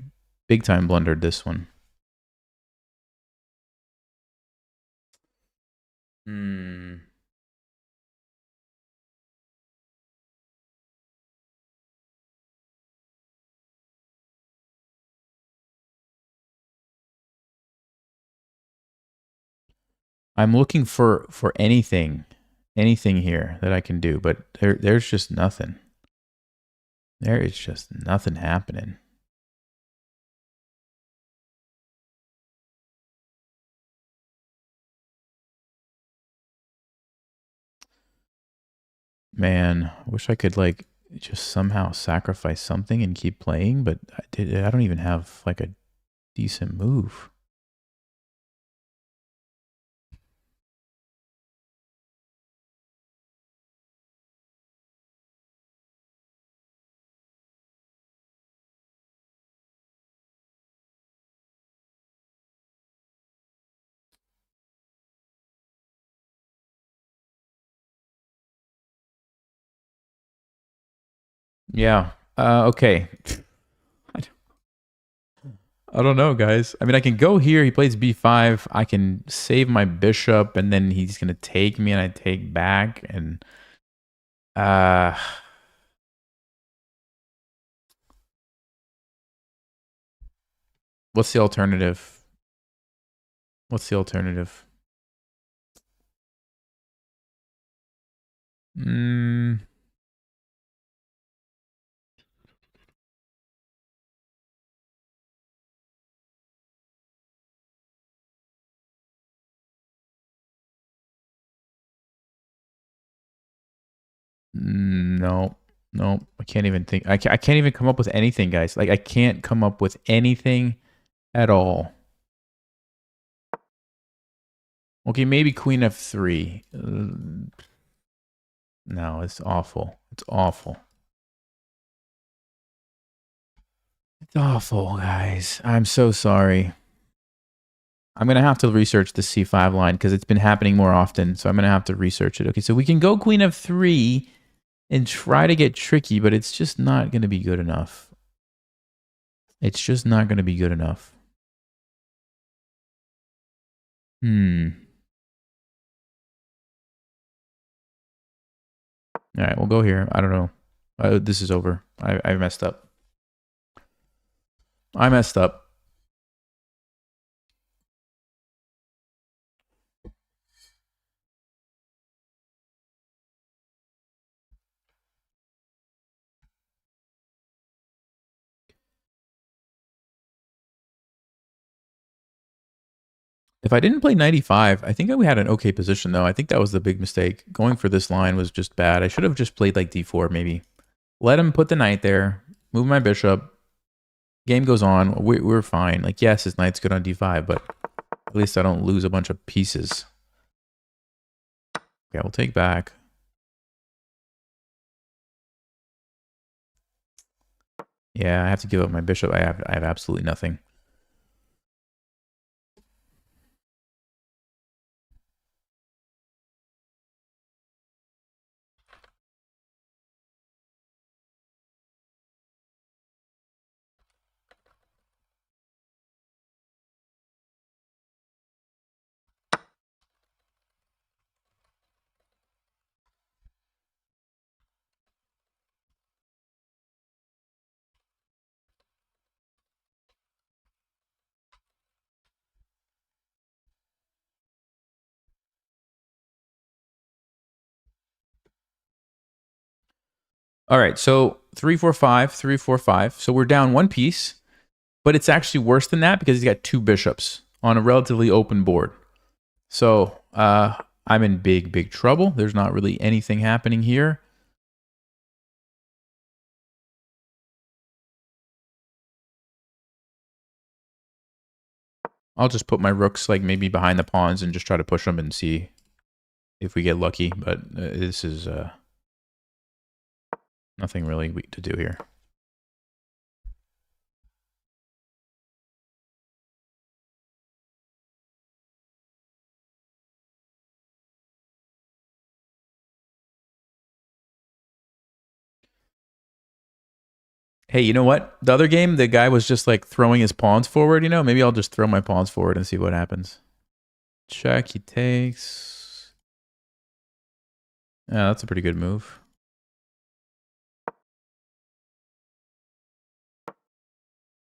big time blundered this one. I'm looking for anything here that I can do, but there's just nothing. There is just nothing happening. Man, I wish I could like just somehow sacrifice something and keep playing, but I don't even have like a decent move. Yeah. Okay. I don't know, guys. I mean, I can go here. He plays b5. I can save my bishop, and then he's gonna take me, and I take back, and what's the alternative? What's the alternative? Mm, no, no, I can't even think. I can't even come up with anything, guys. Like, I can't come up with anything at all. Okay, maybe queen f3. No, it's awful. It's awful. It's awful, guys. I'm so sorry. I'm going to have to research the c5 line because it's been happening more often. So I'm going to have to research it. Okay, so we can go queen f3 and try to get tricky, but it's just not going to be good enough. It's just not going to be good enough. All right, we'll go here. I don't know. This is over. I messed up. I messed up. If I didn't play 95, I think we had an okay position, though. I think that was the big mistake. Going for this line was just bad. I should have just played like d4, maybe. Let him put the knight there. Move my bishop. Game goes on. We're fine. Like, yes, his knight's good on d5, but at least I don't lose a bunch of pieces. Okay, we'll take back. Yeah, I have to give up my bishop. I have absolutely nothing. All right, so 3-4-5, 3-4-5. So we're down one piece, but it's actually worse than that because he's got two bishops on a relatively open board. So I'm in big trouble. There's not really anything happening here. I'll just put my rooks like maybe behind the pawns and just try to push them and see if we get lucky. But this is nothing really to do here. Hey, you know what? The other game, the guy was just like throwing his pawns forward, you know? Maybe I'll just throw my pawns forward and see what happens. Check, he takes. Yeah, that's a pretty good move.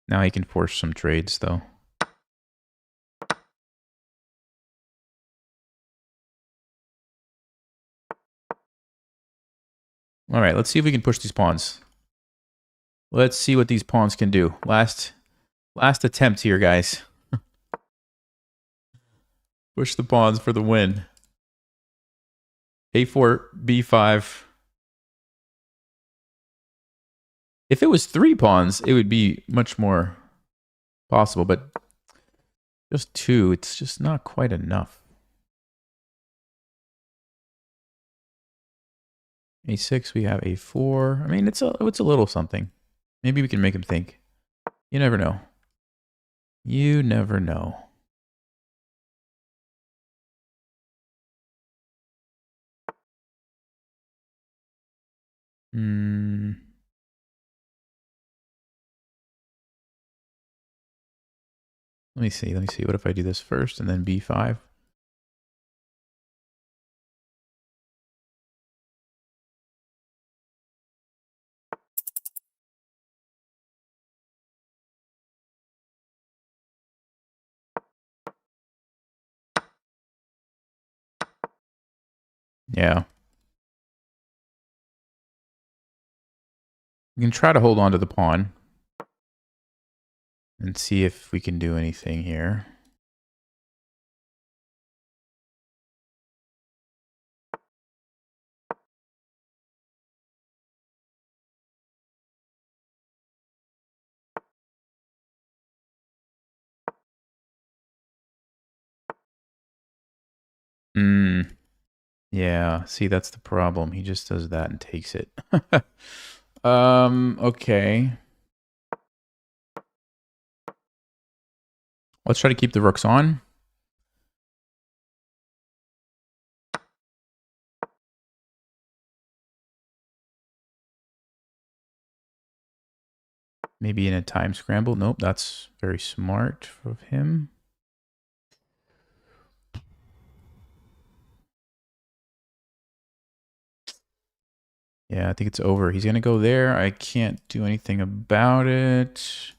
Now he can force some trades, though. All right, let's see if we can push these pawns. Let's see what these pawns can do. Last attempt here, guys. Push the pawns for the win. A4, B5. If it was 3 pawns, it would be much more possible, but just 2, it's just not quite enough. A6, we have A4. I mean, it's a little something. Maybe we can make him think. You never know. You never know. Let me see. What if I do this first and then B5? Yeah. We can try to hold on to the pawn and see if we can do anything here. Yeah, see, that's the problem. He just does that and takes it. Okay. Let's try to keep the rooks on. Maybe in a time scramble. Nope, that's very smart of him. Yeah, I think it's over. He's going to go there. I can't do anything about it.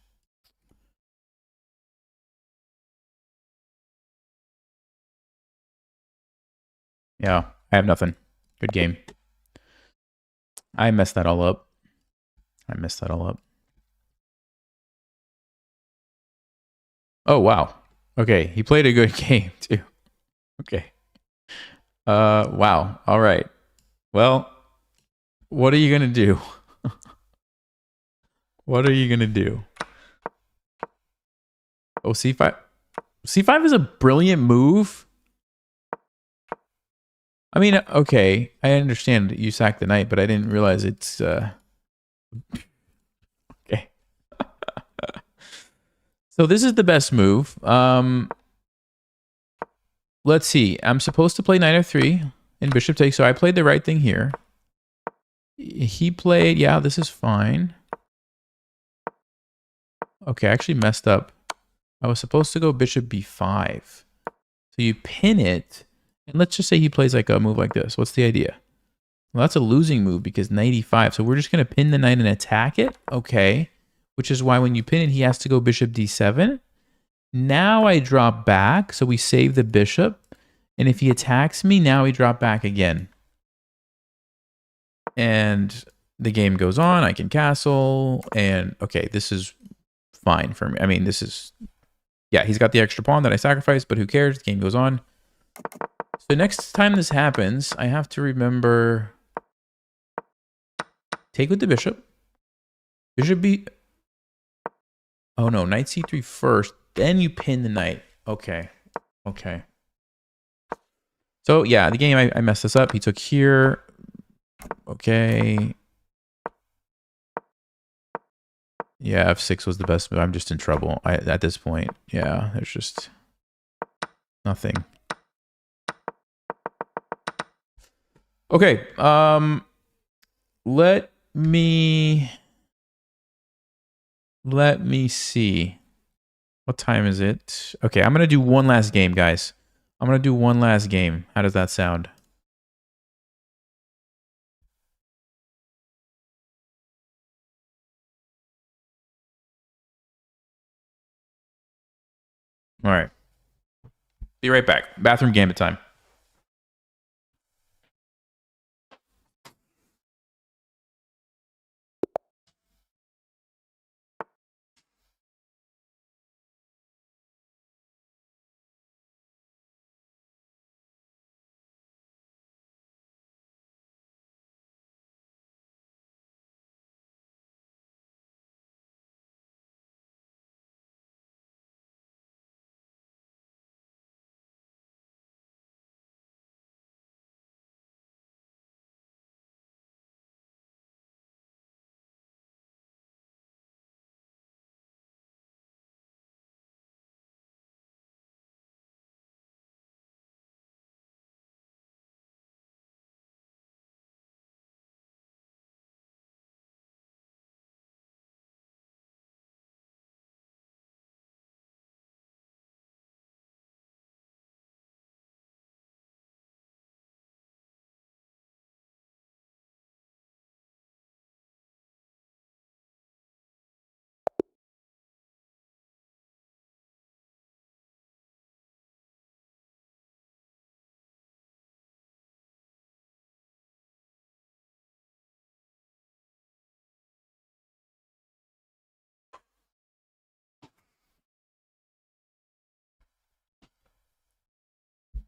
Yeah, I have nothing. Good game. I messed that all up. Oh, wow. Okay, he played a good game, too. Okay. Wow. All right. Well, what are you going to do? What are you going to do? Oh, c5. c5 is a brilliant move. I mean, okay, I understand you sacked the knight, but I didn't realize it's okay. So this is the best move. Let's see. I'm supposed to play knight f3 and bishop takes, so I played the right thing here. He played, yeah, this is fine. Okay, I actually messed up. I was supposed to go bishop b5. So you pin it, and let's just say he plays like a move like this. What's the idea? Well, that's a losing move because knight e5. So we're just going to pin the knight and attack it. Okay. Which is why when you pin it, he has to go bishop d7. Now I drop back. So we save the bishop. And if he attacks me, now we drop back again. And the game goes on. I can castle. And okay, this is fine for me. I mean, this is... Yeah, he's got the extra pawn that I sacrificed, but who cares? The game goes on. So next time this happens, I have to remember... Take with the bishop. Bishop b... Oh no, knight c3 first. Then you pin the knight. Okay. Okay. So yeah, the game, I messed this up. He took here. Okay. Yeah, f6 was the best move. I'm just in trouble at this point. Yeah, there's just nothing. Okay. Let me see. What time is it? Okay, I'm going to do one last game, guys. I'm going to do one last game. How does that sound? All right. Be right back. Bathroom gambit time.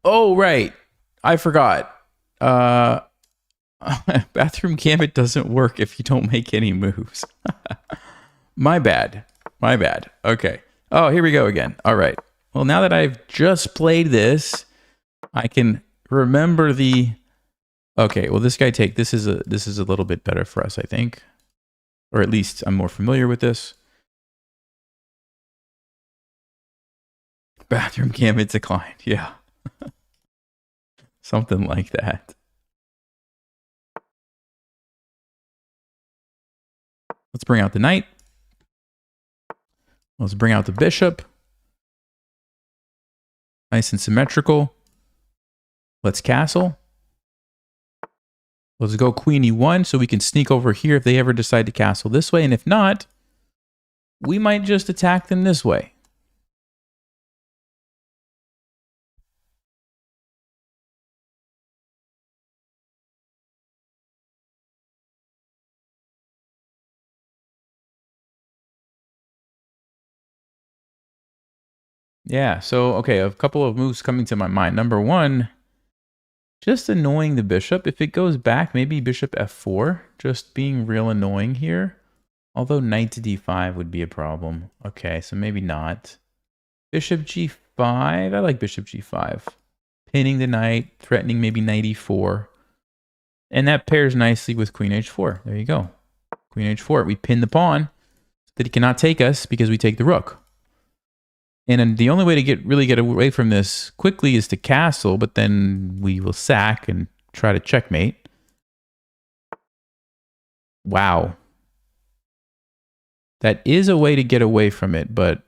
Oh, right. I forgot. Uh, Bathroom Gambit doesn't work if you don't make any moves. My bad. My bad. Okay. Oh, here we go again. All right. Well, now that I've just played this, I can remember the. Okay. Well, this guy take this is a little bit better for us, I think, or at least I'm more familiar with this. Bathroom Gambit declined. Yeah. Something like that. Let's bring out the knight. Let's bring out the bishop. Nice and symmetrical. Let's castle. Let's go queen e1 so we can sneak over here if they ever decide to castle this way. And if not, we might just attack them this way. Yeah, so, okay, a couple of moves coming to my mind. Number one, just annoying the bishop. If it goes back, maybe bishop f4, just being real annoying here. Although knight to d5 would be a problem. Okay, so maybe not. Bishop g5, I like bishop g5. Pinning the knight, threatening maybe knight e4. And that pairs nicely with queen h4. There you go. Queen h4, we pin the pawn so that he cannot take us because we take the rook. And the only way to really get away from this quickly is to castle, but then we will sack and try to checkmate. Wow. That is a way to get away from it, but...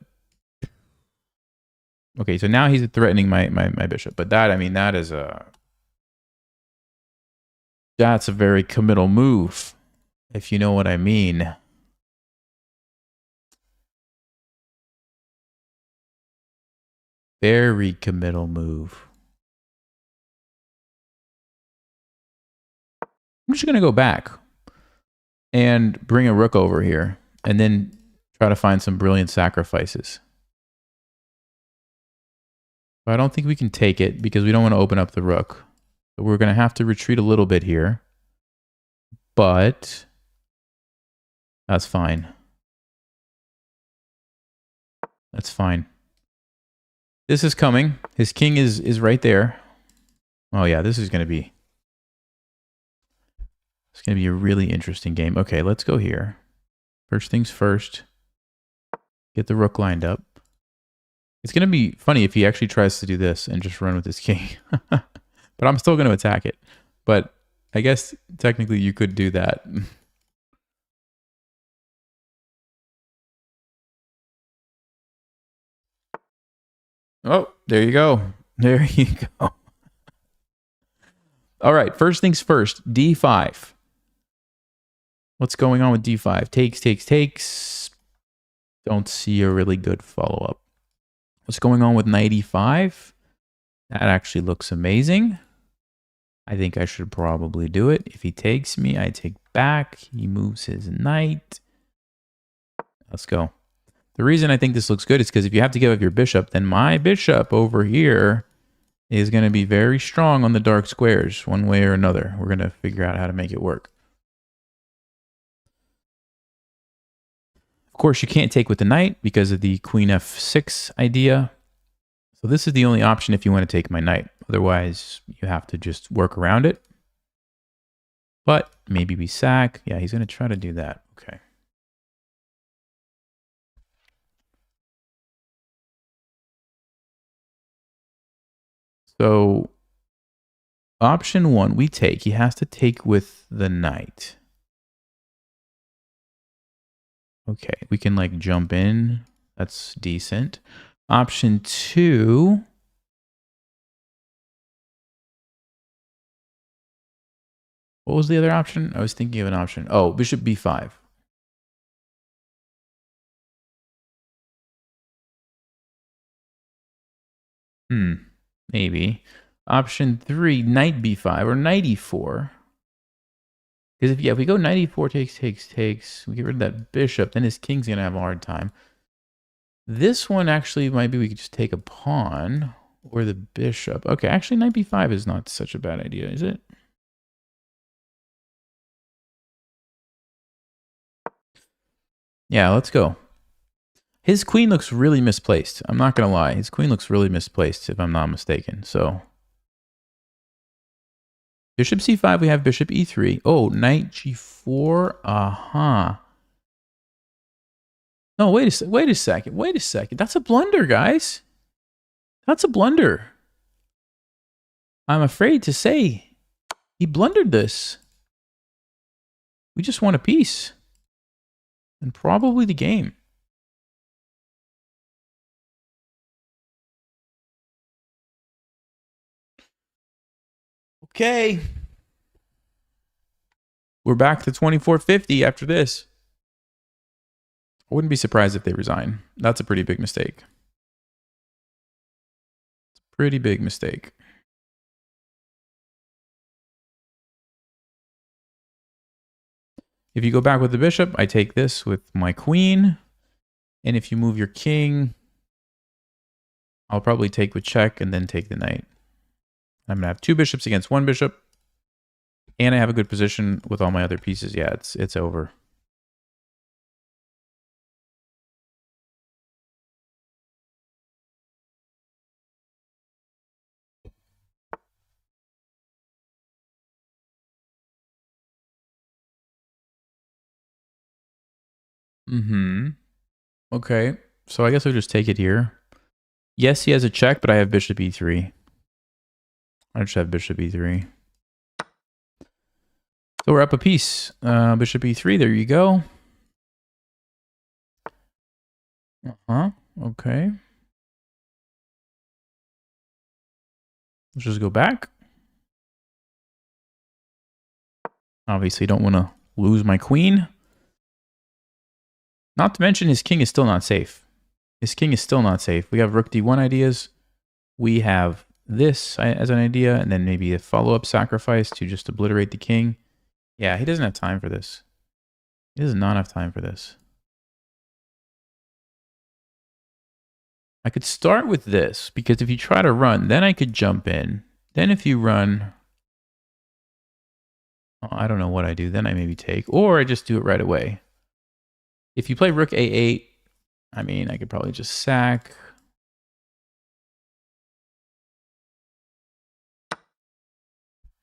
Okay, so now he's threatening my bishop. But that, I mean, that is a... That's a very committal move, if you know what I mean. Very committal move. I'm just going to go back and bring a rook over here and then try to find some brilliant sacrifices. But I don't think we can take it because we don't want to open up the rook. So we're going to have to retreat a little bit here. But that's fine. That's fine. This is coming. His king is right there. Oh yeah, this is going to be... It's going to be a really interesting game. Okay, let's go here. First things first. Get the rook lined up. It's going to be funny if he actually tries to do this and just run with his king. But I'm still going to attack it. But I guess technically you could do that. Oh, there you go. There you go. All right, first things first, d5. What's going on with d5? Takes, takes, takes. Don't see a really good follow-up. What's going on with knight e5? That actually looks amazing. I think I should probably do it. If he takes me, I take back. He moves his knight. Let's go. The reason I think this looks good is because if you have to give up your bishop, then my bishop over here is going to be very strong on the dark squares, one way or another. We're going to figure out how to make it work. Of course, you can't take with the knight because of the queen f6 idea. So this is the only option if you want to take my knight. Otherwise, you have to just work around it. But maybe we sack. Yeah, he's going to try to do that. Okay. So option one, we take. He has to take with the knight. Okay, we can like jump in. That's decent. Option two. What was the other option? I was thinking of an option. Oh, bishop b5. Maybe. Option three, knight b5 or knight e4. Because if we go knight e4 takes, we get rid of that bishop, then his king's going to have a hard time. This one actually might be we could just take a pawn. or the bishop. Okay, actually knight b5 is not such a bad idea, is it? Yeah, let's go. His queen looks really misplaced. I'm not going to lie. His queen looks really misplaced, if I'm not mistaken. So, bishop c5, we have bishop e3. Oh, knight g4. Uh-huh. No, wait a second. That's a blunder, guys. That's a blunder. I'm afraid to say he blundered this. We just won a piece. And probably the game. Okay. We're back to 2450 after this. I wouldn't be surprised if they resign. That's a pretty big mistake. It's a pretty big mistake. If you go back with the bishop, I take this with my queen. And if you move your king, I'll probably take with check and then take the knight. I'm going to have two bishops against one bishop. And I have a good position with all my other pieces. Yeah, it's over. Okay, so I guess I'll just take it here. Yes, he has a check, but I have bishop e3. I just have bishop e3. So we're up a piece. Bishop e3, there you go. Okay. Let's just go back. Obviously, don't want to lose my queen. Not to mention his king is still not safe. His king is still not safe. We have rook d1 ideas. We have this as an idea, and then maybe a follow-up sacrifice to just obliterate the king. Yeah, he doesn't have time for this. He does not have time for this. I could start with this, because if you try to run, then I could jump in. Then if you run, I don't know what I do. Then I maybe take, or I just do it right away. If you play rook a8, I mean, I could probably just sack.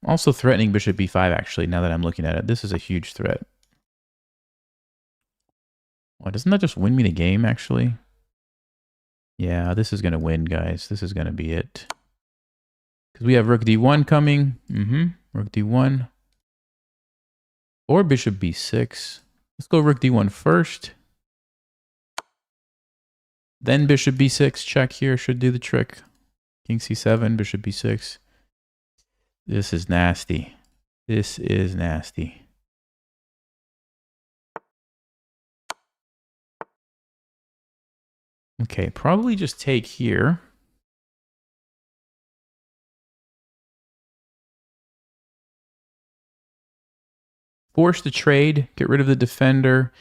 Also threatening bishop b5, actually, now that I'm looking at it. This is a huge threat. Well, doesn't that just win me the game, actually? Yeah, this is going to win, guys. This is going to be it. Because we have rook d1 coming. Rook d1. Or bishop b6. Let's go rook d1 first. Then bishop b6 check here should do the trick. King c7, bishop b6. This is nasty. This is nasty. Okay, probably just take here. Force the trade, get rid of the defender.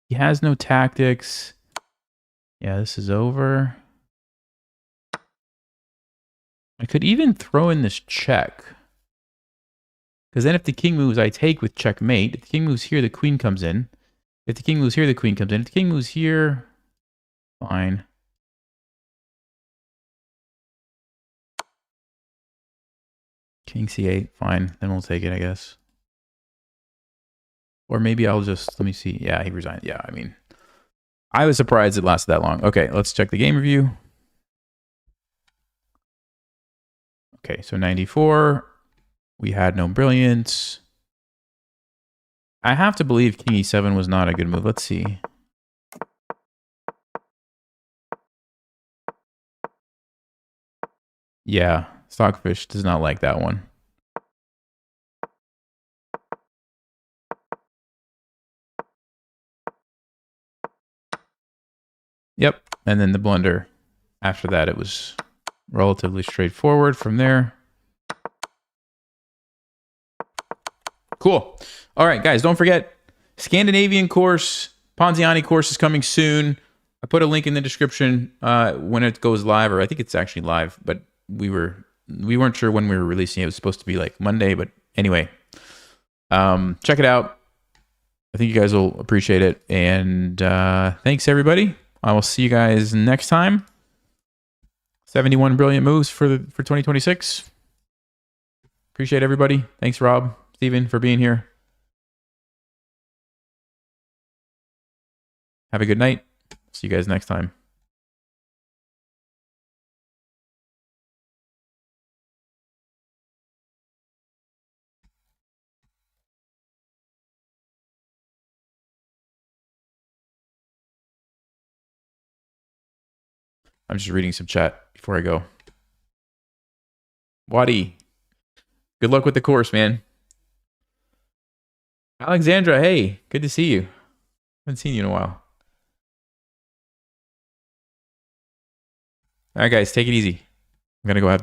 He has no tactics. Yeah, this is over. I could even throw in this check. Because then if the king moves, I take with checkmate. If the king moves here, the queen comes in. If the king moves here, the queen comes in. If the king moves here, fine. King c8, fine. Then we'll take it, I guess. Or maybe I'll just, let me see. Yeah, he resigned. Yeah, I mean, I was surprised it lasted that long. Okay, let's check the game review. Okay, so 94. We had no brilliance. I have to believe king e7 was not a good move. Let's see. Yeah, Stockfish does not like that one. Yep, and then the blunder. After that, it was relatively straightforward from there. Cool. All right, guys, don't forget, Scandinavian course, Ponziani course is coming soon. I put a link in the description when it goes live, or I think it's actually live, but we weren't sure when we were releasing it. It was supposed to be like Monday, but anyway, check it out. I think you guys will appreciate it. And thanks, everybody. I will see you guys next time. 71 brilliant moves for 2026. Appreciate everybody. Thanks, Rob, Steven, for being here. Have a good night. See you guys next time. I'm just reading some chat before I go. Wadi, good luck with the course, man. Alexandra, hey, good to see you. Haven't seen you in a while. All right, guys, take it easy. I'm going to go have dinner.